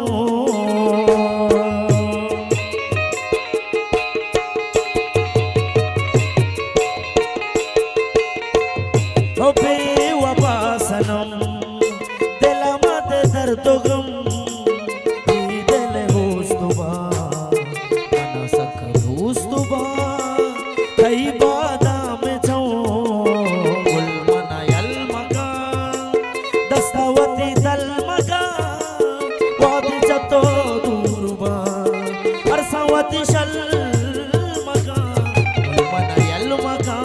ओ बेवफा सनम दिल मत दर्द गम ई दिल होस्तुबा अना सख दोस्तुबा कई बादाम छो गुल मनायल मका दस्तावती दल मका वादी जतो दूरबा अरसावती शल मका गुल मनायल मका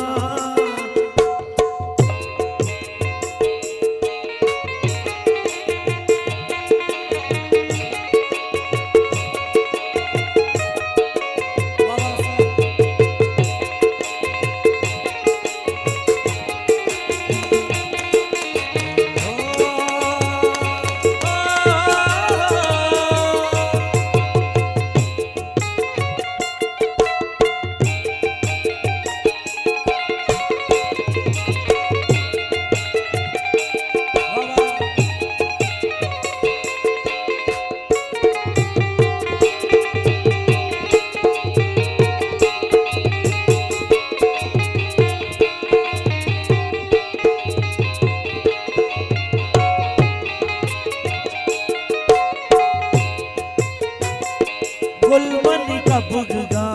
गुलमनी का बुगगा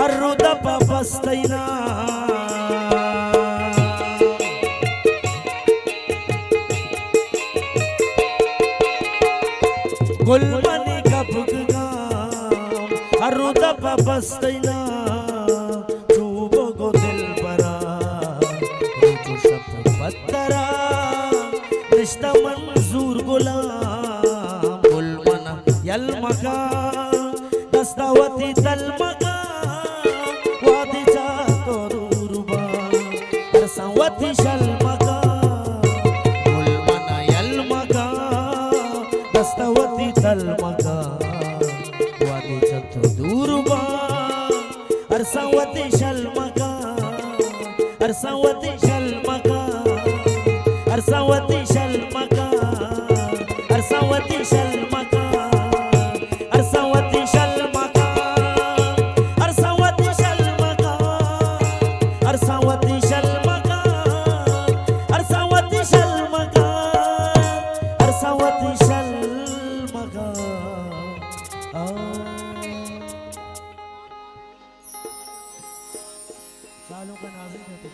हर दपा बस्तैना गुलमनी का बुगगा हर दपा बस्तैना चूबो गो दिल बरा रुजो शब्द पत्तरा रिश्ता मंजूर गुलाम गुलमना यल मका दस्तावती दल मका वादी जातो रूरुबा रसावती शल मका गुलमना यल मका दस्तावती दल मका वादी जातो दूरुबा अरसावती शल मका अरसावती शल मका अरसावती शल मका अरसावती शल मका अरसावती शल मका अरसावती शल मका अरसावती शल मका अरसावती शल मका अरसावती शल मका सालों का नाज़िक है तो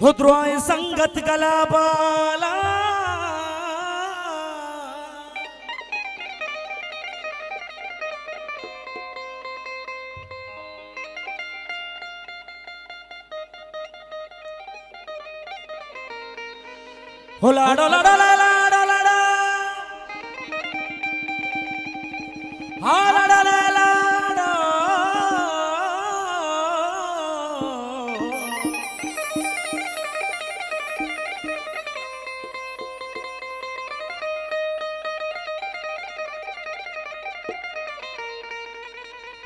हुद्रोय संगत गला बाला हो लाडो लाडो लाडो लाडो हाँ लाडो लाडो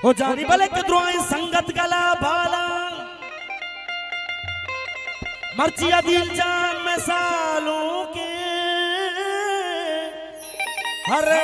हो जानी भले किधरों संगत गला भाला मर्चिया दिल जान में सालों के हरे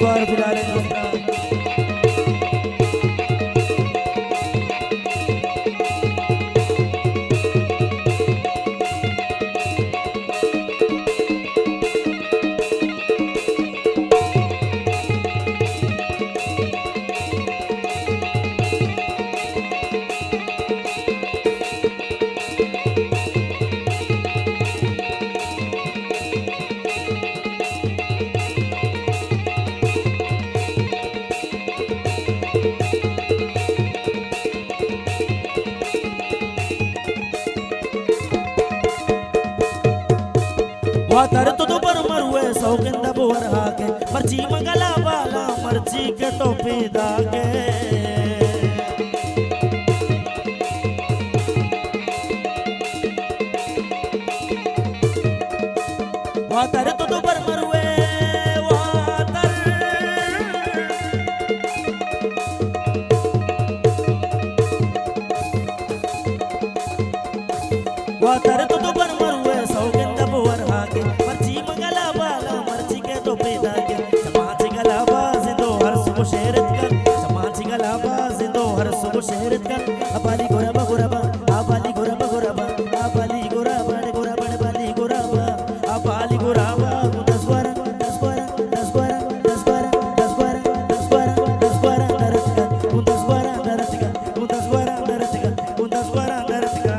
नतवार बिलाले दोस्ता वातर तो पर मरुए सौगंध बोर हाके मर्जी मंगला बाला मर्जी के तो पैदा के वातर तो पर मरुए वातर वातर तो पर मरुए सौगंध बोर हाके मर्जी मंगला बाला मर्जी के तो पैदा के समाज गला बाजिंदो हर सुबह शेरत कर समाज गला बाजिंदो हर सुबह शेरत कर अबाली गोराबा गोराबा अबाली गोराबा गोराबा अबाली गोराबा गोराबा बाली गोराबा अबाली गोराबा दसवारा दसवारा दसवारा दसवारा दसवारा दसवारा दसवारा नरतका दसवारा नरतका दसवारा नरतका दसवारा नरतका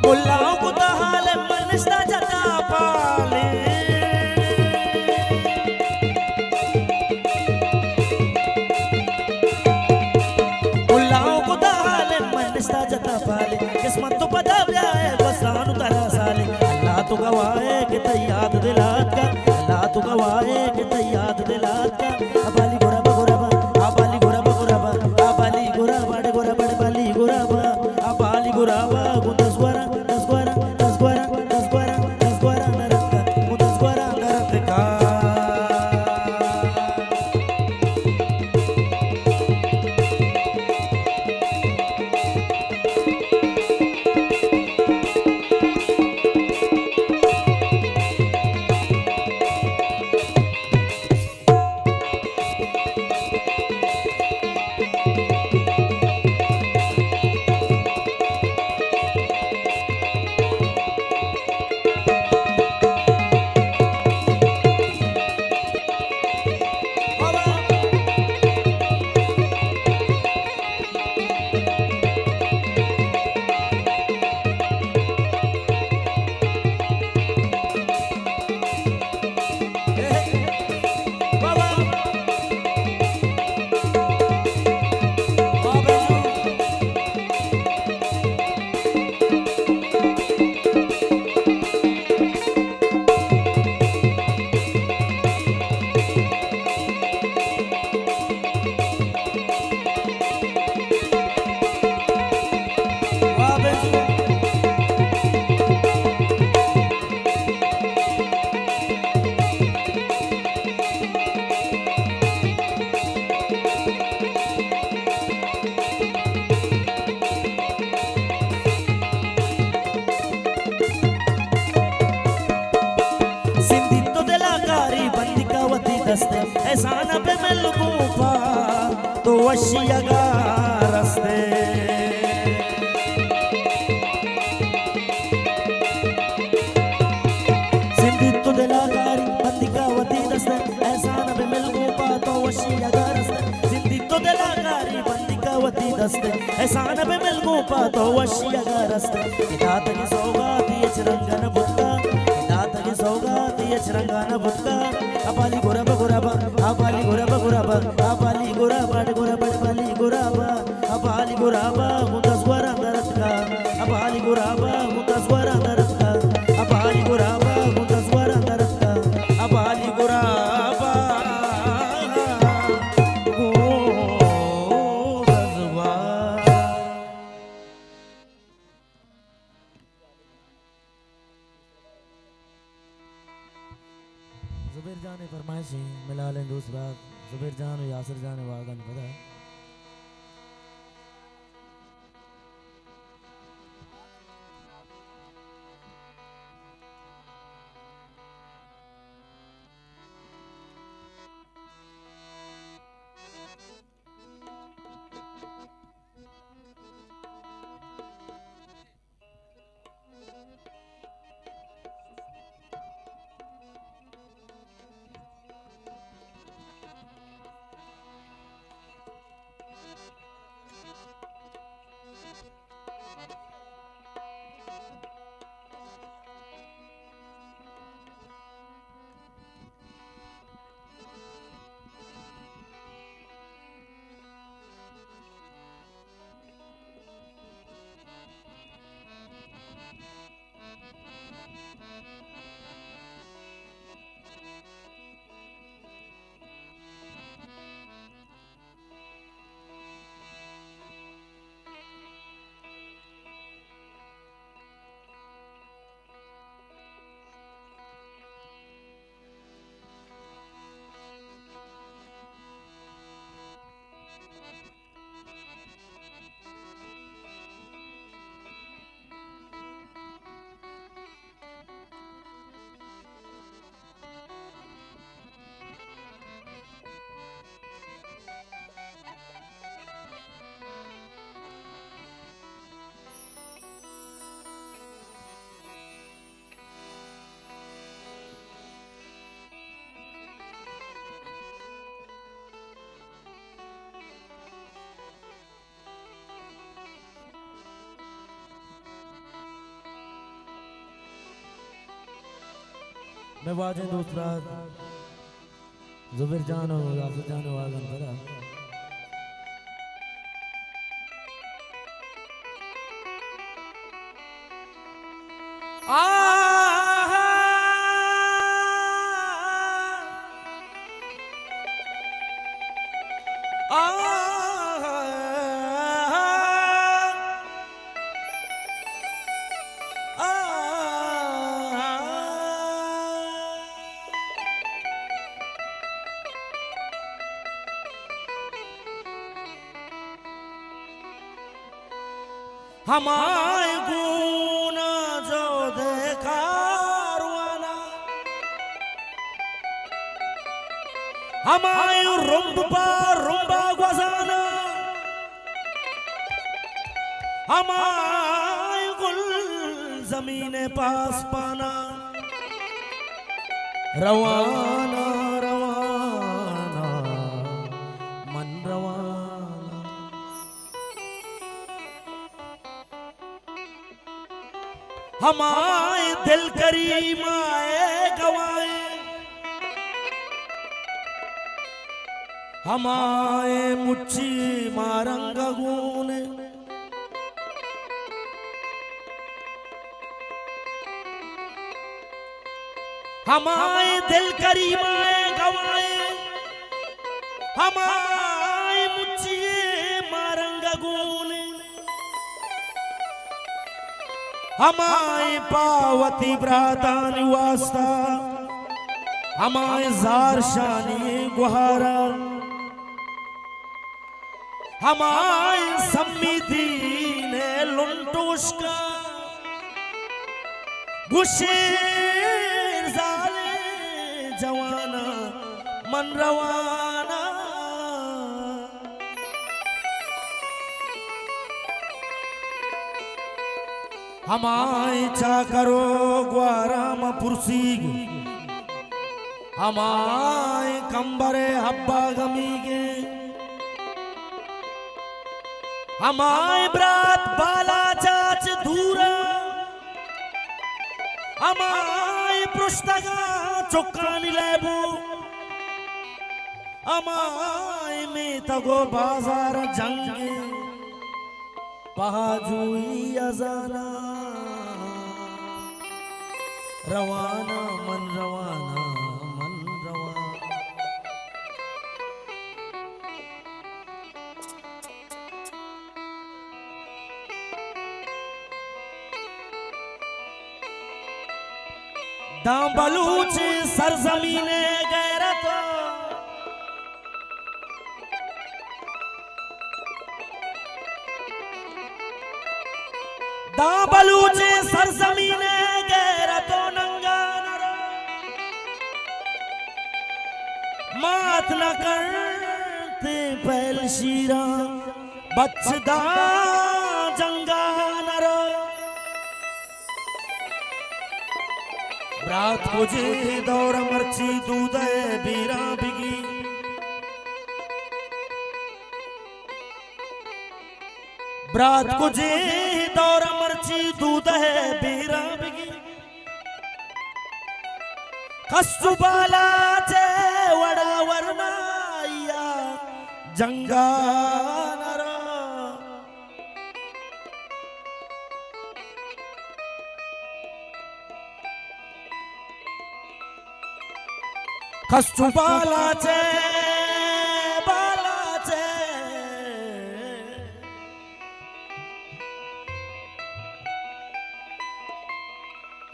मुल्लाओं को तो हाल मनस्ता जता पाले मुल्लाओं को तो हाल मनस्ता जता पाले किस्मत तो पता जाए बसानु तरह साले अल्लाह तो गवाए कि तैयाद दिलात का अल्लाह तो गवाए कि तैयाद दिलात का अबाली गोराबा गोराबा अबाली गोराबा गोराबा अबाली गोराबा गोराबा बाली गोराबा अबाली गोराबा दसवारा दसवारा दसवारा दसवारा दसवारा नरतका दसवारा नरतका दस्ते एहसान पे मैं लुकूं पा तो वशियगा रस्ते दस्ते एहसान पे मिल गो पातो वशी अगरस्ते जिंदी तो दिलागारी बंदी कावती दस्ते एहसान पे मिल गो पातो वशी अगरस्ते दात की सौगात ये चिरंगन बुत्ता दात की सौगात ये चिरंगन बुत्ता अपाली गुरब गुरबा अपाली गुरब गुरबा अपाली गुरबा गुरबा अपाली गुरबा अपाली गुरबा मुतस्वरा दरका अपाली गुरबा मुतस्वरा दरका अपाली गुरबा मुतस्वरा दरका अपाली गुरबा जुबैर जान फरमाइशी मिला लें दूसरा जुबैर जान यासिर जान वागन पता है मैं वाजे दूसरा जुबैर जान और यासिर जान वागन पता हमारे गुना जो देखा रुआना हमारे रुम्बा गुजाना हमारे गुल जमीने पास पाना रवाना रवाना मन रवाना हमारे दिल करीम आए गवाए हमारे मुच्ची मारंग गुने हमारे दिल करीम आए गवाए हमारे मुच्ची मारंग गुने हमारे पावती ब्रातान वास्ता हमारे जार शानी गुहारा हमारे सम्मिति ने लुंटूश का गुशेर जाले जवाना मन रवाना हमारे चाकरो ग्वाराम पुरसी हमारे कंबरे हब्बा गमी के हमारे ब्रात बाला चाच दूरा हमारे पुस्तका चुक्कानी लेबू हमारे में तगो बाजार जंगे पहाजुई अजाना रवाना मन रवाना मन रवाना दाम बलूच सरजमीने गैरत दाम बलूच सरजमीने गैरतो नंगानर मात न करते पहल शीरा बचदा जंगानर रात को जे दौर मर्ची दूध बीरा बिगी रात को जे दौर मर्ची दूध बीरा बिगी कस्तु बाला चे वड़ा वरनाया जंगानरा कस्तु बालाचे बालाचे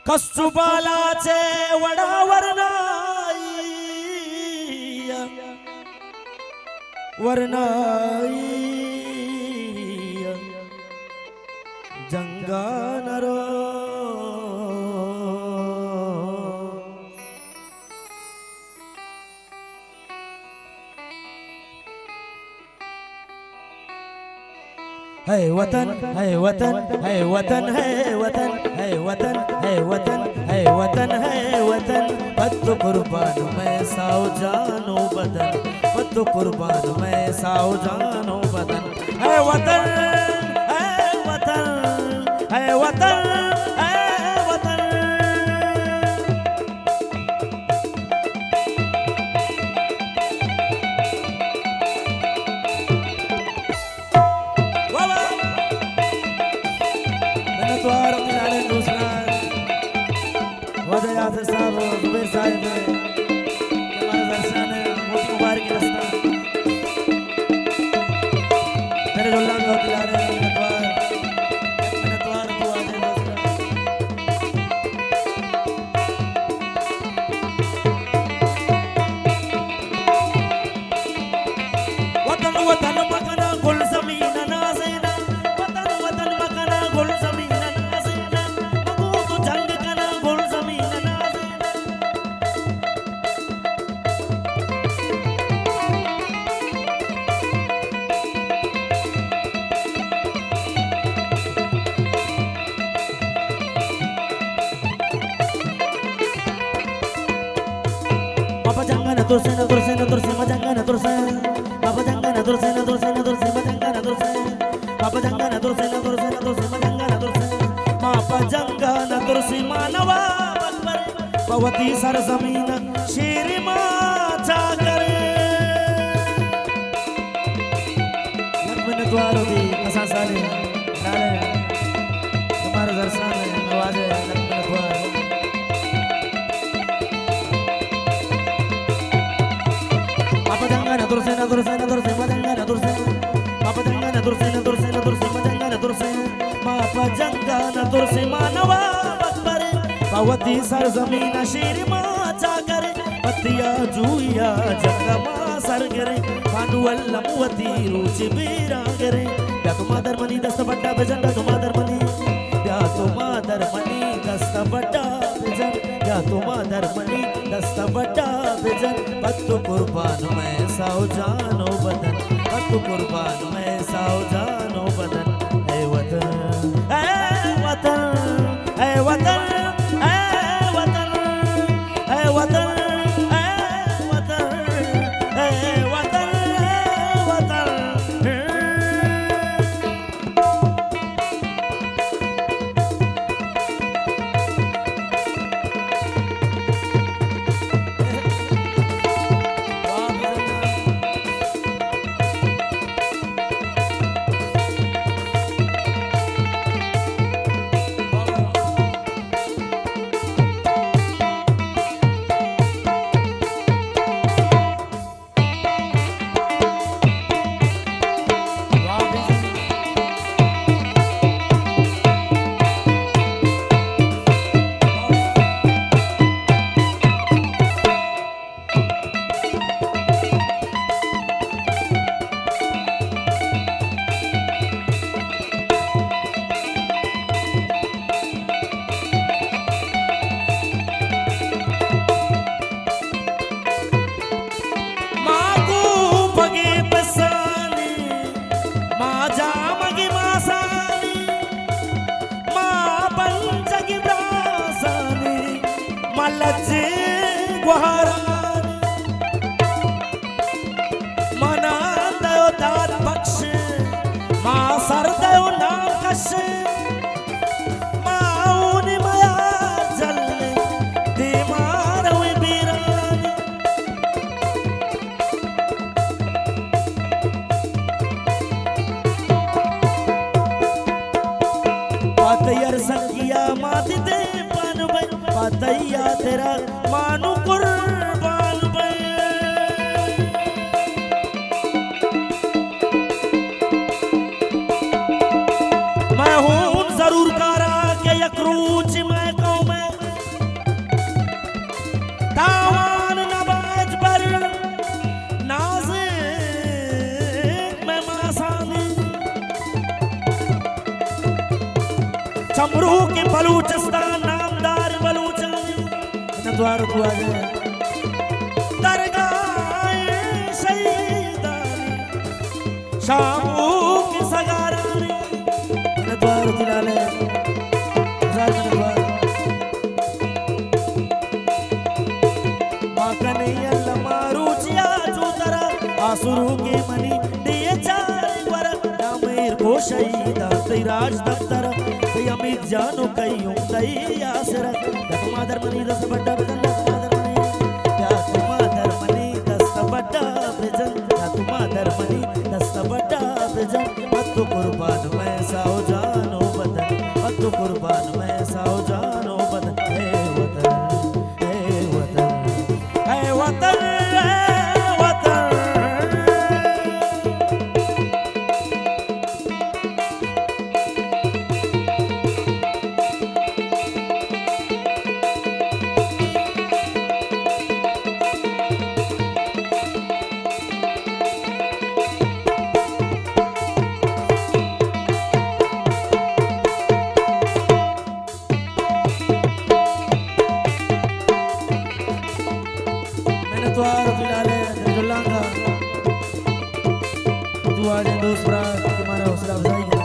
कस्तु बालाचे वडा वरनाई वरनाई जंगानरो है वतन है वतन है वतन है वतन है वतन है वतन है वतन है वतन बद्दो कुर्बान मैं साओ जानो बदन बद्दो कुर्बान मैं साओ जानो बदन है वतन है वतन है वतन है वतन साहब जुबैर साहब हमारे दर्शन मोती मुबारक की रस्ता मेरे जोल्ला को दिला रहे मैंने द्वार तो आने वतन वतन मकाना गुल ज़मीन नाज़िना वतन वतन मकाना गुल ज़मीन नाज़िना मगू तो जंग कना गुल ज़मीन Turse majanga turse Papa janga turse majanga turse Papa janga turse majanga turse Papa janga turse manawa bakbar pawati sar zameen शेर माचा करे लक्ष्मण द्वार होती कसा साले नाले तुम्हारे दर्शन नवाजे लक्ष्मण द्वार Papa janga turse majanga turse Papa janga turse majanga turse Papa janga turse manawa bakbar pawati sar zameen शेर माचा करे पतिया जुया जगमा सर करे पांडुवल्लम वती रुचि बीरा करे या तुम्हादर मनी दस्त बट्टा बेजन तुम्हादर मनी या तुम्हादर मनी दस्त बट्टा बेजन या तुम्हादर मनी दस्त बट्टा बेजन पत्तु कुर्बान मैं साओ जानो बदन पत्तु कुर्बान मैं साओ जानो बदन ऐ वतन ऐ वतन ऐ वतन ऐ वतन ऐ वतन गुहारान मना दयो दात बख्श मां सर दयो नाम कश माऊन माया जल दे मारो बीरान पातयर संगिया मात दे बन बन पातैया तेरा मानु कुर्बान बन मैं हूं जरूर कारा के यकरूच मैं कहूं मैं तावान नबाज पर नाज़े मैं मासानी चमरू के बलूचिस्तान नामदार बलूचानी द्वार हुआ है दरगाह शहीदानी शामू की सगारानी द्वार दिलाले द्वार माकने यल्ला मारूचिया जूतरा आसुरू के मनी दिए चार वर नामेर को शहीदा तेराज दफ्तर ते अमित जानो कईयों कई आसर तुम्हादर मनी दस बड्डा भजन तुम्हादर मनी दस बड्डा भजन तुम्हादर मनी दस बड्डा भजन मत कुर्बान मैं साओ जानो बदन मत कुर्बान मैं साओ जानो बदन हे वतन हे वतन हे वतन हे वतन द्वार दिलाले दुल्लांगा दुआ दे दोस्त ब्रात तुम्हारा हौसला अफजाई करें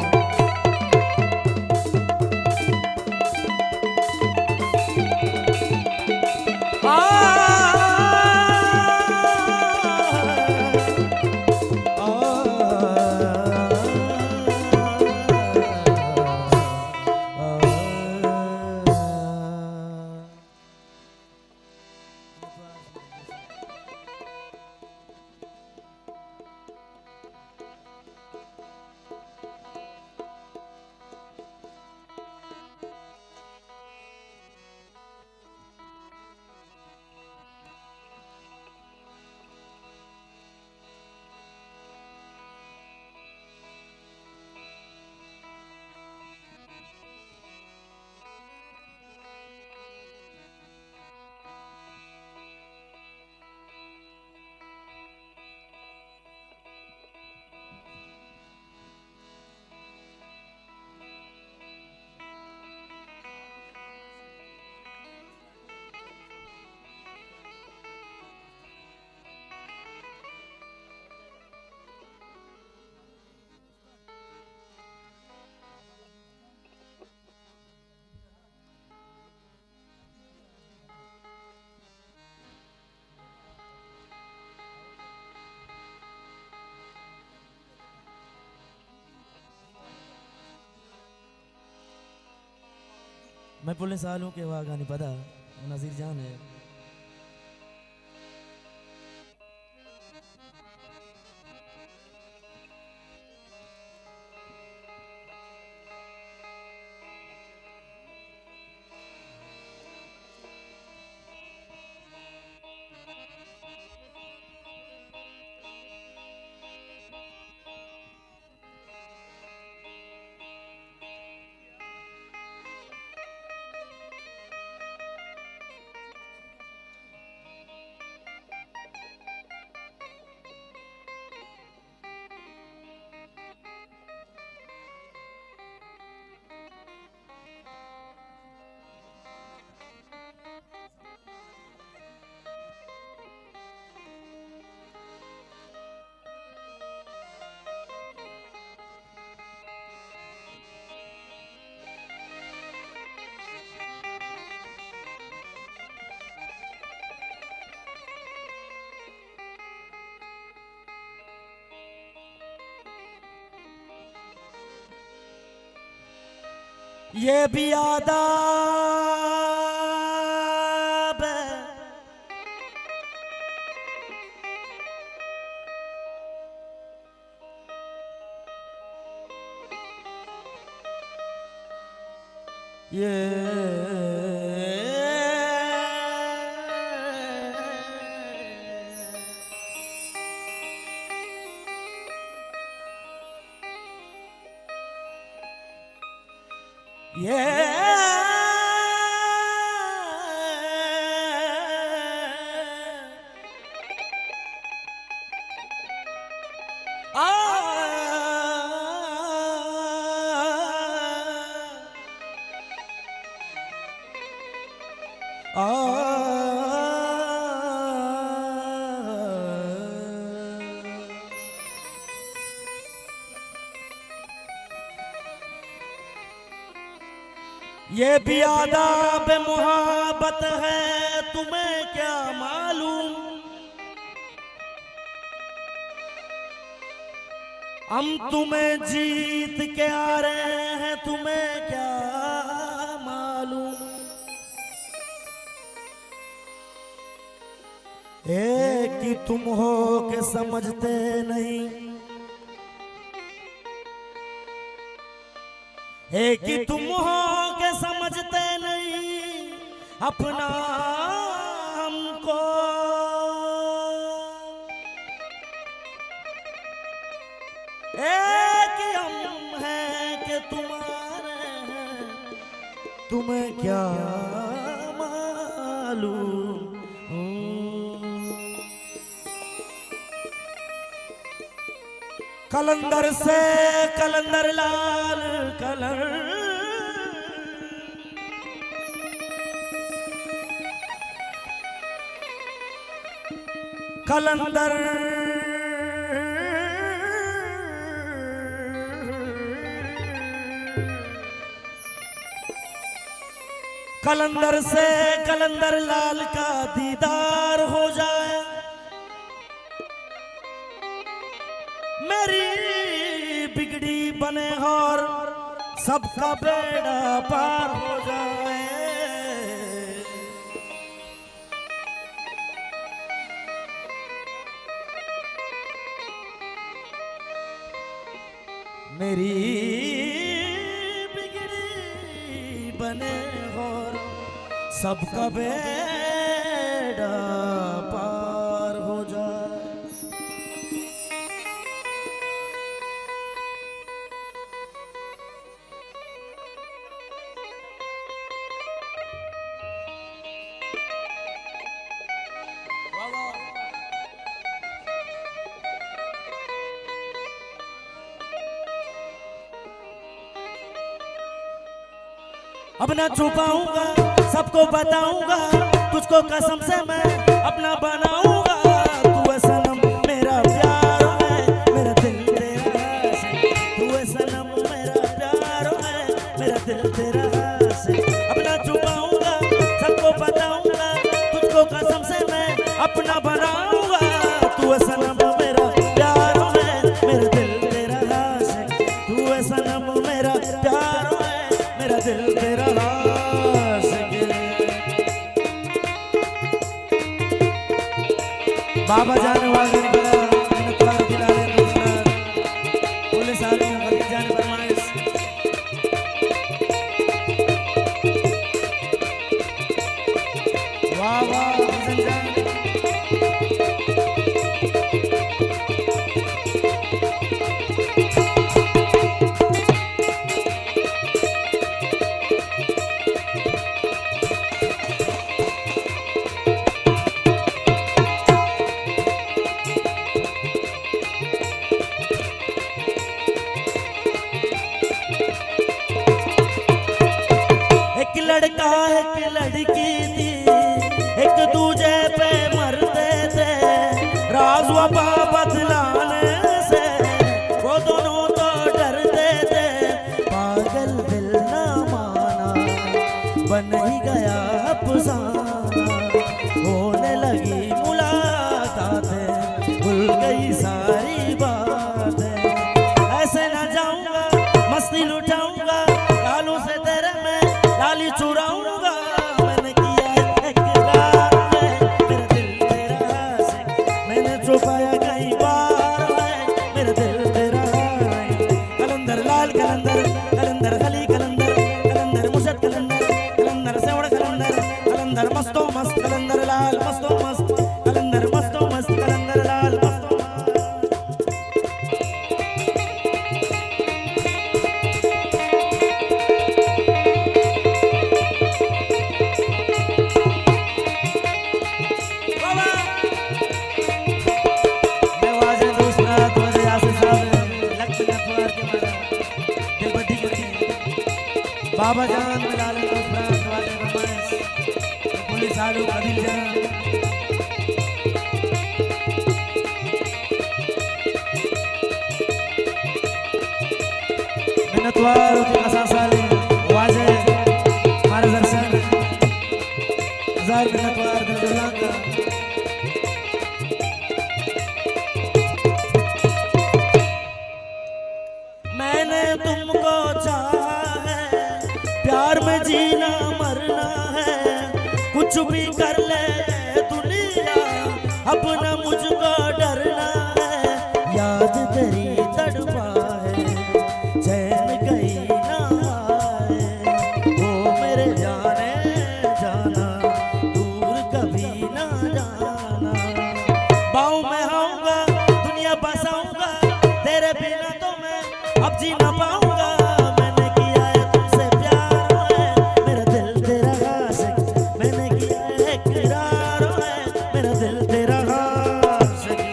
मैं पुलिस सालों के वागा नहीं पता नजीर जान है ये भी आदाब है, ये ये भी आदाब मुहब्बत है, तुम्हें क्या मालूम। हम तुम्हें जीत के आ रहे हैं, तुम्हें क्या मालूम। एक ही तुम हो के समझते नहीं, एक ही तुम हो के समझते नहीं अपना हमको। एक ही हम हैं कि तुम्हारे हैं, तुम्हें क्या मालूम। कलंदर से कलंदर लाल कलर, कलंदर कलंदर से कलंदर लाल का दीदार हो जाए, मेरी बिगड़ी बने और सबका बेड़ा पार हो जाए। मेरी बिगड़ी बने और सबका बेड़ा पार हो जाए। अब ना छुपाऊंगा, सबको बताऊंगा, तुझको कसम से मैं अपना बनाऊंगा। तू है सनम मेरा प्यार है, मेरा दिल तेरा से। तू है सनम मेरा प्यार है, मेरा दिल तेरा से। अब ना छुपाऊंगा, सबको बताऊंगा, तुझको कसम से मैं अपना बनाऊंगा। तू है सनम मेरा प्यार है, मेरा दिल तेरा से। तू है सनम मेरा प्यार है, मेरा दिल तेरा बाबा जाने वाले पुलिस आ रही है, जाने फरमाइश। वाह वाह लड़का एक लड़की थी, एक दूजे पे मरते थे। राज वफा बदलाने से वो दोनों तो डरते थे। पागल दिल ना माना, बन ही गया अफसाना। होने लगी मुलाकातें, भूल गई सारी बातें। ऐसे ना जाऊंगा, मस्ती लुटाऊंगा, गालों से तेरे बाबा जान मिला ले तो प्राण वाले बरमाइश पुलिस आलू कदिल जान मिन्नतवार होती कसा साले वाजे हमारे दर्शन हजार मिन्नतवार दिल का मैंने तुमको चाहा है प्यार में जीना मरना है कुछ भी कर ले दुनिया अपना मुझको डरना है याद तेरी तड़पा है चैन कहीं ना आए वो मेरे जाने जाना दूर कभी ना जाना बाहों में आऊंगा दुनिया बसाऊंगा तेरे बिना तो मैं अब जी ना पाऊंगा मैंने किया है तुमसे प्यार है मेरा दिल तेरा आशिक मैंने किया है इकरार है मेरा दिल तेरा आशिक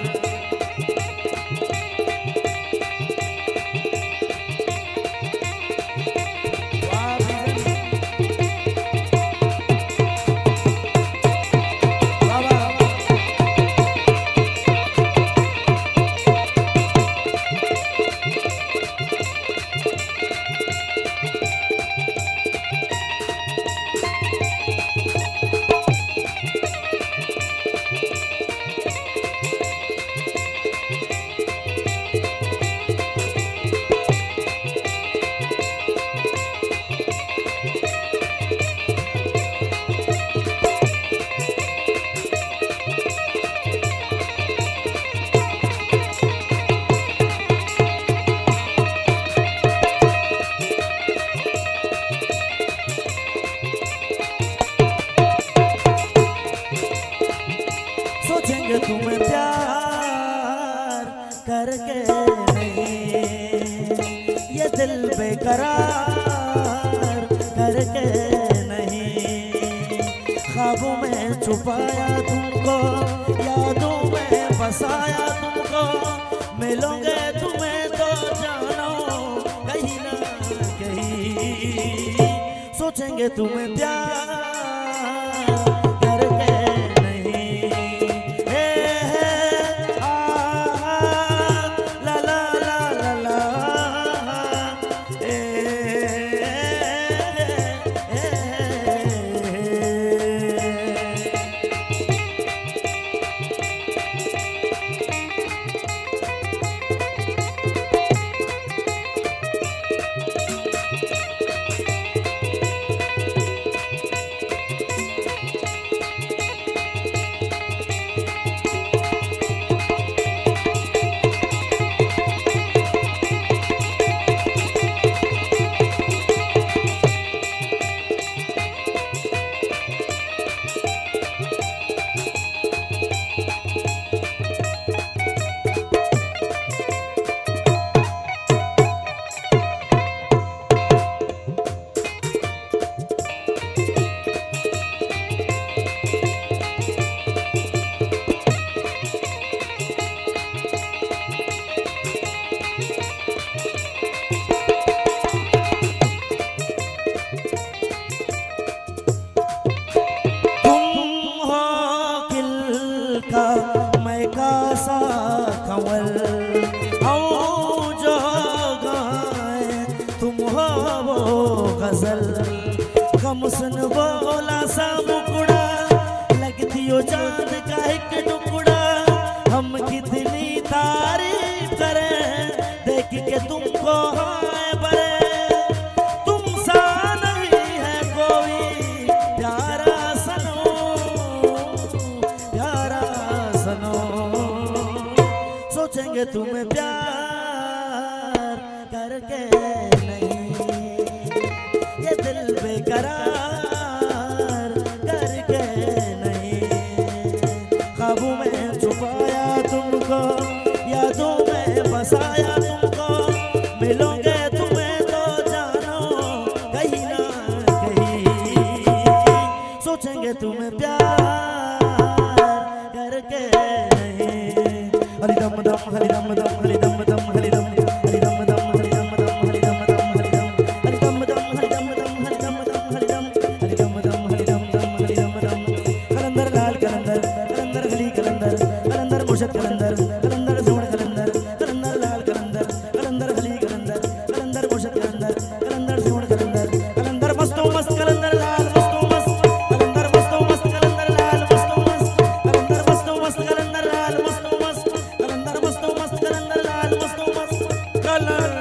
सोचेंगे तुम्हें प्यार करके नहीं ये दिल बेकरार करके नहीं ख्वाबों में छुपाया तुमको यादों में बसाया तुमको मिलोगे तुम्हें तो जानो कहीं ना कहीं सोचेंगे तुम्हें प्यार कमसन बोला सा मुकुड़ा लगती हो चांद का एक टुकड़ा हम कितनी तारीफ करें देख के तुमको हाय बरे तुम सा नहीं है कोई प्यारा सनो सोचेंगे तुम्हें प्यार करके ये दिल बेकरार करके नहीं काबू में छुपाया तुमको यादों में बसाया तुमको मिलोगे तुम्हें तो जानो कहीं ना कहीं सोचेंगे तुम्हें प्यार करके नहीं हरि दम दम हरि दम दम हरि दम दम हरि दम हरि दम दम हरि दम दम हरि दम दम हरि दम हरि दम दम हरि दम दम हरि मुर्शद कलंदर कलंदर जोड़ कलंदर कलंदर लाल कलंदर कलंदर हली कलंदर कलंदर मुर्शद कलंदर कलंदर जोड़ कलंदर कलंदर मस्तो मस्त कलंदर लाल मस्तो मस्त कलंदर मस्तो मस्त कलंदर लाल मस्तो मस्त कलंदर मस्तो मस्त कलंदर लाल मस्तो मस्त कलंदर मस्तो मस्त कलंदर लाल मस्तो मस्त कलर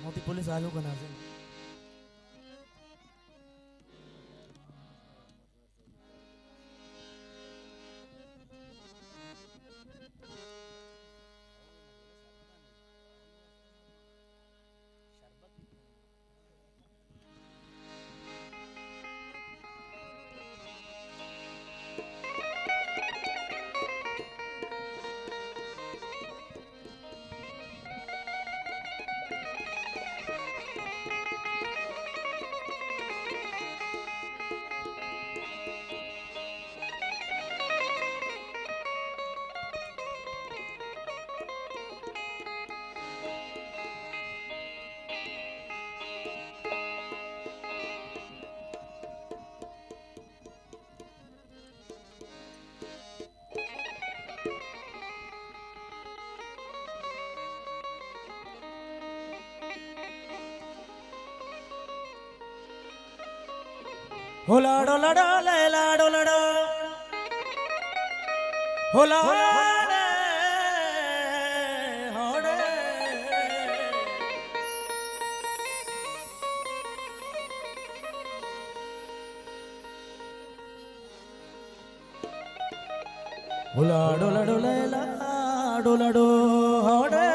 मोती पुलिस आलू का नाजिम हो लाडो लडो ले लाडो लडो हो लाडे होडे हो लाडो लडो ले लाडो लडो होडे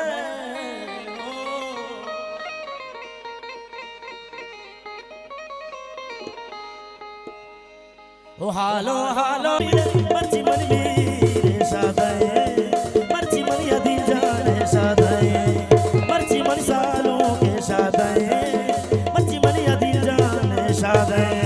ओ हालो हालो मर्ची मन मेरे सादाए मर्ची मन यदि जाने सादाए मर्ची मन सालों के सादाए मर्ची मन यदि जाने सादाए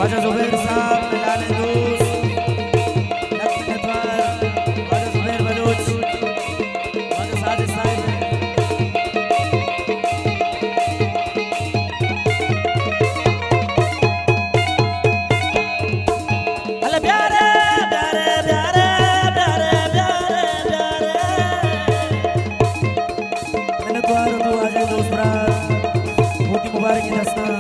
वाजा जुबैर साहब मिलाने दोस्त वाजा जुबैर बलूच वाजा साजिद साहिब अल्लाह प्यारे प्यारे प्यारे प्यारे प्यारे प्यारे मैंने द्वार तो वाजा दोस्त मोती मुबारक की दस्ता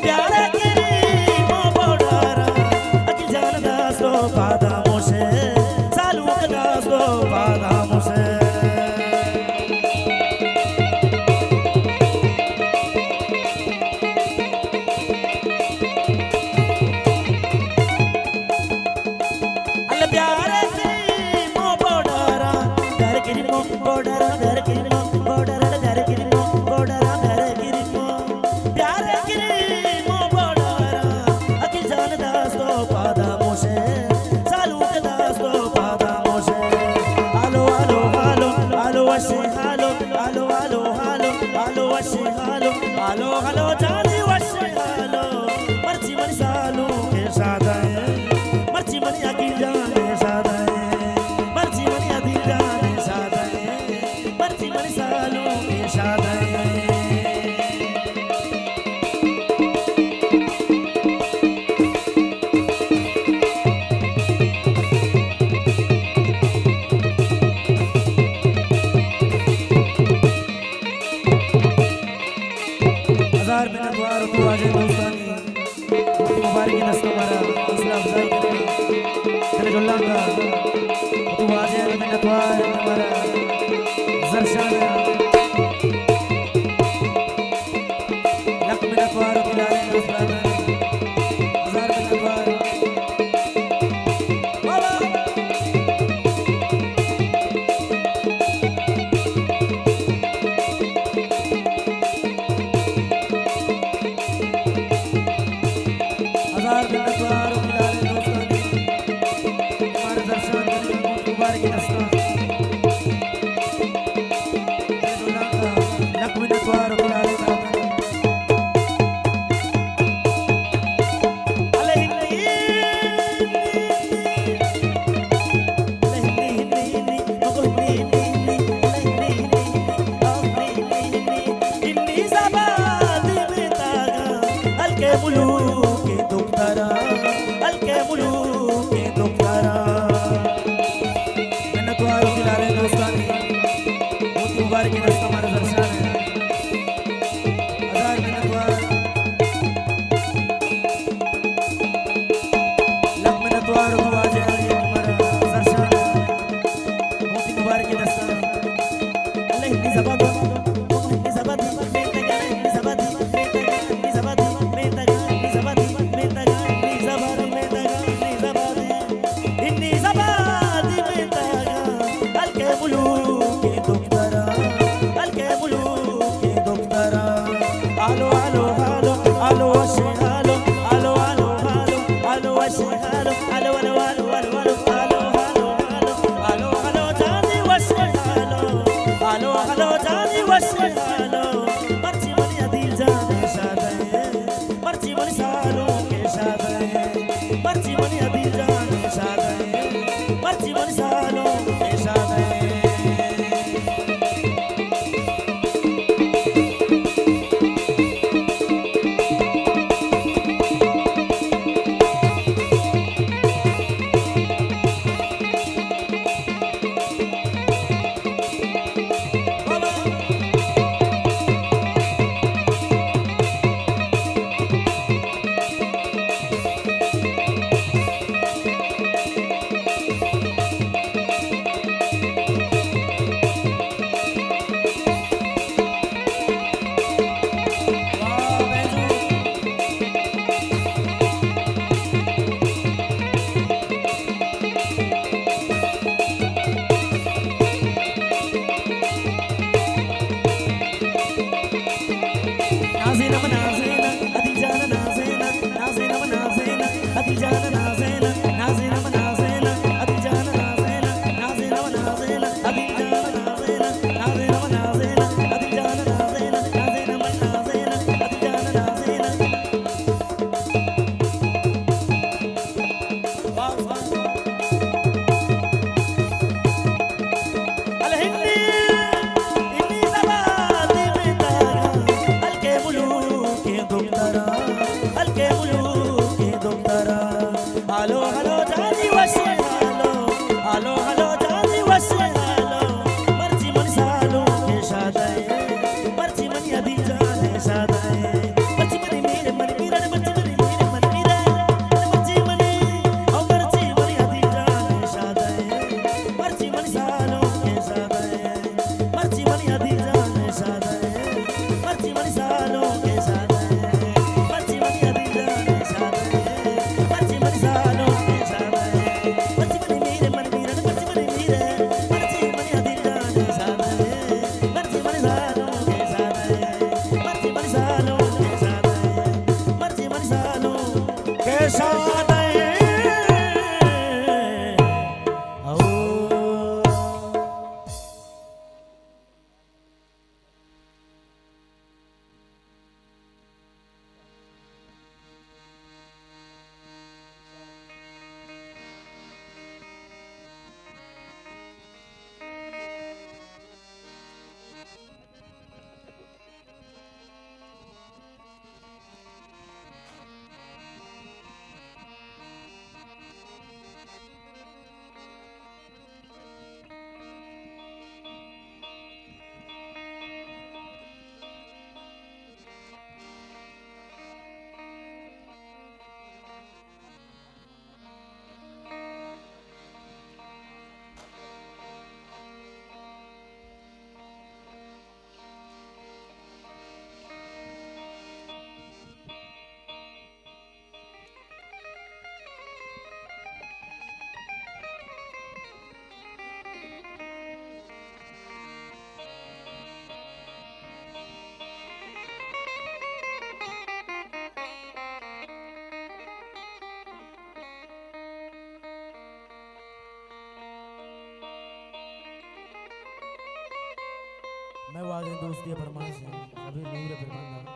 प्यारे तेरी मोबोडारा अखिल जान दासो पादा मोसे सालू का दासो पादा मोसे अल्लाह प्यारे तेरी मोबोडारा घर की मोबोडारा घर की मोबोडारा घर की मोबोडारा घर की प्यारे हालो हालो जानी वशे हालो मर्ची मनी सालू के सादाए मर्ची मनी अकी जाने सादाए मर्ची मनी अदी जाने सादाए मर्ची मनी सालू के सादाए हजार मैं वो आगे दोस्त की फरमाइश है अभी नूर फरमाना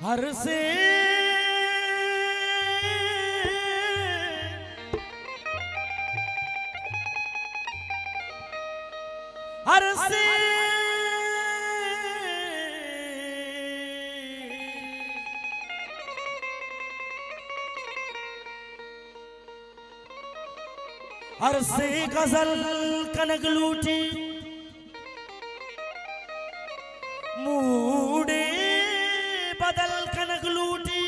हर से हर से हर से गजल कनक लूटी मूडे बदल कनक लूटी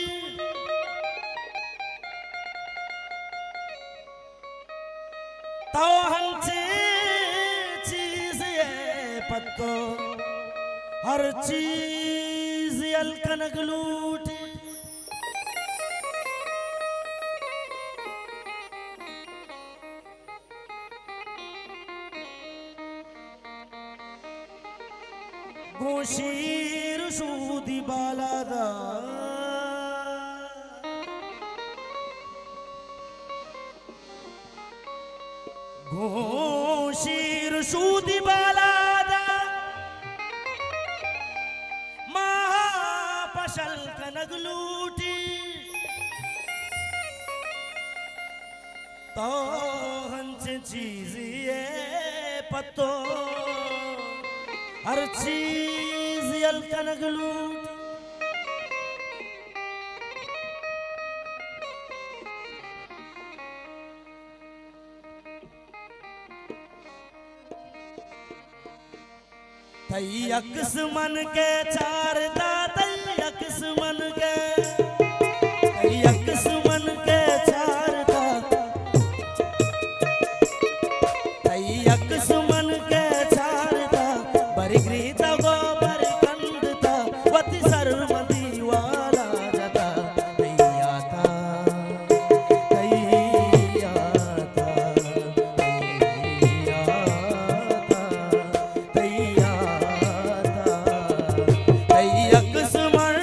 तो हंचे चीज ये पत्तो हर चीज यल कनक लूटी गोशीर सूदी बालादा गोशीर सूदी बालादा महापशल कनक लूटी तो हंस चीज ये पत्तो हर चीज यल कनक लूट तैयक्स मन के चार तैयक्स मन के तैयक्स मन के चार तैयक्स मन के चार बरिग्रीत गोबर कंदता वति सरमती वाला जता तैया था तैया था तैया था तैया था तैयक्स मन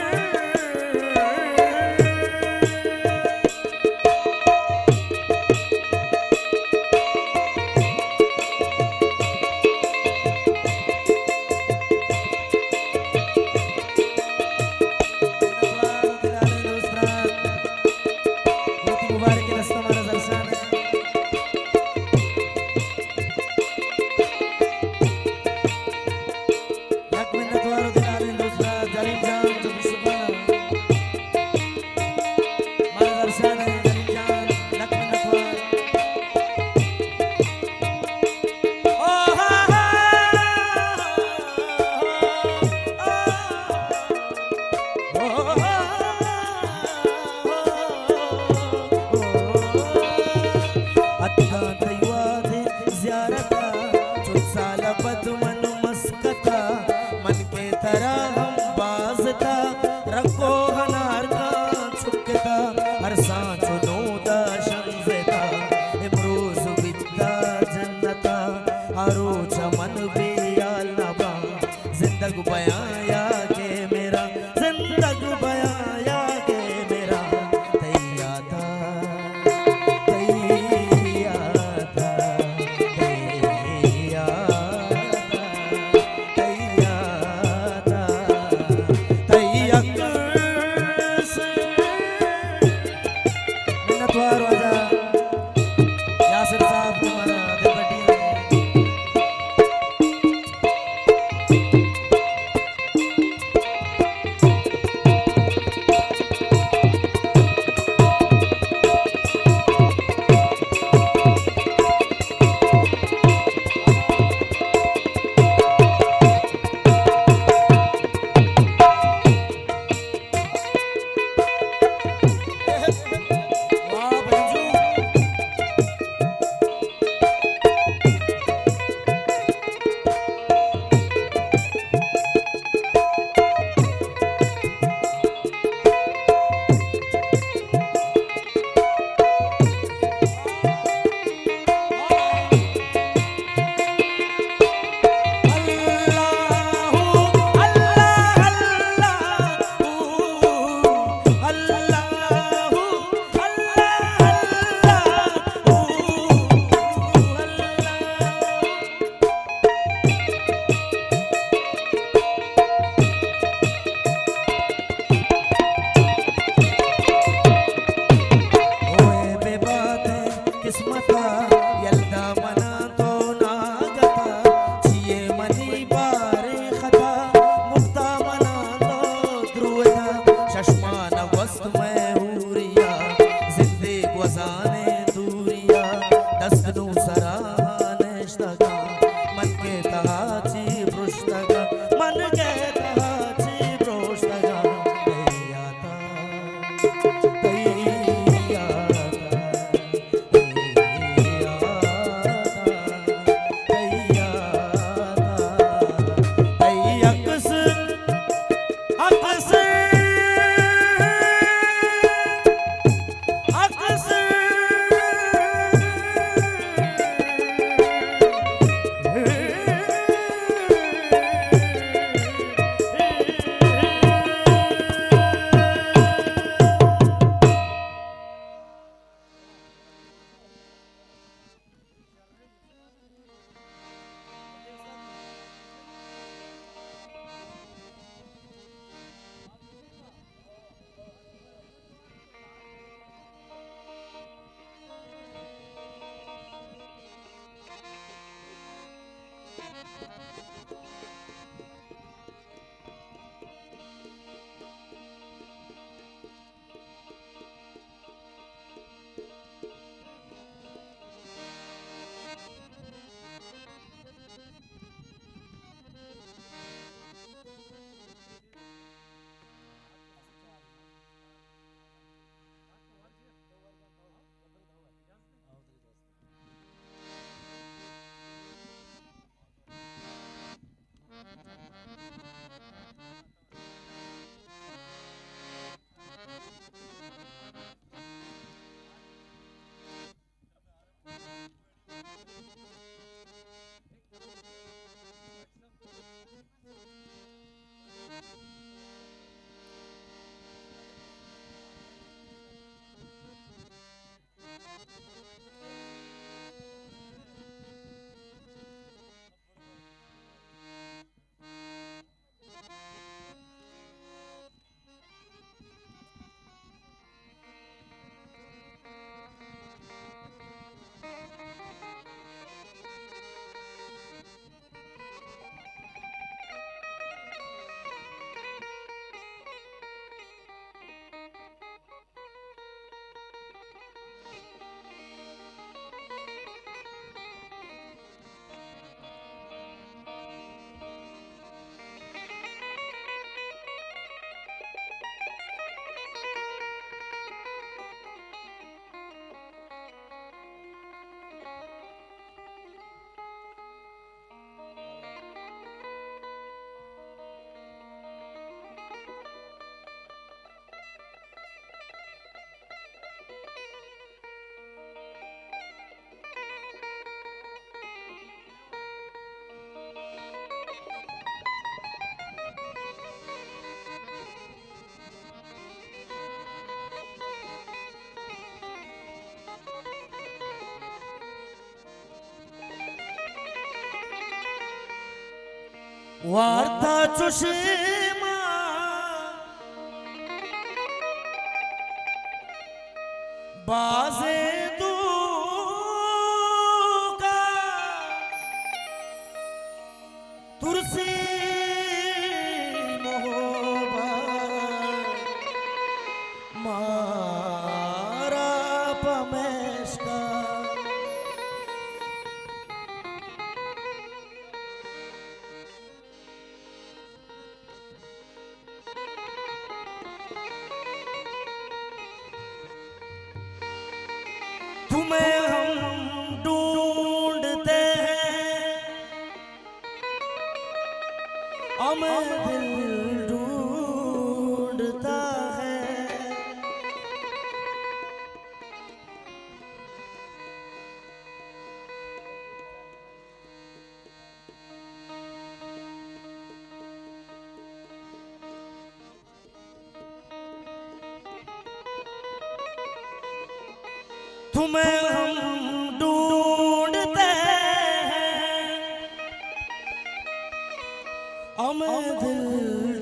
वार्ता चुषमा बाजे तू का तुरसी मोहबा मारा पमेश का तुम्हें हम ढूंढते हैं हमें दिल ढूंढता है तुम्हें हम ढूंढते हैं हमें दिल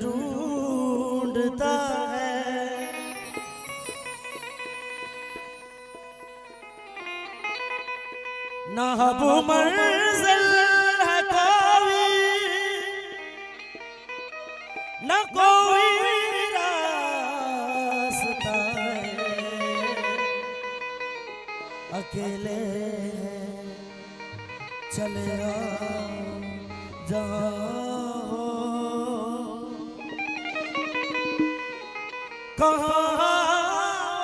ढूंढता है ना वो मंजिल है कोई ना कोई रास्ता है अकेले चले आओ जहाँ हो कहाँ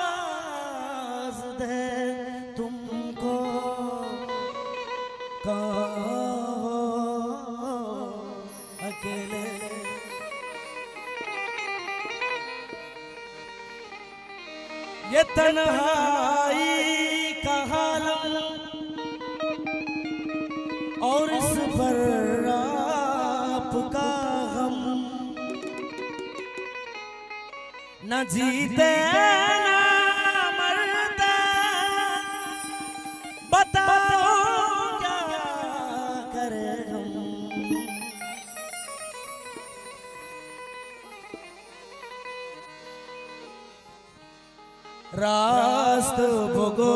आवाज़ दे तुमको कहाँ हो अकेले ये तन्हाई का हालम और इस पर आपका हम न जीते न मरते बताओ क्या करें हम रास्त भोगो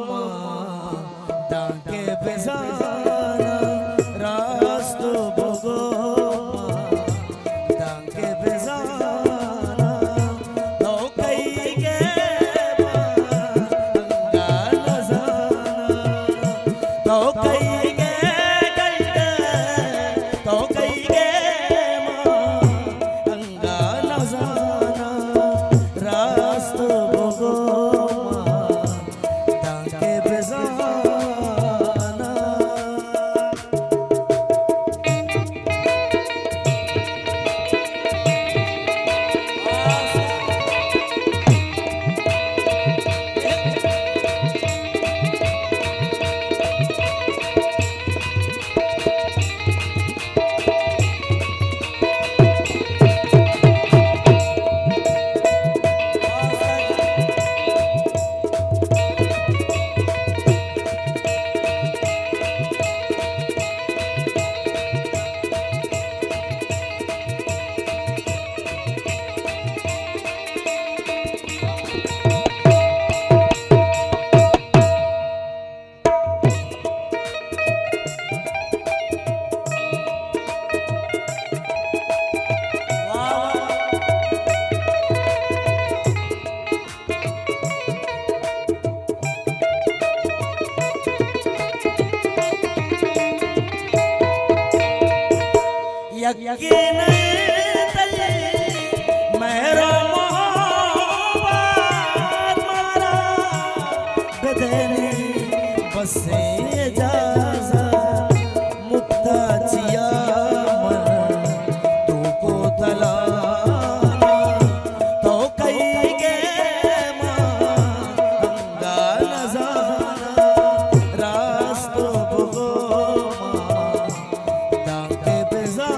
माँ डांके बेजाना रास्त भोगो माँ डांके बेजाना तो कई के अंगा नजाना तो कई के तो कई के अंगा नजाना रास्त भोगो डांके बेजाना यकीन तले मेरा मोहब्बत मारा बदने बसे जाजा मुद्दा चिया मन तू को तलाना तो कई के माँ अंगा नजाना रास्त भोगो माँ डांके बेजाना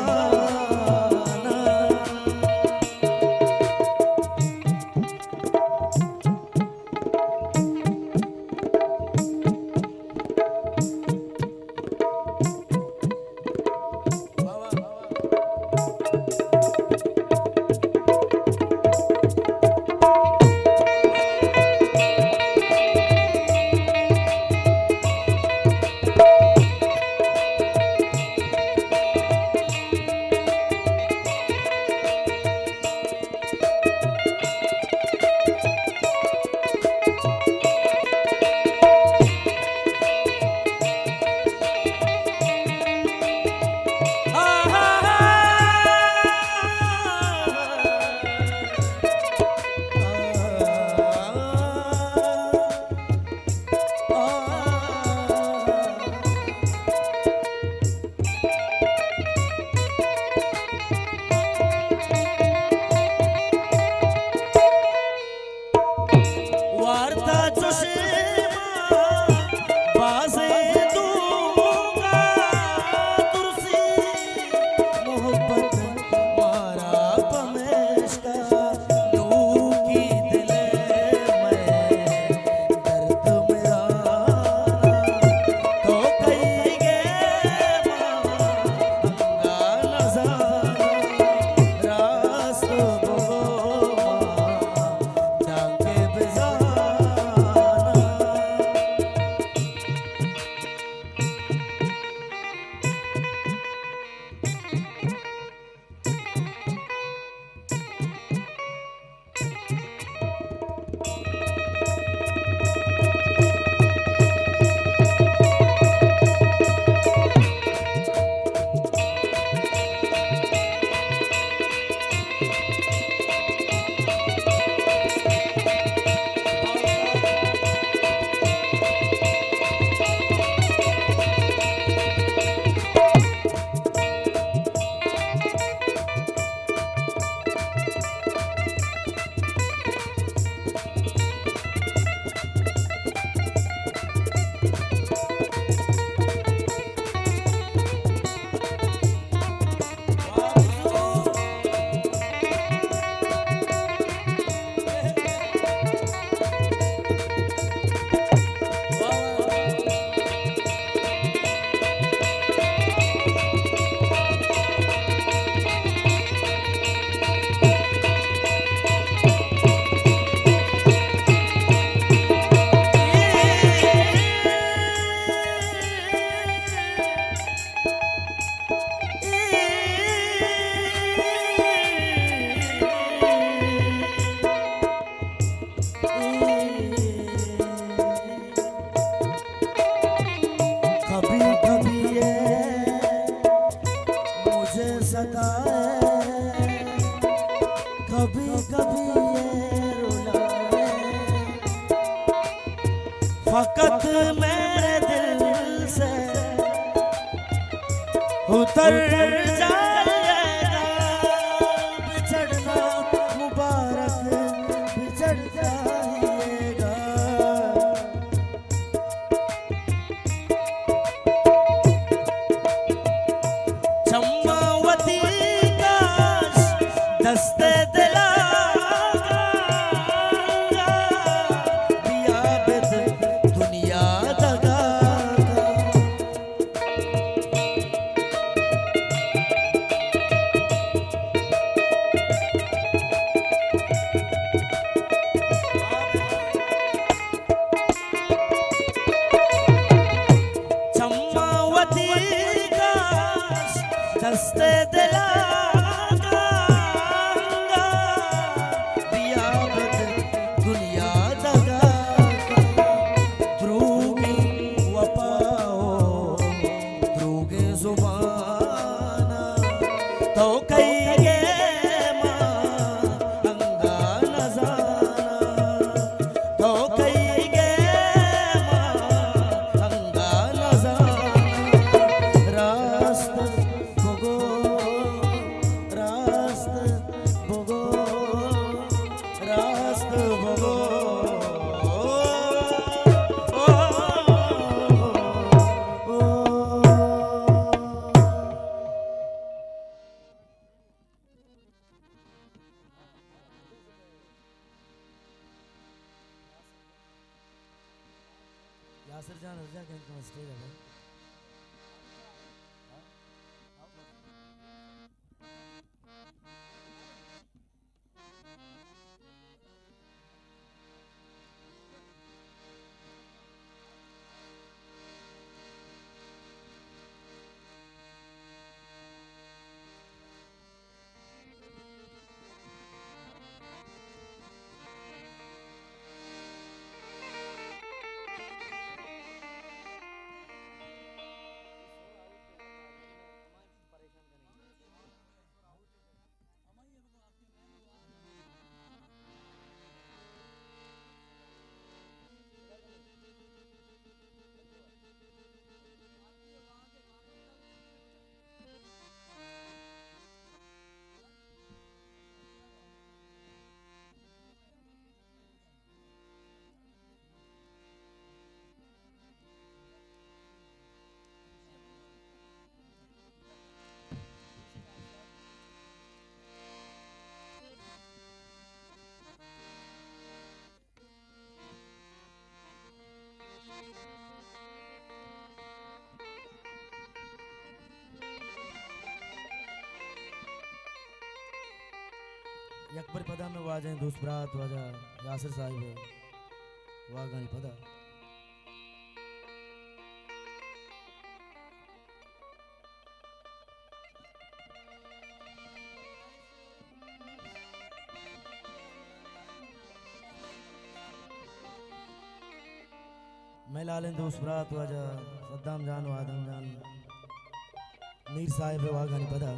फकत मेरे दिल से उतर जाएगा बिछड़ना मुबारक बिछड़ जाएगा। चम्मावती काश दस्ते दिला दिया बिद दुनिया दगा। चम्मावती काश दस्ते दिला दिया बिद दुनिया दगा। द्रूगी वफाओ द्रूगे जुबाना तो कहिए माँ अंगा नजाना तो कहिए माँ अंगा नजाना। रास्त भोगो रास्त भोगो रास्त भोगो यासिर जान रजा के इनका स्टेज है। यकबर पदा में वाजें दुष्प्रात वाजा यासिर साहिब वागानी पदा। मैं लालें दुष्प्रात वाजा सद्दाम जान वादम जान मीर साहिब वागानी पदा।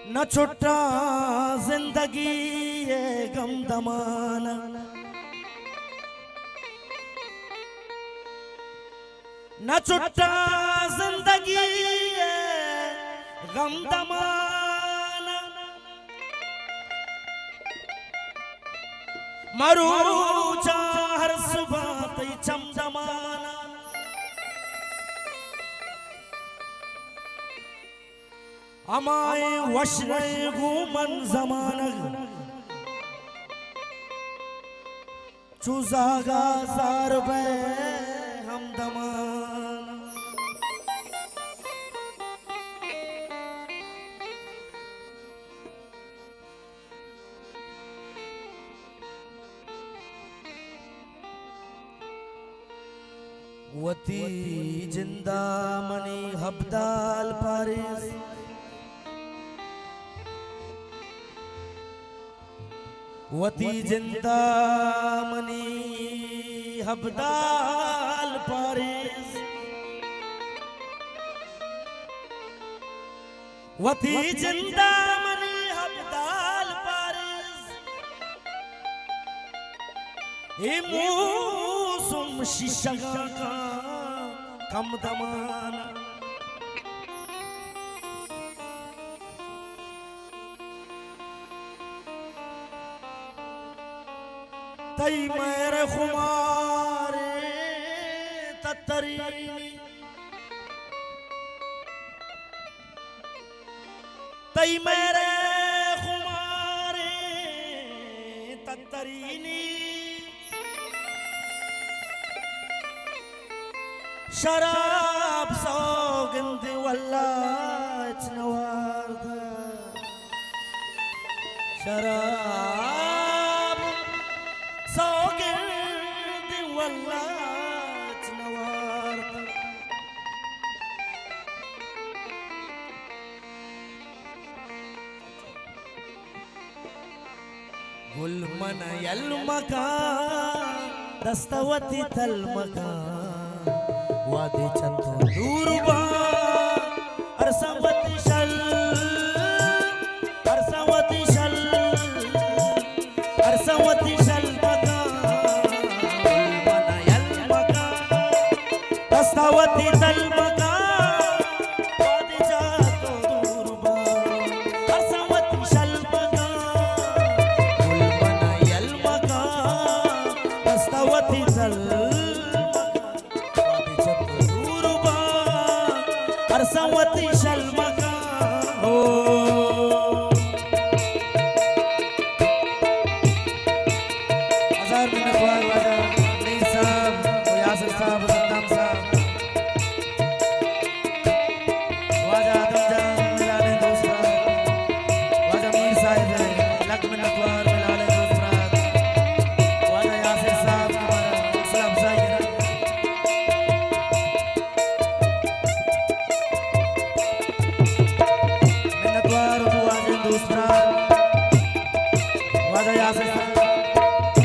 न छुट्टा जिंदगी ये गम दमाना न छुट्टा जिंदगी ये गम दमाना। मरू हर सुबह तई चमचमाना। अमाए वशरे गुमन जमानग चुजागा जार बे हम दमान। वती जिंदा मनी हब्दाल पारिस वती जिंदा मनी हब्दाल पारिस वती जिंदा मनी हब्दाल पारिस ए मौसम शीशा का कम दमाना तई मेरे खुमारे ततरीनी तई मेरे खुमारे ततरीनी शराब सौगंद वल्लाह नवार्द शराब सौगंद वल्लाह नवार्द गुल मन यल मकान दस्तवती तल मकान वादे चंदो दूरबा अरसावती शल अरसावती शल अरसावती शल मकान मनयल मकान दस्तावती तल मकान वादे चंदो दूरबा अरसावती शल मकान मनयल मकान दस्तावती तल अरसावती शल्मका हो हजार मिनट बाद वाजा नीर साहब यासिर साहब सद्दाम साहब वाजा आदम जान मिलाने दूसरा वाजा मीर साहिब है लक मिनट बाद मिलाने दूसरा वाजा यासिर साहब हमारा हौसला अफजाई है दूसरा वादा यासिर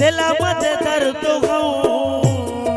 दिला मत दर्द गम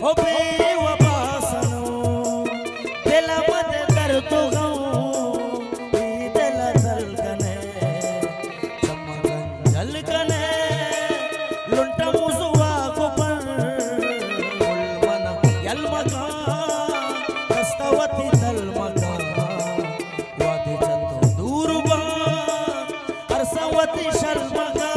हो बेवफा सनम दिल मत दर्द गम दिल दलकने चमकन झलकने लुंट मुजुआ को पर मुलमन यलमका कस्तवती तलमका वादी चंद दूरबा अरसवती शर्मका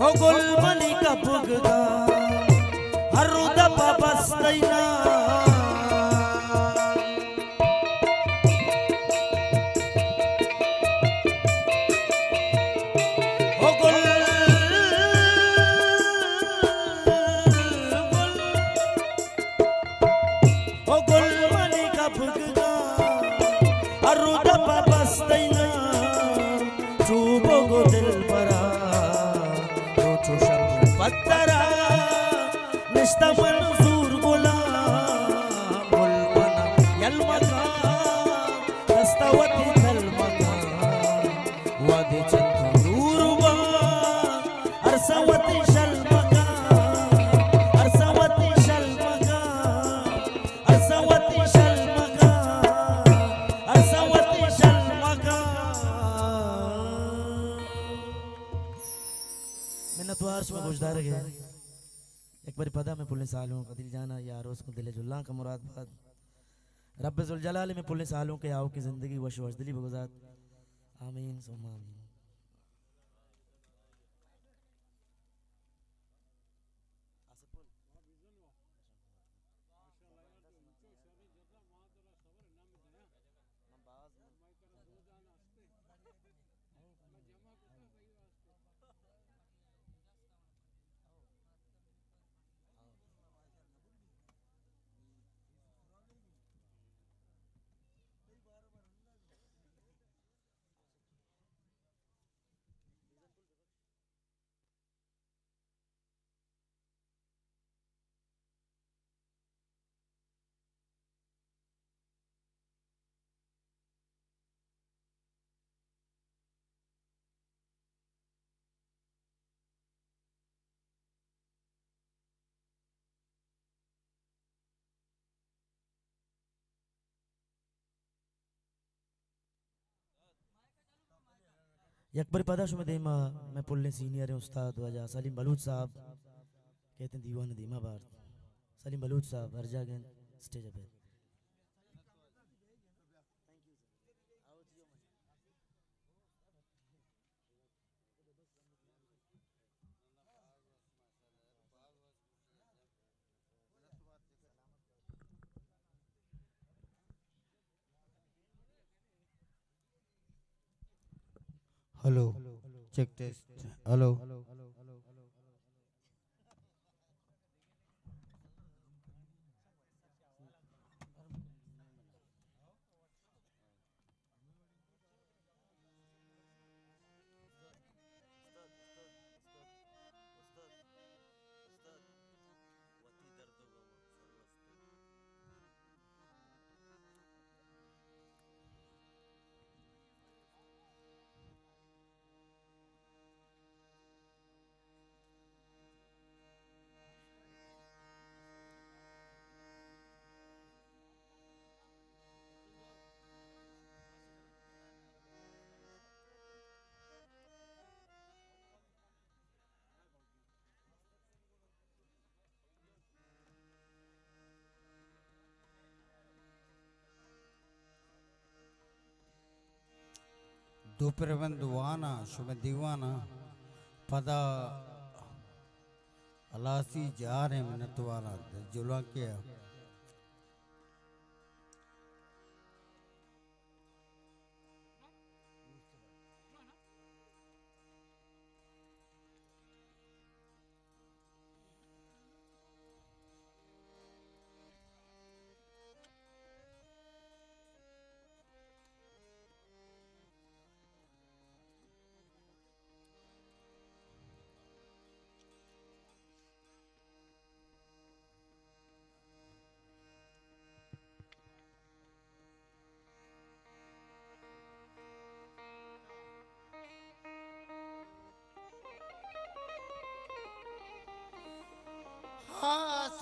हो गुलमनी का बुगदा हर दफा बसतैना हो गुलमनी का बुगदा हर दफा बसतैना चुबो गो दिल परा पत्तरा निष्ठा मंजूर गुलाम मुलमना यलमका कस्तवती तलमका वादी चंदूरबा अरसवती शल्मका अरसवती शल्मका अरसवती शल्मका अरसवती शल्मका मिन्नतवार में गुजदार गए एक बार पदा में पुलिस सालों का दिल जाना यार उसको दिले जुल्ला का मुराद बाद रब्बे जुल जलाल में पुलिस सालों के आओ की जिंदगी वश वजदली बगुजात आमीन सुम्मा आमीन। यकबर पदाश में देमा मैं पुल्ले सीनियर है उस्ताद वजह सलीम बलूच साहब कहते हैं दीवान दीमा बार सलीम बलूच साहब हर जगह स्टेज पे हेलो चेक टेस्ट हेलो दोपरवन दुआना शुभ दीवाना पदा अलासी जा रहे मिनत वाला जुला के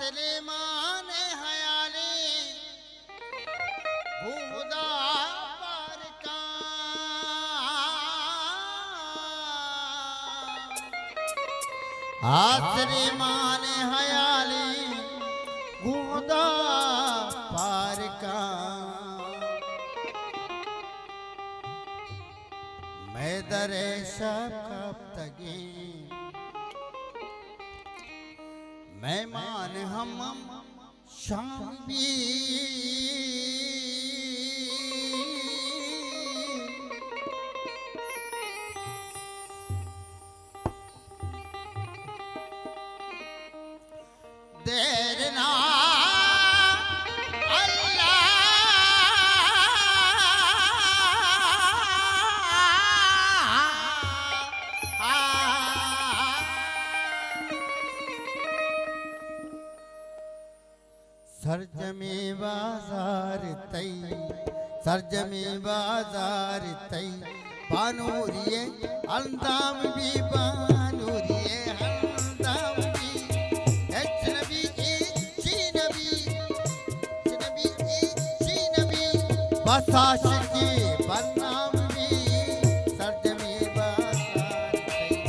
सलेमान हयाले खुदा पार का सलेमान हयाले खुदा पार का मैं दरे शब तगी मेहमान हम शाम भी देर ना सरजमी बाजार तई सरजमी बाजार तई बानूरिये अंदाम भी बानूरिये अंदाम भी नबी बसाश की बदनाम भी सरजमी बाजार तई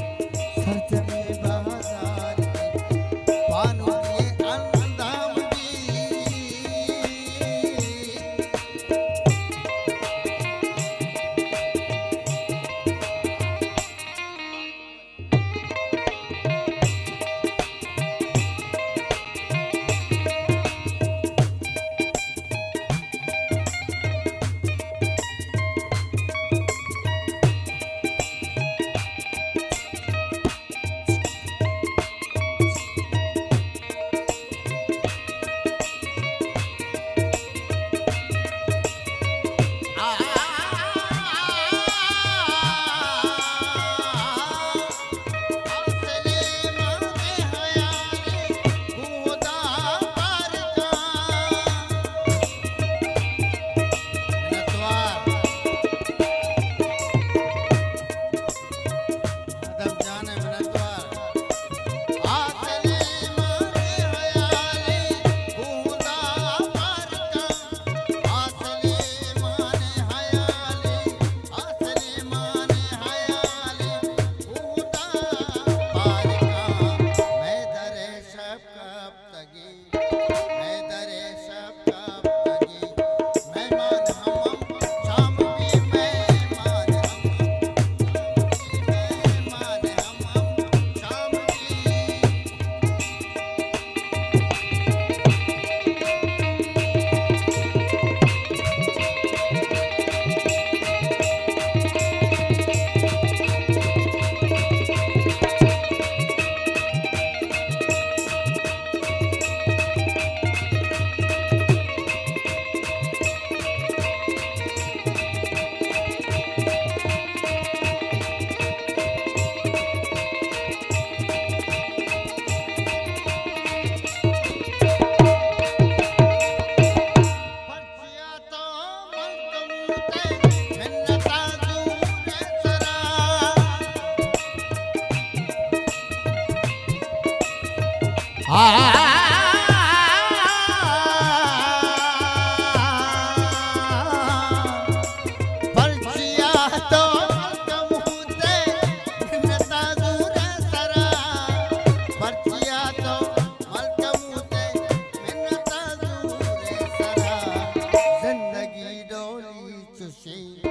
सरजमी बाजार तई बानूरिये अंदाम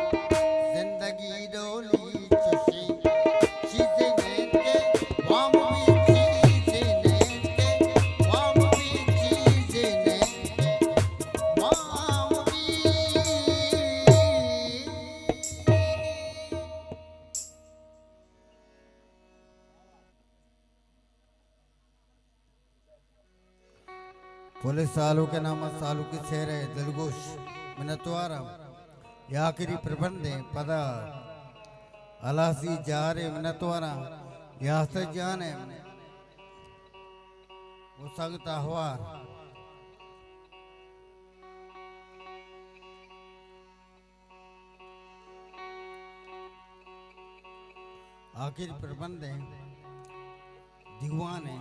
जिंदगी डोली पुलिस सालू के नाम सालू की शेर है दिलगोश मिनतवारा या आखिरी प्रबंध है पदा अलासी जारे मिनतवारा या से जाने वो संगत अहवार आखिरी प्रबंध है दीवान है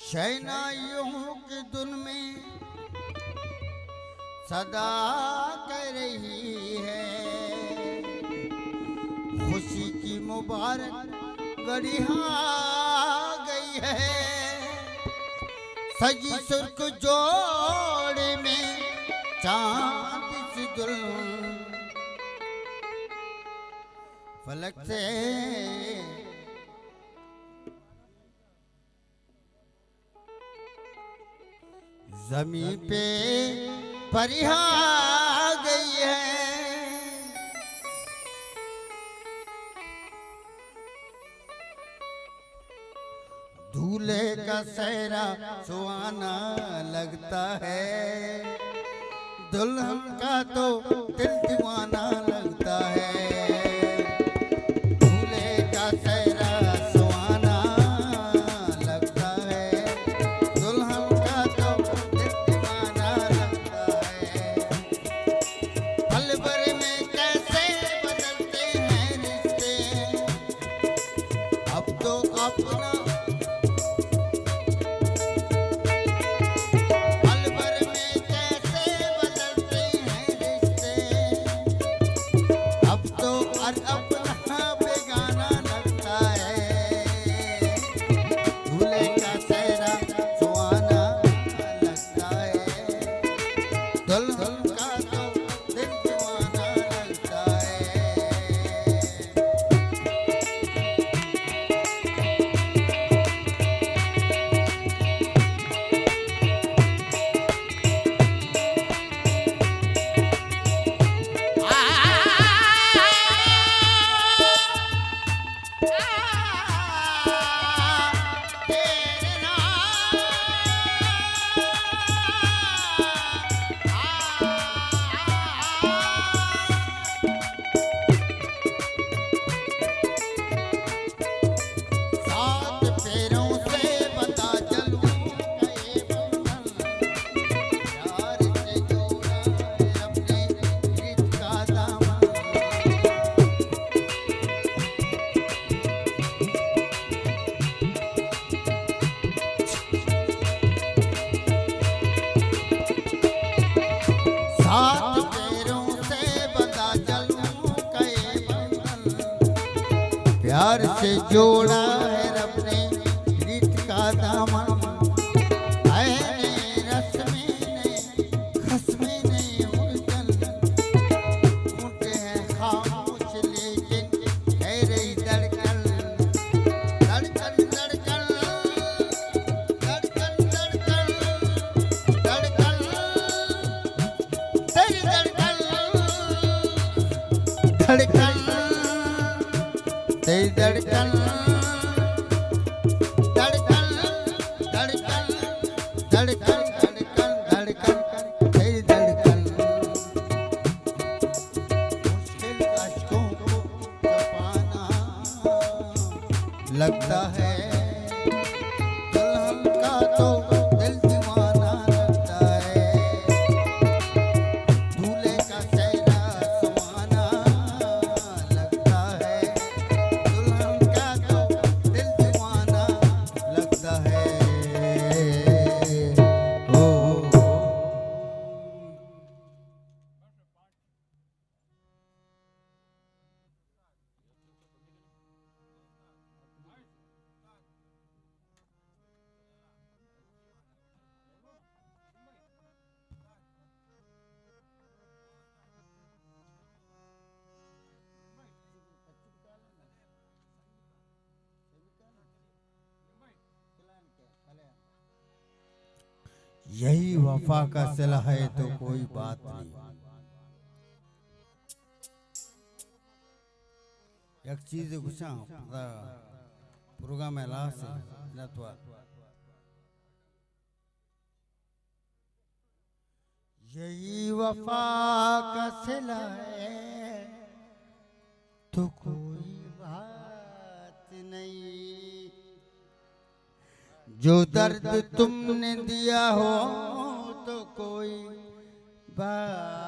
शहनाइयों की धुन में सदा कर रही है खुशी की मुबारक घड़ी आ गई है सजी सुर्ख जोड़े में चांद सी दुल्हन फलक से जमी पे परिहा गई है दूल्हे का सहरा सुहाना लगता है दुल्हन का तो दिल दीवाना लगता है दूल्हे का सहरा सुहाना लगता है दुल्हन का तो दिल दीवाना लगता है पल भर में कैसे बदलते हैं रिश्ते अब तो अपना अपना बेगाना लगता है दूल्हे का चेहरा सुहाना लगता है दुल्हन का तो दिल दीवाना लगता है सात पैरों से बंधा जलूं का ये बंधन प्यार से जोड़ा है रब ने रीत का दामन ऐने रस्में ने खस्में ने उलझन ऊँटे हैं खामोश लेकिन है रही धड़कन धड़कन धड़कन धड़कन धड़कन धड़कन तेरी धड़कन तेरी धड़कन यही वफा का सिला है तो कोई बात नहीं। एक चीज गुस्सा प्रोग्राम एला से नतवा यही वफा का सिला है तो कोई बात नहीं। जो दर्द तुमने दिया हो तो कोई बात